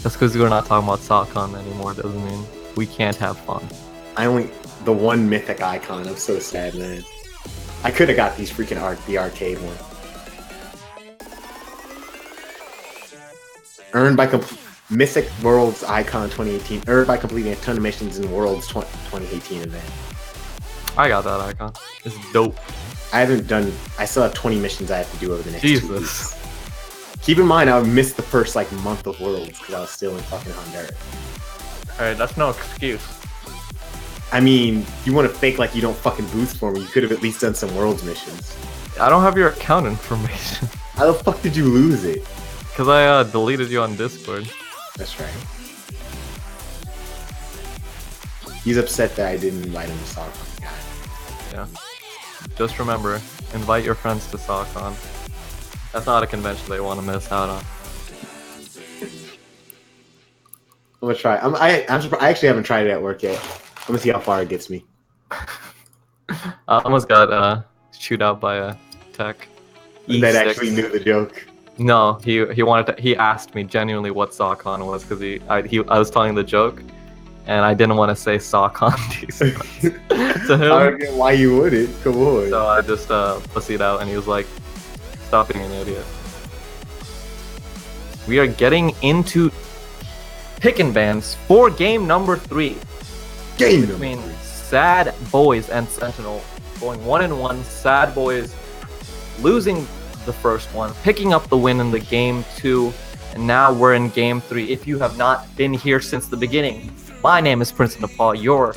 Just because we're not talking about SOCON anymore doesn't mean we can't have fun. I only the one mythic icon. I'm so sad, man. I could have got these freaking the arcade one. Earned by Mythic Worlds Icon 2018. Earned by completing a ton of missions in Worlds 2018 event. I got that icon. It's dope. I still have 20 missions I have to do over the next 2 weeks. Jesus. Keep in mind, I missed the first month of Worlds because I was still in fucking Honduras. Alright, that's no excuse. I mean, you want to fake like you don't fucking boost for me, you could have at least done some Worlds missions. I don't have your account information. How the fuck did you lose it? Because I deleted you on Discord. That's right. He's upset that I didn't invite him to SOCON. Yeah. Just remember, invite your friends to SOCON. That's not a convention they want to miss out on. I'm gonna try. I actually haven't tried it at work yet. I'm gonna see how far it gets me. I almost got chewed out by a tech. That E6. actually knew the joke. No, he asked me genuinely what SOCON was because I was telling the joke, and I didn't want to say SOCON to him. I don't get why you wouldn't. Come on. So I just pussied out, and he was like, "Stop being an idiot." We are getting into pick and bans for game number 3 Game between number 3. S.A.D.B.O.I.S and Sentinel, going 1-1. S.A.D.B.O.I.S losing the first one, picking up the win in the game 2, and now we're in game 3. If you have not been here since the beginning, my name is Prince of Nepal, your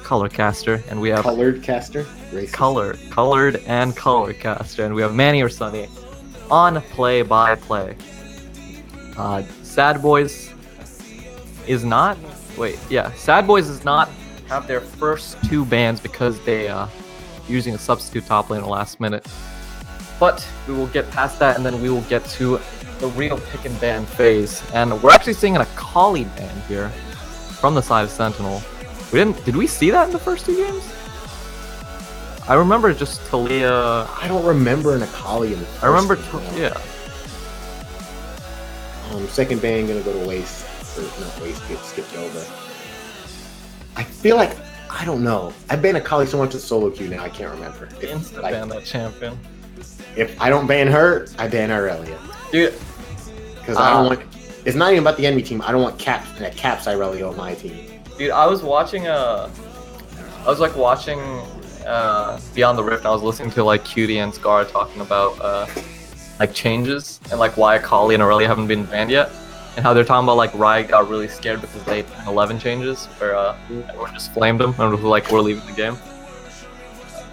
color caster, and we have Colored caster. Racist. colored and color caster, and we have Manny or Sunny on play-by-play. S.A.D.B.O.I.S is not. S.A.D.B.O.I.S does not have their first 2 bans because they using a substitute top lane at the last minute. But we will get past that, and then we will get to the real pick and ban phase. And we're actually seeing an Akali ban here from the side of Sentinel. Did we see that in the first 2 games? I remember just Talia. I don't remember an Akali in the first I remember, one. yeah. Second ban gonna go to waste. Or not waste, get skipped over. I feel like I don't know. I've banned Akali so much with solo queue now, I can't remember. Insta Like, ban that champion. if I don't ban her, I ban Irelia. Dude, Because I don't want. It's not even about the enemy team. I don't want Caps Irelia on my team. dude, I was watching watching Beyond the Rift, and I was listening to like Cutie and Scar talking about like changes and like why Akali and Aurelia haven't been banned yet, and how they're talking about like Riot got really scared because they had 11 changes where everyone just flamed them and was like, we're leaving the game.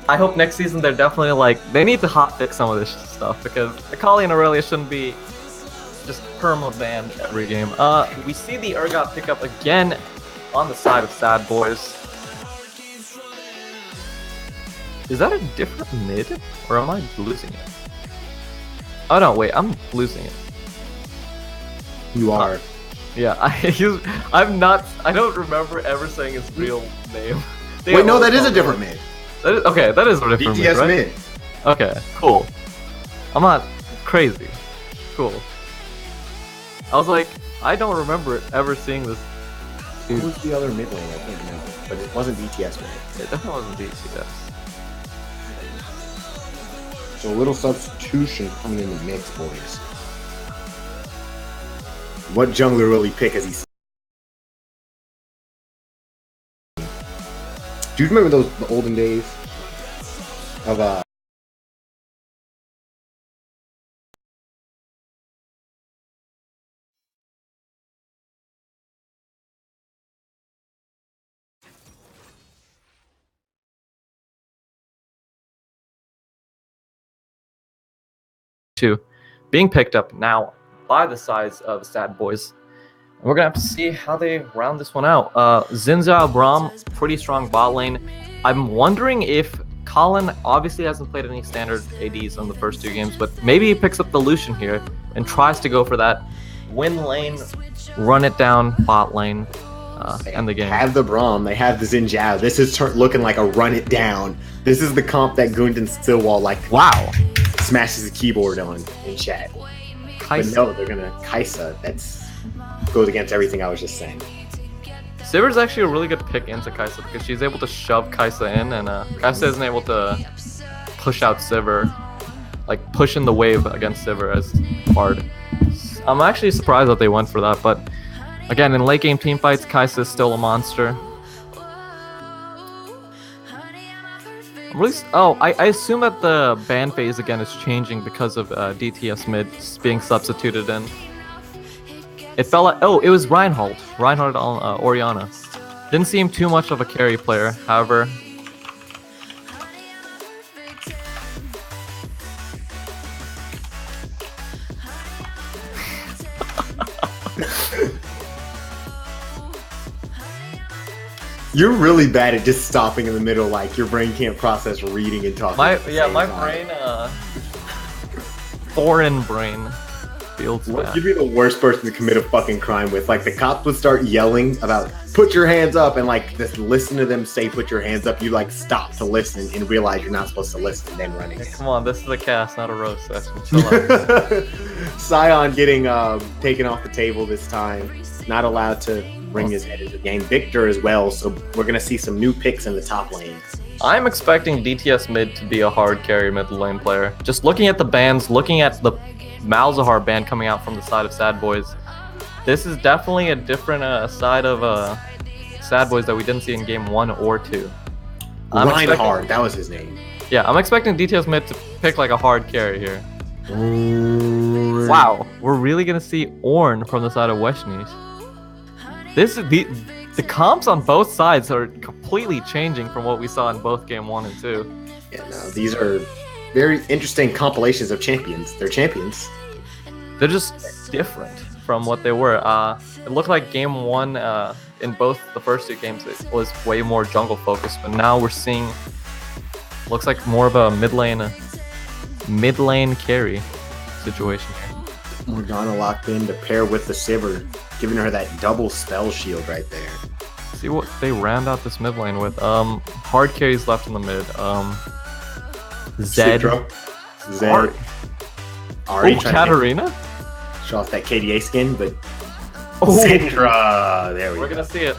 I hope next season they're definitely like, they need to hotfix some of this stuff, because Akali and Aurelia shouldn't be just perma banned every game. We see the Urgot pick up again on the side of S.A.D.B.O.I.S. Is that a different mid, or am I losing it? Oh no, wait, I'm losing it. You are. Yeah, I don't remember ever saying his real name. Wait, no, that is a different mid. That is, okay, that is a different BTS mid, right? mid. Okay, cool. I'm not crazy. Cool. I was like, I don't remember ever seeing this. Who was the other mid lane? I can't remember. But it wasn't BTS mid. It definitely wasn't DCS. So a little substitution coming in the mix, boys. What jungler will he pick as he? Do you remember the olden days of being picked up now by the sides of S.A.D.B.O.I.S. And we're gonna have to see how they round this one out. Zinza Braum, pretty strong bot lane. I'm wondering if Colin obviously hasn't played any standard ADs on the first 2 games, but maybe he picks up the Lucian here and tries to go for that win lane, run it down bot lane, end the game. They have the Braum, they have the Zinjao. This is looking like a run it down. This is the comp that Gundon Stillwall Wow. smashes the keyboard on in chat. Kaisa. But no, they're gonna Kaisa. That's goes against everything I was just saying. Sivir's actually a really good pick into Kaisa because she's able to shove Kaisa in, and Kaisa isn't able to push out Sivir, like pushing the wave against Sivir as hard. I'm actually surprised that they went for that, but again, in late game team fights, Kaisa is still a monster. I assume that the ban phase again is changing because of DTS mid being substituted in. It felt like, it was Reinhardt on Orianna. Didn't seem too much of a carry player, however. You're really bad at just stopping in the middle, like your brain can't process reading and talking. My brain, foreign brain, feels bad. You'd be the worst person to commit a fucking crime with. Like the cops would start yelling about "put your hands up" and like just listen to them say "put your hands up." You like stop to listen and realize you're not supposed to listen, and then running. Hey, come on, this is a cast, not a roast session. Chill out. Sion getting taken off the table this time. Not allowed to bring his head into the game. Victor as well. So we're gonna see some new picks in the top lane. I'm expecting DTS mid to be a hard carry mid lane player. Just looking at the bans, looking at the Malzahar ban coming out from the side of S.A.D.B.O.I.S, this is definitely a different side of S.A.D.B.O.I.S that we didn't see in game 1 or 2. Reinhardt, that was his name. Yeah, I'm expecting DTS mid to pick like a hard carry here. Wow, we're really gonna see Ornn from the side of Weshnish. This is the comps on both sides are completely changing from what we saw in both game 1 and 2. Yeah, no, these are very interesting compilations of champions. They're champions. They're just different from what they were. It looked like game 1 in both the first 2 games it was way more jungle focused, but now we're seeing looks like more of a mid lane carry situation here. Morgana locked in to pair with the Sivir, giving her that double spell shield right there. See what they round out this mid lane with. Hard carries left in the mid. Zed. Zed. Ari Katarina? Show off that KDA skin, but Oh. Sidra. There we go. We're gonna see it.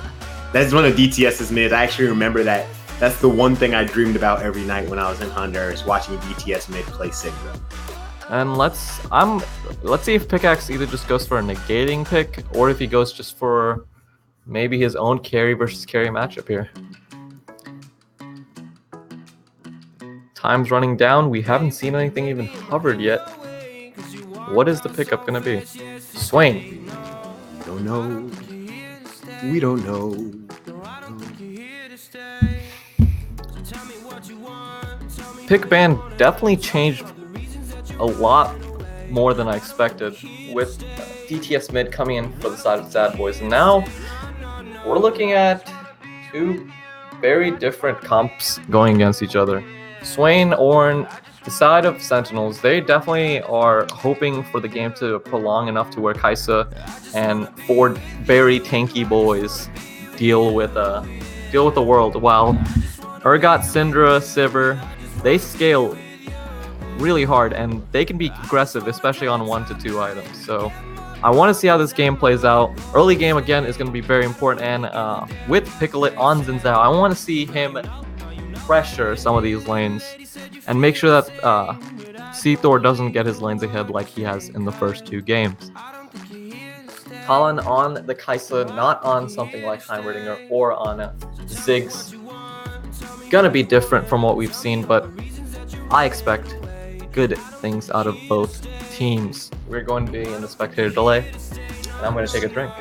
That's one of DTS's mids. I actually remember that. That's the one thing I dreamed about every night when I was in Honduras, watching DTS mid play Syndra. And let's see if Pickaxe either just goes for a negating pick or if he goes just for maybe his own carry versus carry matchup here. Time's running down. We haven't seen anything even hovered yet. What is the pickup gonna be? Swain. Don't know. We don't know. Pick ban definitely changed a lot more than I expected with DTS mid coming in for the side of S.A.D.B.O.I.S. And now we're looking at two very different comps going against each other. Swain, Ornn, the side of Sentinels, they definitely are hoping for the game to prolong enough to where Kai'Sa and 4 very tanky boys deal with the world, while Urgot, Syndra, Sivir, they scale really hard and they can be aggressive, especially on 1 to 2 items. So I want to see how this game plays out. Early game again is going to be very important, and with Piccolit on Xin Zhao, I want to see him pressure some of these lanes and make sure that Seathor doesn't get his lanes ahead like he has in the first 2 games. Talon on the Kai'Sa, not on something like Heimerdinger or on Ziggs. Gonna be different from what we've seen, but I expect good things out of both teams. We're going to be in the spectator delay, and I'm going to take a drink.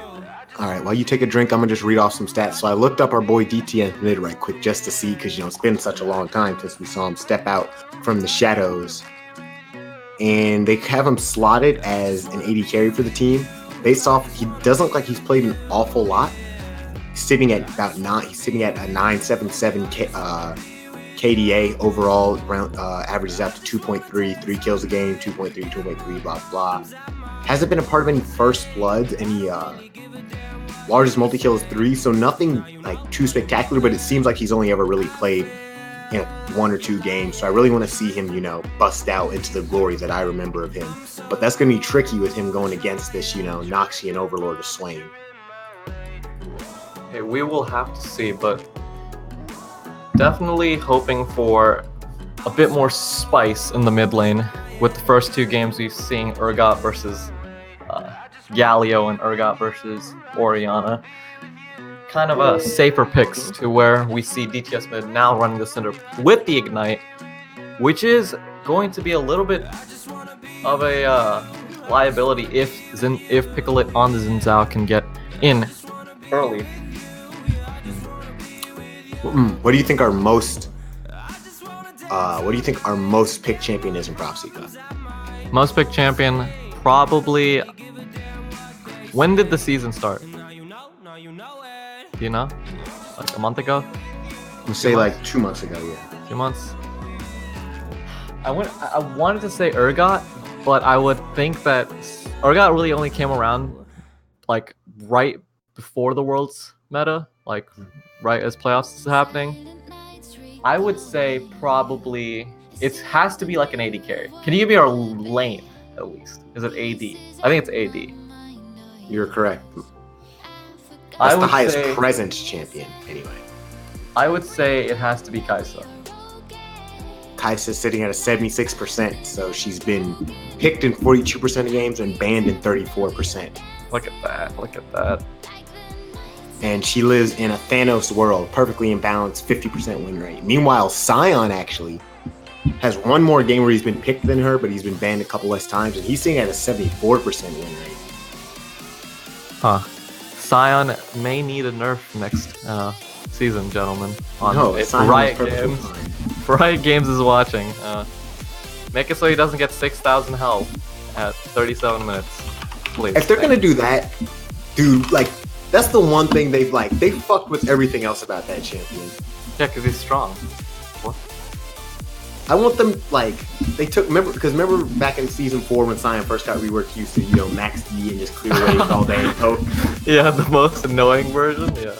All right, while you take a drink, I'm going to just read off some stats. So I looked up our boy DTS mid right quick just to see, because, it's been such a long time since we saw him step out from the shadows. And they have him slotted as an AD carry for the team. Based off, he doesn't look like he's played an awful lot. He's sitting at about 9. He's sitting at a 977 KDA overall. Averages out to 2.3, 3 kills a game, 2.3, 2.3, blah blah. Hasn't been a part of any first bloods, any largest multi-kill is 3, so nothing like too spectacular. But it seems like he's only ever really played 1 or 2 games. So I really want to see him, bust out into the glory that I remember of him. But that's going to be tricky with him going against this, Noxian Overlord of Swain. Hey, we will have to see, but definitely hoping for a bit more spice in the mid lane. With the first 2 games we've seen Urgot versus Galio and Urgot versus Orianna. Kind of a safer picks to where we see DTS mid now running the center with the Ignite, which is going to be a little bit of a liability if Piccolit on the Xin Zhao can get in early. What do you think our most picked champion is in Propseca? Most picked champion, probably. When did the season start? Do you know? Like a month ago? We'll say like 2 months ago, yeah. 2 months. I wanted to say Urgot, but I would think that Urgot really only came around like right before the Worlds meta, like right as playoffs is happening. I would say probably it has to be like an AD carry. Can you give me our lane at least? Is it AD? I think it's AD. You're correct. That's the highest present champion, anyway. I would say it has to be Kai'Sa. Kai'Sa's sitting at a 76%, so she's been picked in 42% of games and banned in 34%. Look at that, look at that. And she lives in a Thanos world, perfectly imbalanced, 50% win rate. Meanwhile, Sion actually has 1 more game where he's been picked than her, but he's been banned a couple less times, and he's sitting at a 74% win rate. Huh. Sion may need a nerf next season, gentlemen. If Riot Games is watching. Make it so he doesn't get 6,000 health at 37 minutes. Please. If they're gonna do that, dude, like, that's the one thing they fucked with everything else about that champion. Yeah, because he's strong. What? I want them, like, remember back in season 4 when Sion first got reworked, he used to, max D and just clear waves all day and poke. Yeah, the most annoying version, yeah.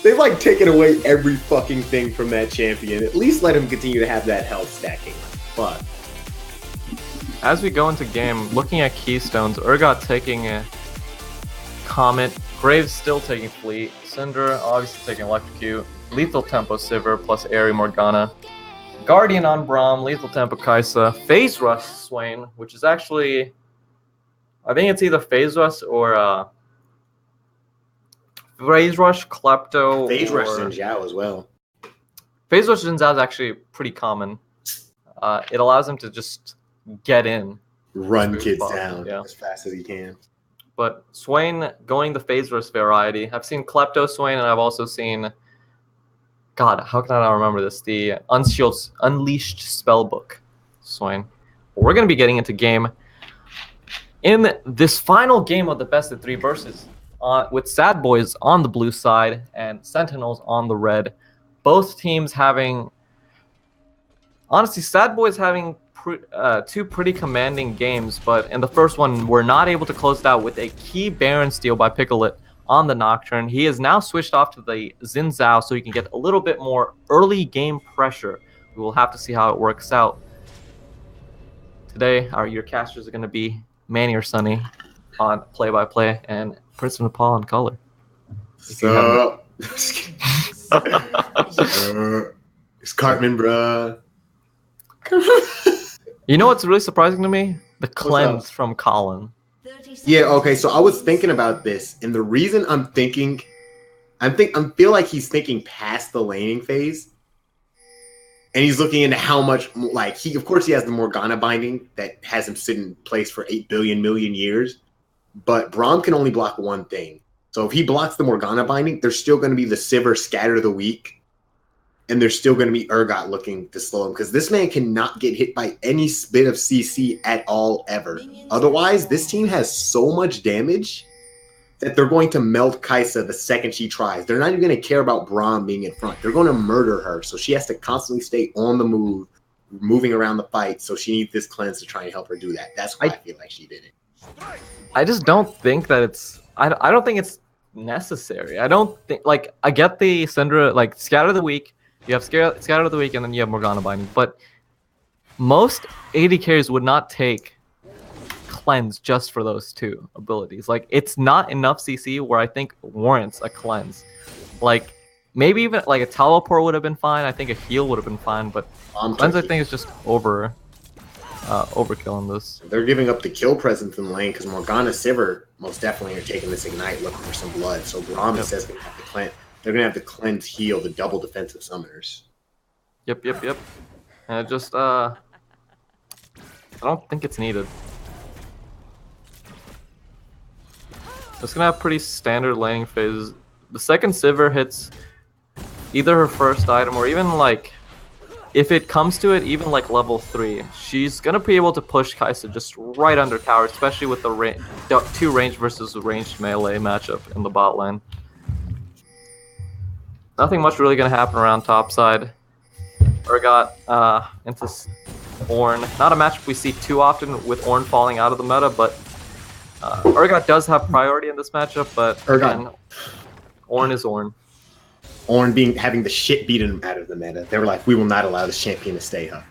They've, like, taken away every fucking thing from that champion. At least let him continue to have that health stacking. But as we go into game, looking at keystones, Urgot taking a Comet, Graves still taking Fleet, Syndra, obviously taking Electrocute. Lethal Tempo Sivir plus Airy Morgana. Guardian on Braum, Lethal Tempo Kaisa. Phase Rush Swain, which is actually... I think it's either Phase Rush or... Phase Rush, Klepto, Phase or... Rush Xin Zhao as well. Phase Rush Xin Zhao is actually pretty common. It allows him to just get in. Run kids Spot, down yeah. as fast as he can. But Swain going the Phase Rush variety. I've seen Klepto Swain, and I've also seen... God, how can I not remember this? The Unleashed Spellbook Swain. We're going to be getting into game in this final game of the best of 3 versus with S.A.D.B.O.I.S on the blue side and Sentinels on the red. Both teams having... Honestly, S.A.D.B.O.I.S having 2 pretty commanding games, but in the first one, we're not able to close it out with a key Baron steal by Piccolit on the Nocturne. He is now switched off to the Xin Zhao so he can get a little bit more early game pressure. We will have to see how it works out. Today, your casters are going to be Manny or Sunny on play-by-play and Prince of Nepal on color. So, it's Cartman, bruh. You know what's really surprising to me? The cleanse from Colin. Yeah, okay, so I was thinking about this, and the reason I feel like he's thinking past the laning phase, and he's looking into how much, like, of course he has the Morgana binding that has him sit in place for 8 billion million years, but Braum can only block one thing. So if he blocks the Morgana binding, there's still going to be the Sivir Scatter the Weak, and there's still going to be Urgot looking to slow him, because this man cannot get hit by any bit of CC at all, ever. Otherwise, this team has so much damage that they're going to melt Kaisa the second she tries. They're not even going to care about Braum being in front. They're going to murder her, so she has to constantly stay on the move, moving around the fight, so she needs this cleanse to try and help her do that. That's why I feel like she did it. I just don't think that it's... I don't think it's necessary. I don't think... Like, I get the Syndra, like, Scatter the Weak. You have Scatter of the Week, and then you have Morgana Binding. But most AD carries would not take Cleanse just for those 2 abilities. Like, it's not enough CC where I think warrants a Cleanse. Like, maybe even like a Teleport would have been fine. I think a Heal would have been fine. But Cleanse, I think, is just overkill in this. They're giving up the kill presence in the lane because Morgana Sivir most definitely are taking this Ignite looking for some blood. So Braum says they have to cleanse. They're going to have the cleanse heal, the double defensive summoners. Yep. And it just, I don't think it's needed. It's going to have pretty standard laning phases. The second Sivir hits either her first item or even, like, if it comes to it, even, like, level 3, she's going to be able to push Kaisa just right under tower, especially with the 2 range versus ranged melee matchup in the bot lane. Nothing much really going to happen around top side. Urgot into Ornn. Not a matchup we see too often with Ornn falling out of the meta, but Urgot does have priority in this matchup, but again, Ornn is Ornn. Ornn having the shit beaten out of the meta. They were like, we will not allow this champion to stay up.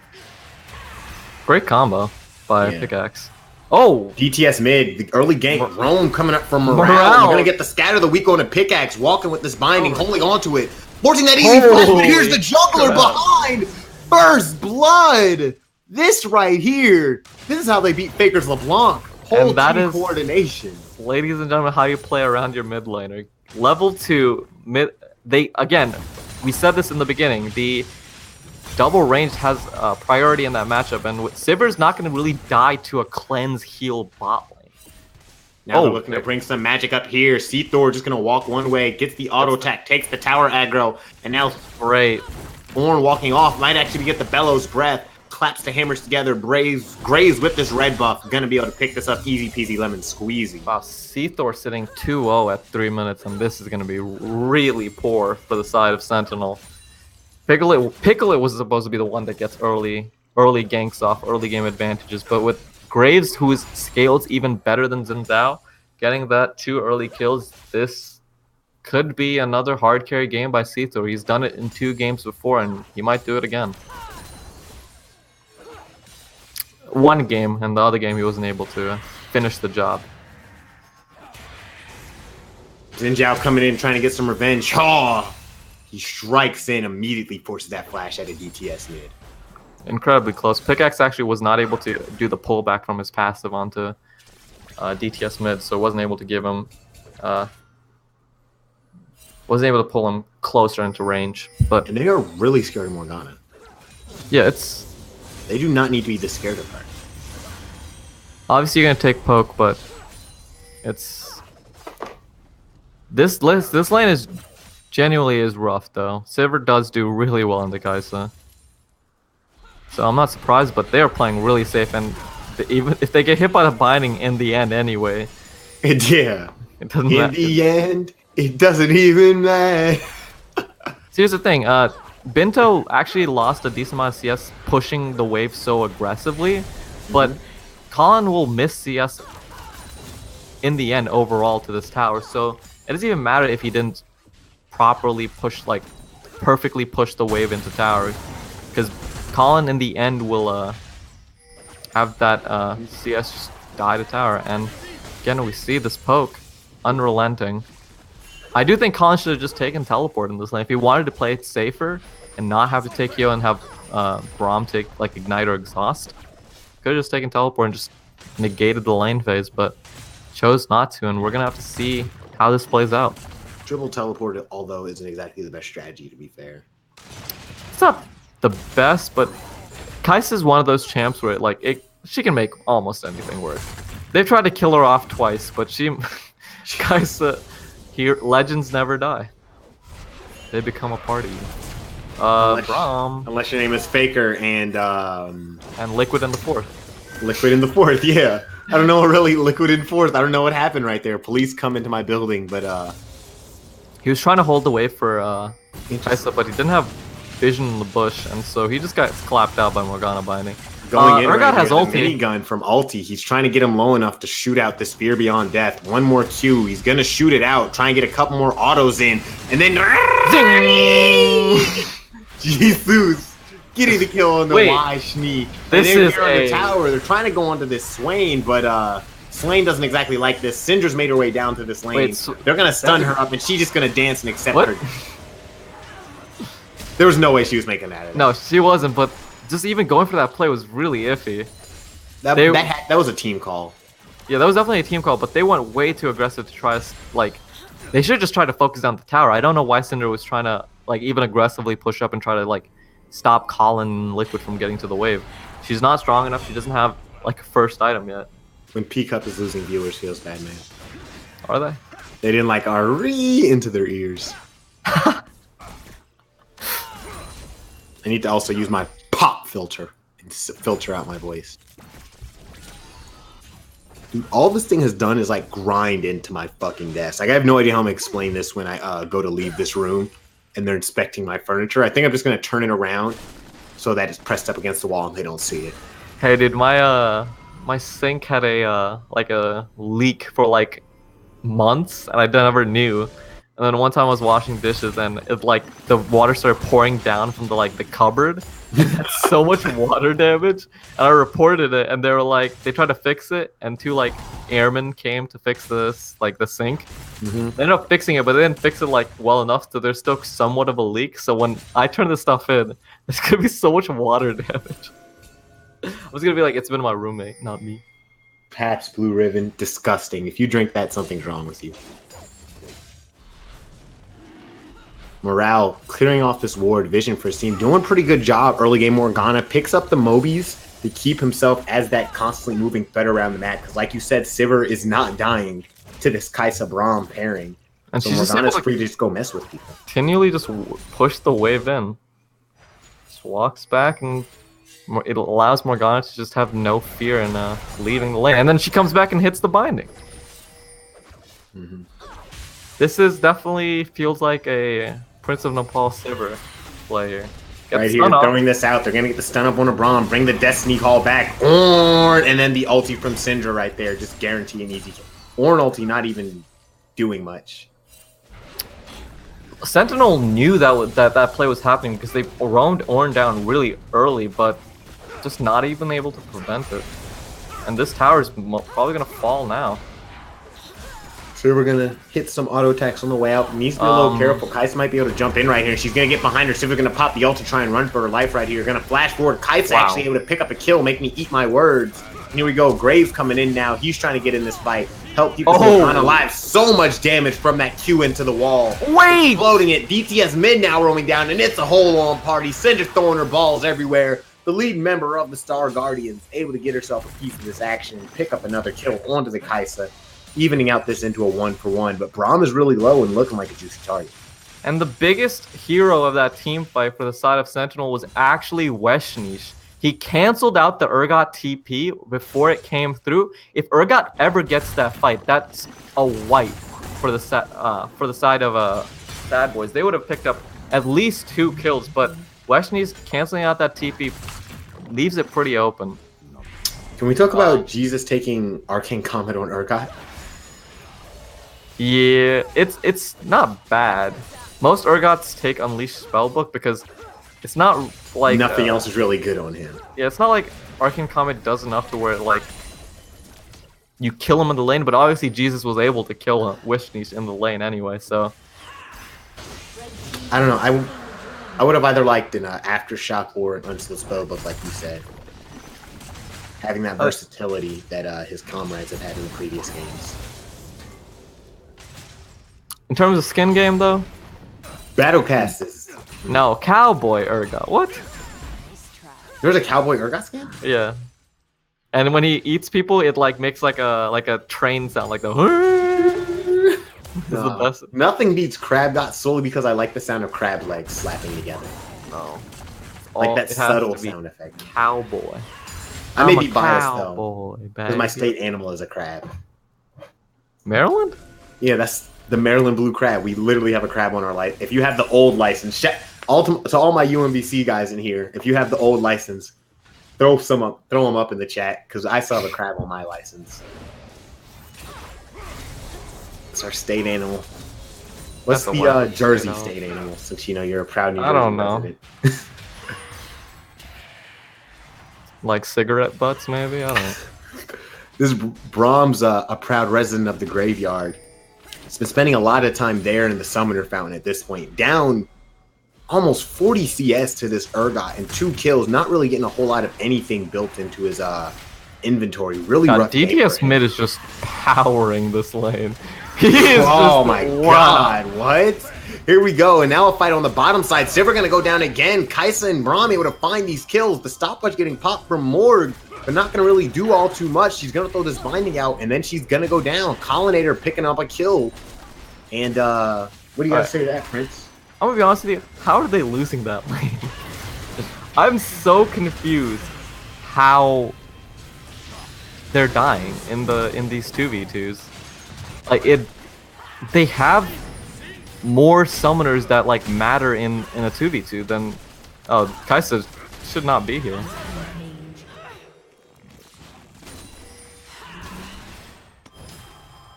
Great combo by Pickaxe. Oh! DTS mid, the early gank. Rome coming up from Morale. You're going to get the Scatter of the Week on a Pickaxe, walking with this binding, holding onto it. Forcing that easy flash, but here's the jungler behind! First blood! This right here. This is how they beat Faker's LeBlanc. Whole team coordination. Ladies and gentlemen, how you play around your mid laner. Level 2, mid... we said this in the beginning, the double range has priority in that matchup, and Sivir's not going to really die to a cleanse heal bot lane. Now they're looking to bring some magic up here. Thor just going to walk one way, gets the auto attack, takes the tower aggro, and now great. Ornn walking off, might actually get the Bellows Breath, claps the hammers together, Graves with this red buff, going to be able to pick this up easy peasy lemon squeezy. Wow, Thor sitting 2-0 at 3 minutes, and this is going to be really poor for the side of Sentinel. Piccolit was supposed to be the one that gets early ganks off, early game advantages, but with Graves, who is scaled even better than Xin Zhao, getting that 2 early kills, this could be another hard carry game by Thor. He's done it in 2 games before, and he might do it again. One game, and the other game he wasn't able to finish the job. Xin Zhao coming in trying to get some revenge. Oh! He strikes in, immediately forces that flash at a DTS mid. Incredibly close. Pickaxe actually was not able to do the pullback from his passive onto DTS mid, so wasn't able to give him, wasn't able to pull him closer into range. But And they are really scared of Morgana. yeah, They do not need to be this scared of her. obviously you're gonna take poke, but it's this lane is genuinely is rough though. Sivir does do really well into Kai'Sa. So I'm not surprised, but they are playing really safe, and even if they get hit by the binding in the end anyway, Yeah. it doesn't In matter. the end, it doesn't even matter. So here's the thing, Binto actually lost a decent amount of CS pushing the wave so aggressively, but Colin will miss CS in the end overall to this tower, so it doesn't even matter if he didn't properly push, like, perfectly push the wave into tower, because Colin in the end will have that CS just die to tower, and again we see this poke, unrelenting. I do think Colin should have just taken teleport in this lane. If he wanted to play it safer and not have to take Yo and have Braum take like Ignite or Exhaust, could have just taken teleport and just negated the lane phase, but chose not to, and we're gonna have to see how this plays out. Triple teleport, although, isn't exactly the best strategy, to be fair. It's not the best, but Kai'Sa is one of those champs where she can make almost anything work. They've tried to kill her off twice, but Kai'Sa, here, legends never die. They become a party. Braum Unless your name is Faker and Liquid in the fourth. Liquid in the fourth, yeah. I don't know what really Liquid in fourth. I don't know what happened right there. Police come into my building, but he was trying to hold the wave for Kai'Sa, but he didn't have vision in the bush, and so he just got clapped out by Morgana binding. going in Urgot right has here with a ulti. minigun from ulti. He's trying to get him low enough to shoot out the spear beyond death. One more Q. He's gonna shoot it out. Try and get a couple more autos in, and then Jesus getting the kill on the Wait, Y Schnee. this and is here on the a- tower. They're trying to go onto this Swain, but Swain doesn't exactly like this. Syndra's made her way down to this lane. Wait, so- They're gonna stun her up, and she's just gonna dance and accept What? her. There was no way she was making that. No, she wasn't, but just even going for that play was really iffy. That, they- that was a team call. Yeah, that was definitely a team call, but they went way too aggressive to try to, like, they should just try to focus down the tower. I don't know why Cinder was trying to, like, even aggressively push up and try to, like, stop Colin and Liquid from getting to the wave. She's not strong enough. She doesn't have, like, a first item yet. When P-Cup is losing viewers, feels bad, man. Are they? They didn't like RE into their ears. I need to also use my pop filter and filter out my voice. Dude, all this thing has done is like grind into my fucking desk. Like, I have no idea how I'm gonna explain this when I go to leave this room and they're inspecting my furniture. I think I'm just gonna turn it around so that it's pressed up against the wall and they don't see it. Hey, dude, my sink had a like a leak for like months, and I never knew. And then one time I was washing dishes, and it like the water started pouring down from the like the cupboard. It had so much water damage, and I reported it. And they were like, they tried to fix it, and two like airmen came to fix this like the sink. They ended up fixing it, but they didn't fix it like well enough, so there's still somewhat of a leak. So when I turn this stuff in, there's gonna be so much water damage. I was gonna be like, it's been my roommate, not me. Pabst Blue Ribbon, disgusting. If you drink that, something's wrong with you. Morale clearing off this ward, vision for his team, doing a pretty good job. Early game Morgana picks up the Mobies to keep himself as that constantly moving threat around the map. Because like you said, Sivir is not dying to this Kai'Sa Braum pairing. And So she's just able Morgana's to free to just go mess with people. continually just push the wave in. Just walks back, and it allows Morgana to just have no fear in leaving the lane. And then she comes back and hits the binding. This is definitely feels like a Prince of Nepal Sivir player. Gets Right here, stun off. throwing this out. They're going to get the stun up on a Braum, bring the Destiny call back. Ornn! And then the ulti from Syndra right there, just guarantee an easy kill. Ornn ulti not even doing much. Sentinel knew that play was happening because they roamed Ornn down really early, but just not even able to prevent it. And this tower is probably going to fall now. So we're gonna hit some auto attacks on the way out. Needs to be a little careful. Kaisa might be able to jump in right here. She's gonna get behind her. Silver's gonna pop the ult to try and run for her life right here. Gonna flash forward. Kaisa actually able to pick up a kill. Make me eat my words. And here we go. Graves coming in now. He's trying to get in this fight. Help keep Silvana alive. So much damage from that Q into the wall. Wait! Exploding it. DTS mid now roaming down, and it's a whole on party. Cinder throwing her balls everywhere. The lead member of the Star Guardians able to get herself a piece of this action and pick up another kill onto the Kaisa, evening out this into a 1-for-1. But Braum is really low and looking like a juicy target. And the biggest hero of that team fight for the side of Sentinel was actually Weshnish. He canceled out the Urgot TP before it came through. If Urgot ever gets that fight, that's a wipe for the side of S.A.D.B.O.I.S. They would have picked up at least 2 kills, but Weshnish canceling out that TP leaves it pretty open. Can we talk about Jesus taking Arcane Comet on Urgot? Yeah, it's not bad. Most Urgots take Unleash Spellbook because it's not like nothing else is really good on him. Yeah, it's not like Arcane Comet does enough to where like you kill him in the lane, but obviously Jesus was able to kill Wishnish in the lane anyway, so I don't know. I would have either liked an Aftershock or an Unsealed Spellbook, like you said. Having that versatility that his comrades have had in the previous games. In terms of skin game, though? Battle Cast is... No, Cowboy Urgot. What? There's a Cowboy Urgot skin? Yeah. And when he eats people, it like makes like a train sound, like the... The best. Nothing beats Crab Dot solely because I like the sound of crab legs slapping together. No. Like that subtle sound effect. Cowboy. I may be biased though, because my state animal is a crab. Maryland? Yeah, that's the Maryland blue crab. We literally have a crab on our license. If you have the old license, to all my UMBC guys in here, if you have the old license, throw them up in the chat because I still have a crab on my license. It's our state animal. What's the Jersey state animal? Since you know you're a proud New Jersey resident. Like cigarette butts, maybe? I don't know. This Brahms, a proud resident of the graveyard. He's been spending a lot of time there in the Summoner Fountain at this point. Down almost 40 CS to this Urgot and 2 kills. Not really getting a whole lot of anything built into his inventory. Really rough. DTS mid is just powering this lane. He is God, what? Here we go, and now a fight on the bottom side. Silver gonna go down again. Kaisa and Braum able to find these kills. The stopwatch getting popped from Morg, but not gonna really do all too much. She's gonna throw this binding out, and then she's gonna go down. Collinator picking up a kill. And what do you gotta say to that, Prince? I'm gonna be honest with you. How are they losing that lane? I'm so confused how they're dying in these 2v2s. Like they have more summoners that like matter in a 2v2 than Kaisa should not be here.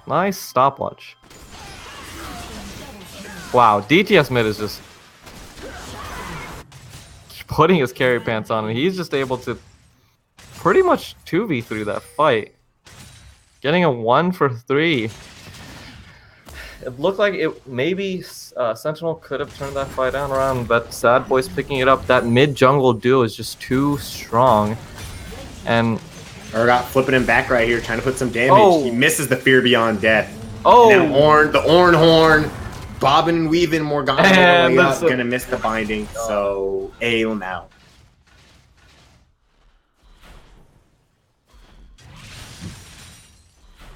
Nice stopwatch. Wow, DTS mid is just putting his carry pants on, and he's just able to pretty much 2v3 that fight. Getting a 1-for-3. It looked like maybe Sentinel could have turned that fight down around, but S.A.D.B.O.I.S picking it up. That mid-jungle duo is just too strong. And Urgot flipping him back right here, trying to put some damage. He misses the Fear Beyond Death. Oh! And now the Orn Horn, bobbing and weaving, Morgana way up, gonna miss the binding, so AIM out.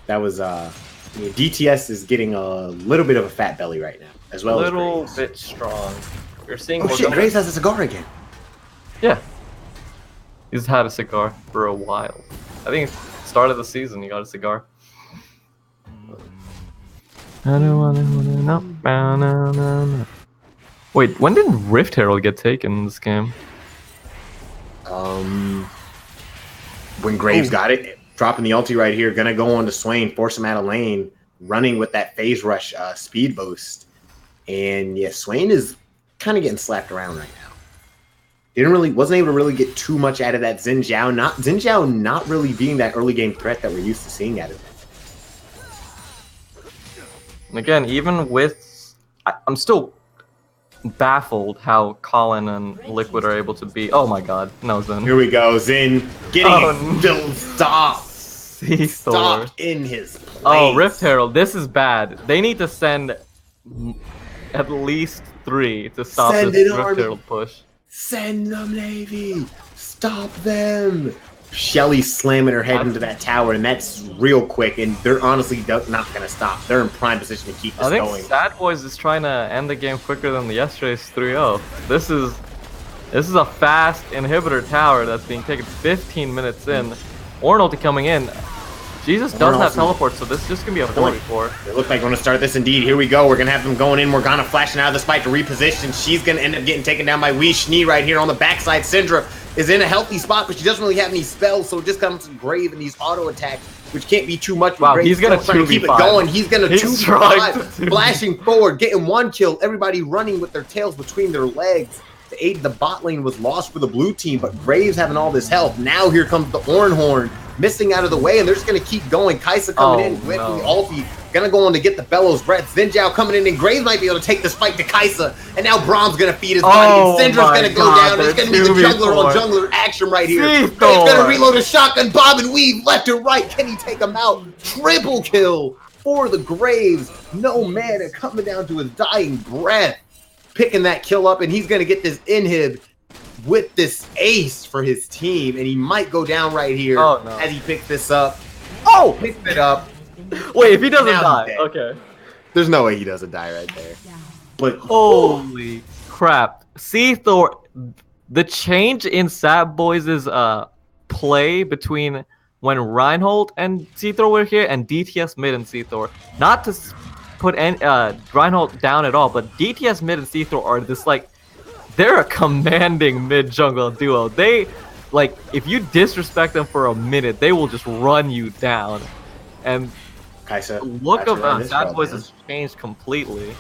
That was DTS is getting a little bit of a fat belly right now, as well as Graves. A little bit strong. You're seeing. Oh shit! Graves has a cigar again. Yeah, he's had a cigar for a while. I think start of the season he got a cigar. Wait, when did Rift Herald get taken in this game? When Graves got it. Dropping the ulti right here, gonna go on to Swain, force him out of lane, running with that phase rush speed boost. And yeah, Swain is kind of getting slapped around right now. Wasn't able to really get too much out of that Xin Zhao not really being that early game threat that we're used to seeing out of him. And again, even with, I'm still baffled how Colin and Liquid are able to beat. Oh my God, no Zen. Here we go, Zin getting no. stopped Thor. in his place. Oh, Rift Herald, this is bad. They need to send at least 3 to stop Send this an Rift army. Herald push. Send them, Navy. Stop them. Shelly slamming her head into that tower, and that's real quick. And they're honestly not going to stop. They're in prime position to keep this I think going. S.A.D.B.O.I.S is trying to end the game quicker than yesterday's 3-0. This is a fast inhibitor tower that's being taken 15 minutes in. Ornulty coming in. Jesus doesn't have teleport, so this is just going to be a 4v4. It looks like we're going to start this indeed. Here we go. We're going to have them going in. Morgana flashing out of the spike to reposition. She's going to end up getting taken down by Wee Schnee right here on the backside. Syndra is in a healthy spot, but she doesn't really have any spells, so it just comes to Grave and these auto attacks, which can't be too much. Wow, he's going to keep it going. He's going to 2v5, flashing forward, getting 1 kill. Everybody running with their tails between their legs. The aid the bot lane was lost for the blue team, but Graves having all this health. Now here comes the Ornhorn missing out of the way, and they're just going to keep going. Kaisa coming in with the ulti, going to go on to get the Bellows Breath. Zinjao coming in, and Graves might be able to take this fight to Kaisa, and now Brahm's going to feed his body, and Syndra's going to go down. It's going to be the jungler on jungler action right here. He's going to reload a shotgun, bob and weave, left and right. Can he take him out? Triple kill for the Graves. No mana coming down to his dying breath, picking that kill up, and he's going to get this inhib with this ace for his team, and he might go down right here as he picks this up. Oh, picks it up. Wait, if he doesn't die, okay. There's no way he doesn't die right there. But holy crap. See, Thor, the change in S.A.D.B.O.I.S' play between when Reinhold and C-Thor were here and DTS mid and C-Thor, not to put Reinhold down at all, but DTS mid and C-Thor are this like, they're a commanding mid-jungle duo. They, like, if you disrespect them for a minute, they will just run you down. And Kaisa, look of S.A.D.B.O.I.S has changed completely.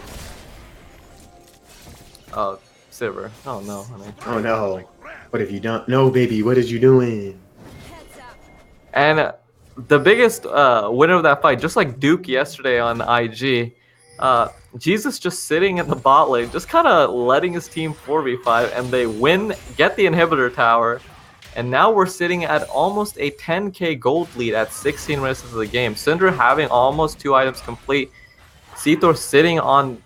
Oh, Silver. Oh no, honey. Oh no. What have you done? No, baby, what is you doing? And the biggest winner of that fight, just like Duke yesterday on IG, Jesus just sitting in the bot lane, just kind of letting his team 4v5, and they win, get the inhibitor tower, and now we're sitting at almost a 10k gold lead at 16 minutes into the game. Syndra having almost 2 items complete, C-Thor sitting on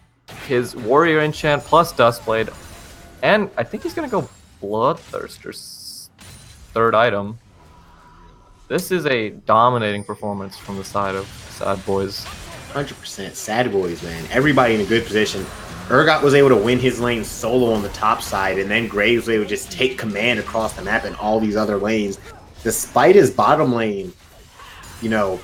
his Warrior Enchant plus Dustblade, and I think he's going to go Bloodthirster's 3rd item. This is a dominating performance from the side of S.A.D.B.O.I.S. 100% S.A.D.B.O.I.S, man. Everybody in a good position. Urgot was able to win his lane solo on the top side, and then Graves was able to just take command across the map in all these other lanes. Despite his bottom lane, you know,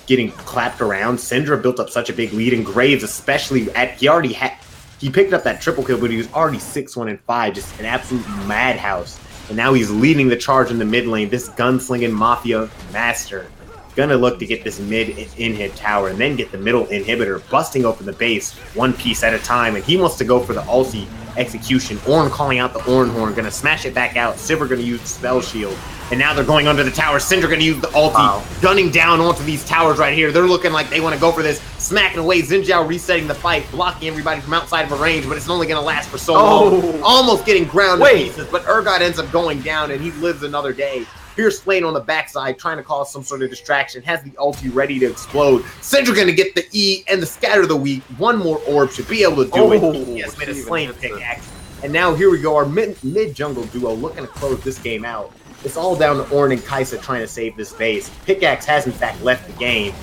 getting clapped around, Syndra built up such a big lead, and Graves especially, he picked up that triple kill, but he was already 6-1 and 5, just an absolute madhouse. And now he's leading the charge in the mid lane. This gunslinging Mafia master gonna look to get this mid inhib tower and then get the middle inhibitor, busting open the base one piece at a time. And he wants to go for the ulti execution. Ornn calling out the Ornhorn, gonna smash it back out. Sivir gonna use the spell shield. And now they're going under the tower. Syndra gonna use the ulti, gunning down onto these towers right here. They're looking like they want to go for this. Smacking away, Zinjao resetting the fight, blocking everybody from outside of a range, but it's only gonna last for so long. Almost getting ground to pieces, but Urgot ends up going down and he lives another day. Here's Slane on the backside, trying to cause some sort of distraction, has the ulti ready to explode. Syndra gonna get the E and the scatter the weak. One more orb should be able to do it. Yes, made a Slane pickaxe. And now here we go, our mid-jungle duo looking to close this game out. It's all down to Ornn and Kaisa trying to save this base. Pickaxe has in fact left the game,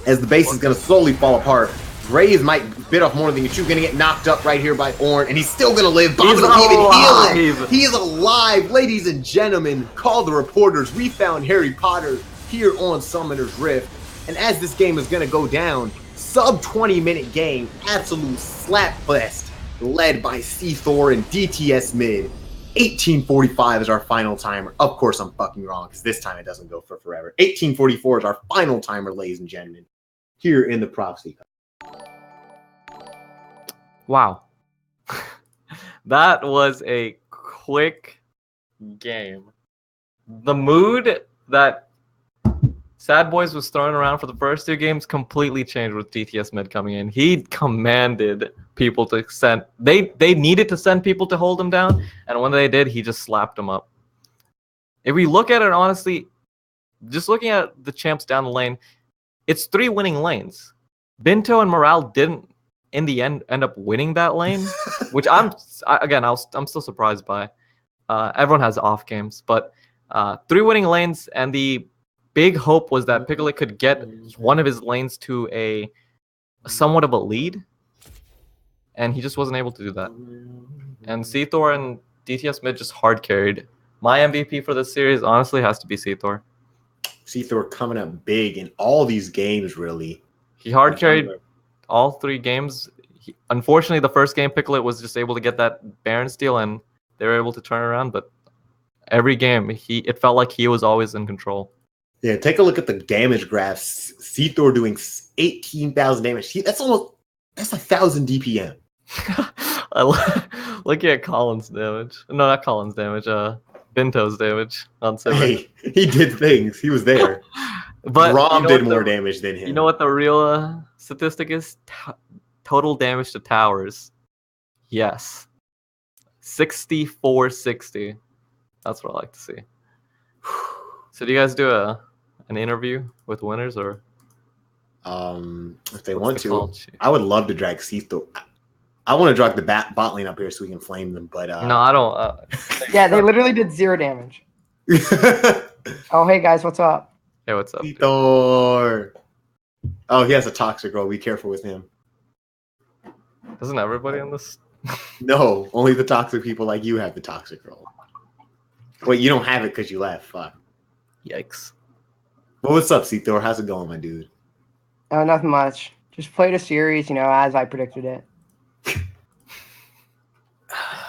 as the base is gonna slowly fall apart. Graves might bit off more than you two, gonna get knocked up right here by Ornn, and he's still gonna live. Bob and even healing. He is alive, ladies and gentlemen. Call the reporters. We found Harry Potter here on Summoner's Rift. And as this game is gonna go down, sub 20-minute game, absolute slapfest, led by C-Thor and DTS mid. 1845 is our final timer. Of course, I'm fucking wrong, because this time it doesn't go for forever. 1844 is our final timer, ladies and gentlemen, here in the Prophecy Cup. Wow. That was a quick game. The mood that S.A.D.B.O.I.S was thrown around for the first 2 games, completely changed with DTS mid coming in. He commanded people to send. They needed to send people to hold him down, and when they did, he just slapped them up. If we look at it honestly, just looking at the champs down the lane, it's 3 winning lanes. Binto and Morale didn't, in the end up winning that lane, which I'm still surprised by. Everyone has off games, but 3 winning lanes, and the big hope was that Piccolo could get one of his lanes to a somewhat of a lead, and he just wasn't able to do that. And Seathor and DTS mid just hard carried. My MVP for this series honestly has to be Seathor. Seathor coming up big in all these games, really. He hard carried all 3 games. Unfortunately, the first game, Piccolo was just able to get that Baron steal, and they were able to turn around. But every game, it felt like he was always in control. Yeah, take a look at the damage graphs. Seathor doing 18,000 damage. That's 1,000 DPM. Looking at Collins' damage. No, not Collins' damage. Binto's damage on Simmer. Hey, he did things. He was there. But Rom did more damage than him. You know what the real statistic is? Total damage to towers. Yes. 6460. That's what I like to see. So do you guys do an interview with winners, or? If they want to, I would love to drag Seathor. I want to drag the bot lane up here so we can flame them, but no, I don't. Yeah, they literally did 0 damage. Oh, hey guys, what's up? Hey, what's up? Seathor. Oh, he has a toxic role. Be careful with him. Doesn't everybody on this? No, only the toxic people like you have the toxic role. Wait, you don't have it because you left. Fuck. Yikes. Well, what's up, Seathor? How's it going, my dude? Nothing much. Just played a series, as I predicted it.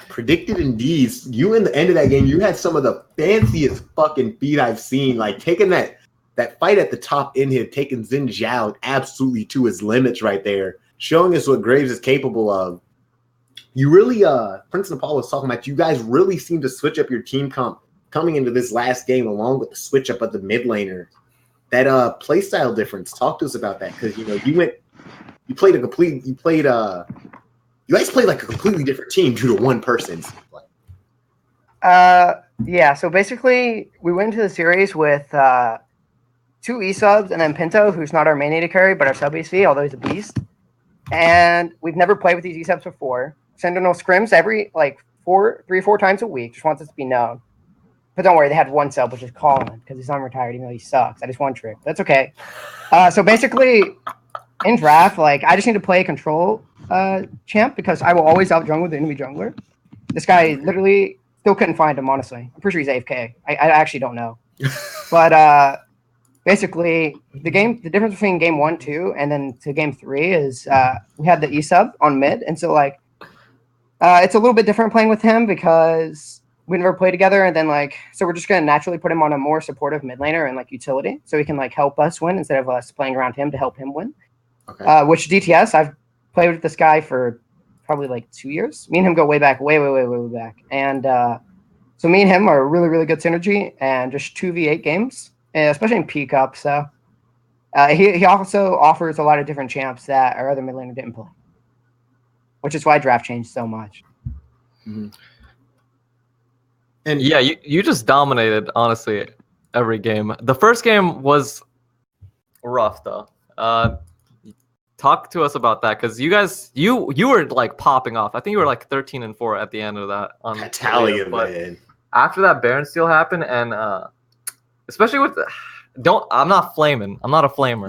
Predicted indeed. You in the end of that game, you had some of the fanciest fucking feat I've seen. Like taking that fight at the top in here, taking Xin Zhao absolutely to his limits right there, showing us what Graves is capable of. You really, Prince Nepal was talking about, you guys really seem to switch up your team comp coming into this last game, along with the switch up of the mid laner. That playstyle difference. Talk to us about that, because you guys played like a completely different team due to one person. Yeah, so basically we went into the series with 2 E-subs and then Pinto, who's not our main AD carry, but our sub AC, although he's a beast. And we've never played with these E-subs before. Sentinel scrims every 3 or 4 times a week, just wants us to be known. But don't worry, they had 1 sub, which is Colin, because he's unretired, even though he sucks. That is 1 trick. That's okay. So basically, in draft, I just need to play a control champ, because I will always out jungle the enemy jungler. This guy literally still couldn't find him, honestly. I'm pretty sure he's AFK. I actually don't know. But basically, the difference between game 1, 2, and then to game 3 is we had the E-sub on mid, and so it's a little bit different playing with him because we never played together, and then so we're just gonna naturally put him on a more supportive mid laner and utility, so he can help us win instead of us playing around him to help him win. Okay. Which DTS, I've played with this guy for probably 2 years. Me and him go way back, way back, and so me and him are really, really good synergy, and just 2v8 games, especially in P Cup. So he also offers a lot of different champs that our other mid laner didn't play, which is why draft changed so much. Mm-hmm. And yeah, you just dominated, honestly, every game. The first game was rough, though. Talk to us about that, because you guys, you were popping off. I think you were 13-4 at the end of that. On Italian, but man. after that Baron steal happened, and especially with I'm not flaming. I'm not a flamer,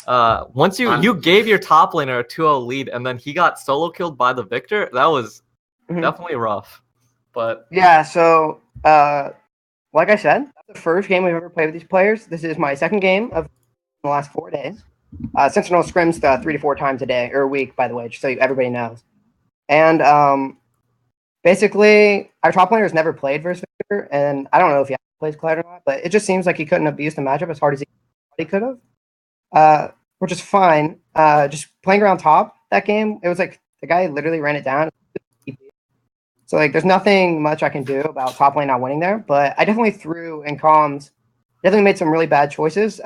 but once you gave your top laner a 2-0 lead, and then he got solo killed by the Victor, that was definitely rough. But yeah, so like I said, that's the first game we've ever played with these players. This is my second game of the last 4 days. Sentinel scrims 3 to 4 times a day or a week, by the way, just so everybody knows. And basically, our top laner has never played versus Victor, and I don't know if he plays Clyde or not, but it just seems like he couldn't abuse the matchup as hard as he could have, which is fine. Just playing around top that game, it was the guy literally ran it down. So there's nothing much I can do about top lane not winning there, but I definitely threw in comms definitely made some really bad choices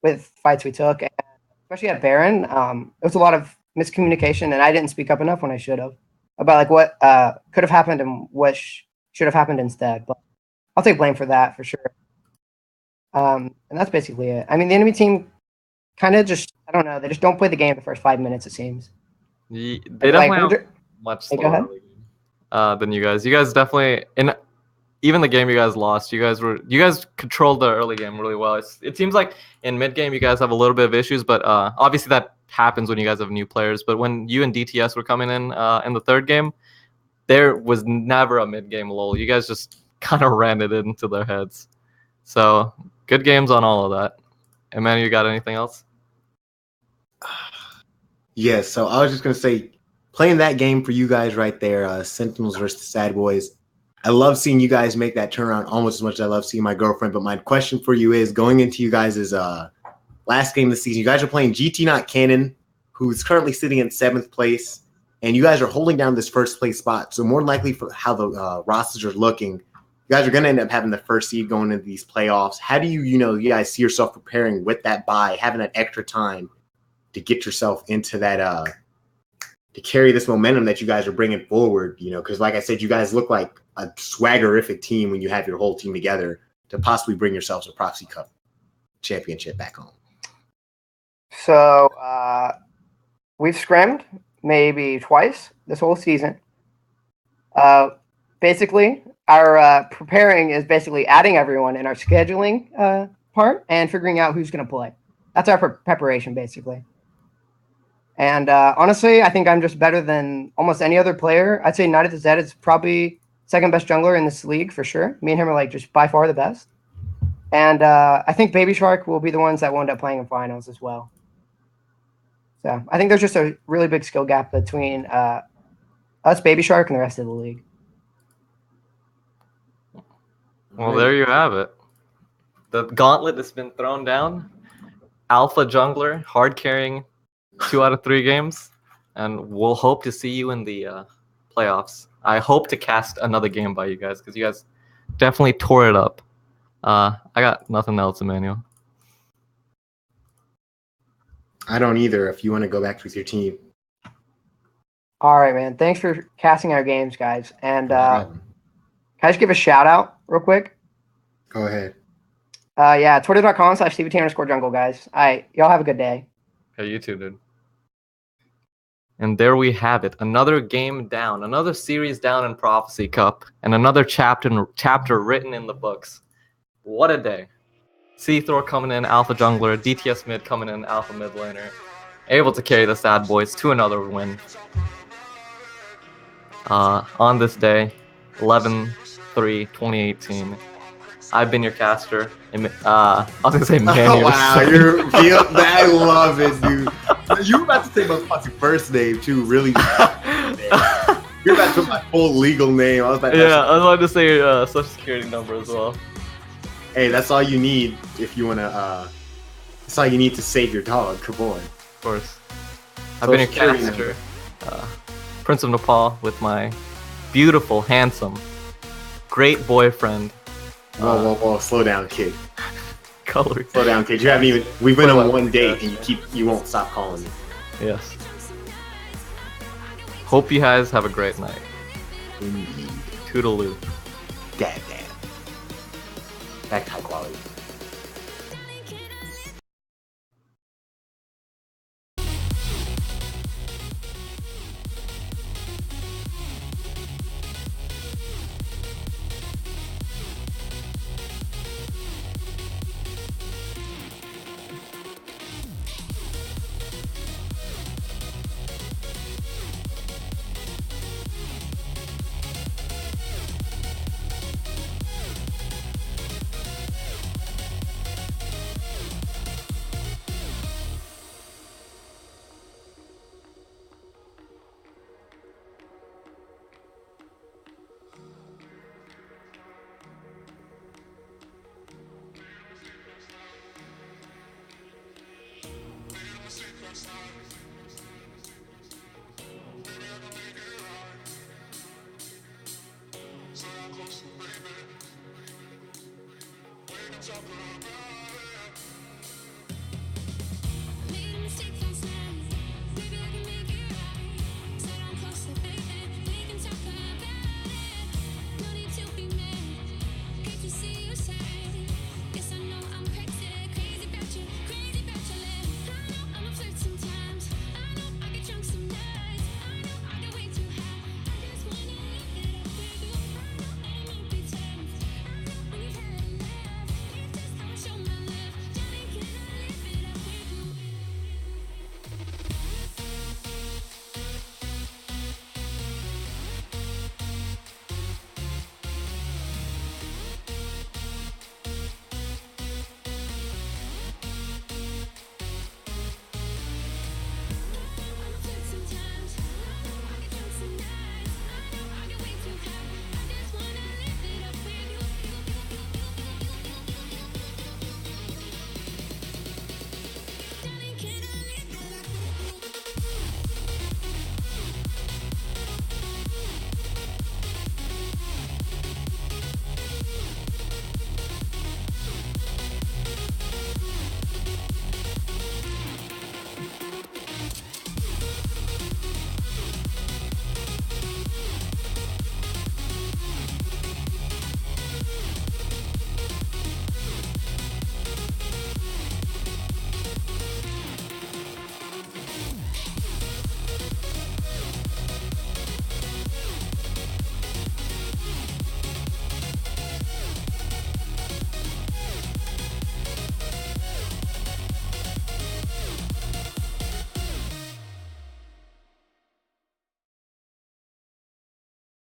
with fights we took, and especially at Baron. There was a lot of miscommunication, and I didn't speak up enough when I should have about like what could have happened and what should have happened instead. But I'll take blame for that for sure. And that's basically it. I mean, the enemy team kind of just, I don't know, they just don't play the game the first 5 minutes, it seems. They Like, definitely have we're much Hey, go slower ahead. early game than you guys. You guys definitely even the game you guys lost, you guys controlled the early game really well. It seems like in mid game you guys have a little bit of issues, but obviously that happens when you guys have new players. But when you and DTS were coming in the third game, there was never a mid game lull. You guys just kind of ran it into their heads. So good games on all of that. Emmanuel, you got anything else? Yes, so I was just gonna say, playing that game for you guys right there, Sentinels versus the S.A.D.B.O.I.S. I love seeing you guys make that turnaround almost as much as I love seeing my girlfriend. But my question for you is, going into you guys' last game of the season, you guys are playing GT Not Cannon, who's currently sitting in 7th place, and you guys are holding down this first place spot. So more likely for how the rosters are looking, you guys are going to end up having the first seed going into these playoffs. How do you guys see yourself preparing with that bye, having that extra time to get yourself into that, to carry this momentum that you guys are bringing forward? Because like I said, you guys look like a swaggerific team when you have your whole team together to possibly bring yourselves a Proxy Cup championship back home. So we've scrimmed maybe twice this whole season. Basically, our preparing is basically adding everyone in our scheduling part and figuring out who's going to play. That's our preparation, basically. And honestly, I think I'm just better than almost any other player. I'd say Night at the Z is probably second best jungler in this league for sure. Me and him are like just by far the best. And I think Baby Shark will be the ones that will end up playing in finals as well. So I think there's just a really big skill gap between us, Baby Shark, and the rest of the league. Well, there you have it. The gauntlet has been thrown down. Alpha jungler, hard carrying 2 out of 3 games, and we'll hope to see you in the playoffs. I hope to cast another game by you guys because you guys definitely tore it up. I got nothing else, Emmanuel. I don't either. If you want to go back with your team. All right, man. Thanks for casting our games, guys. And No problem. can I just give a shout out real quick? Go ahead. Yeah, twitter.com/CVT_jungle, guys. All right, y'all have a good day. Hey, you too, dude. And there we have it. Another game down, another series down in Prophecy Cup, and another chapter written in the books. What a day. C-Thor coming in, Alpha Jungler, DTS Mid coming in, Alpha Mid Laner. Able to carry the S.A.D.B.O.I.S to another win. On this day, 11/3/2018. I've been your caster. I was gonna say Emmanuel. Oh, wow, I love it, dude. You were about to say my fucking first name too, really. You're about to put my full legal name. I was like, yeah, I was about to say social security number as well. Hey, that's all you need if you wanna. That's all you need to save your dog. Come on. Of course. I've been your caster, Prince of Nepal, with my beautiful, handsome, great boyfriend. Whoa! Slow down, kid. Color. Slow down, kid. You haven't even. We've been on one date, and you won't stop calling me. Yes. Hope you guys have a great night. Indeed. Toodaloo. Dad. Back to high quality.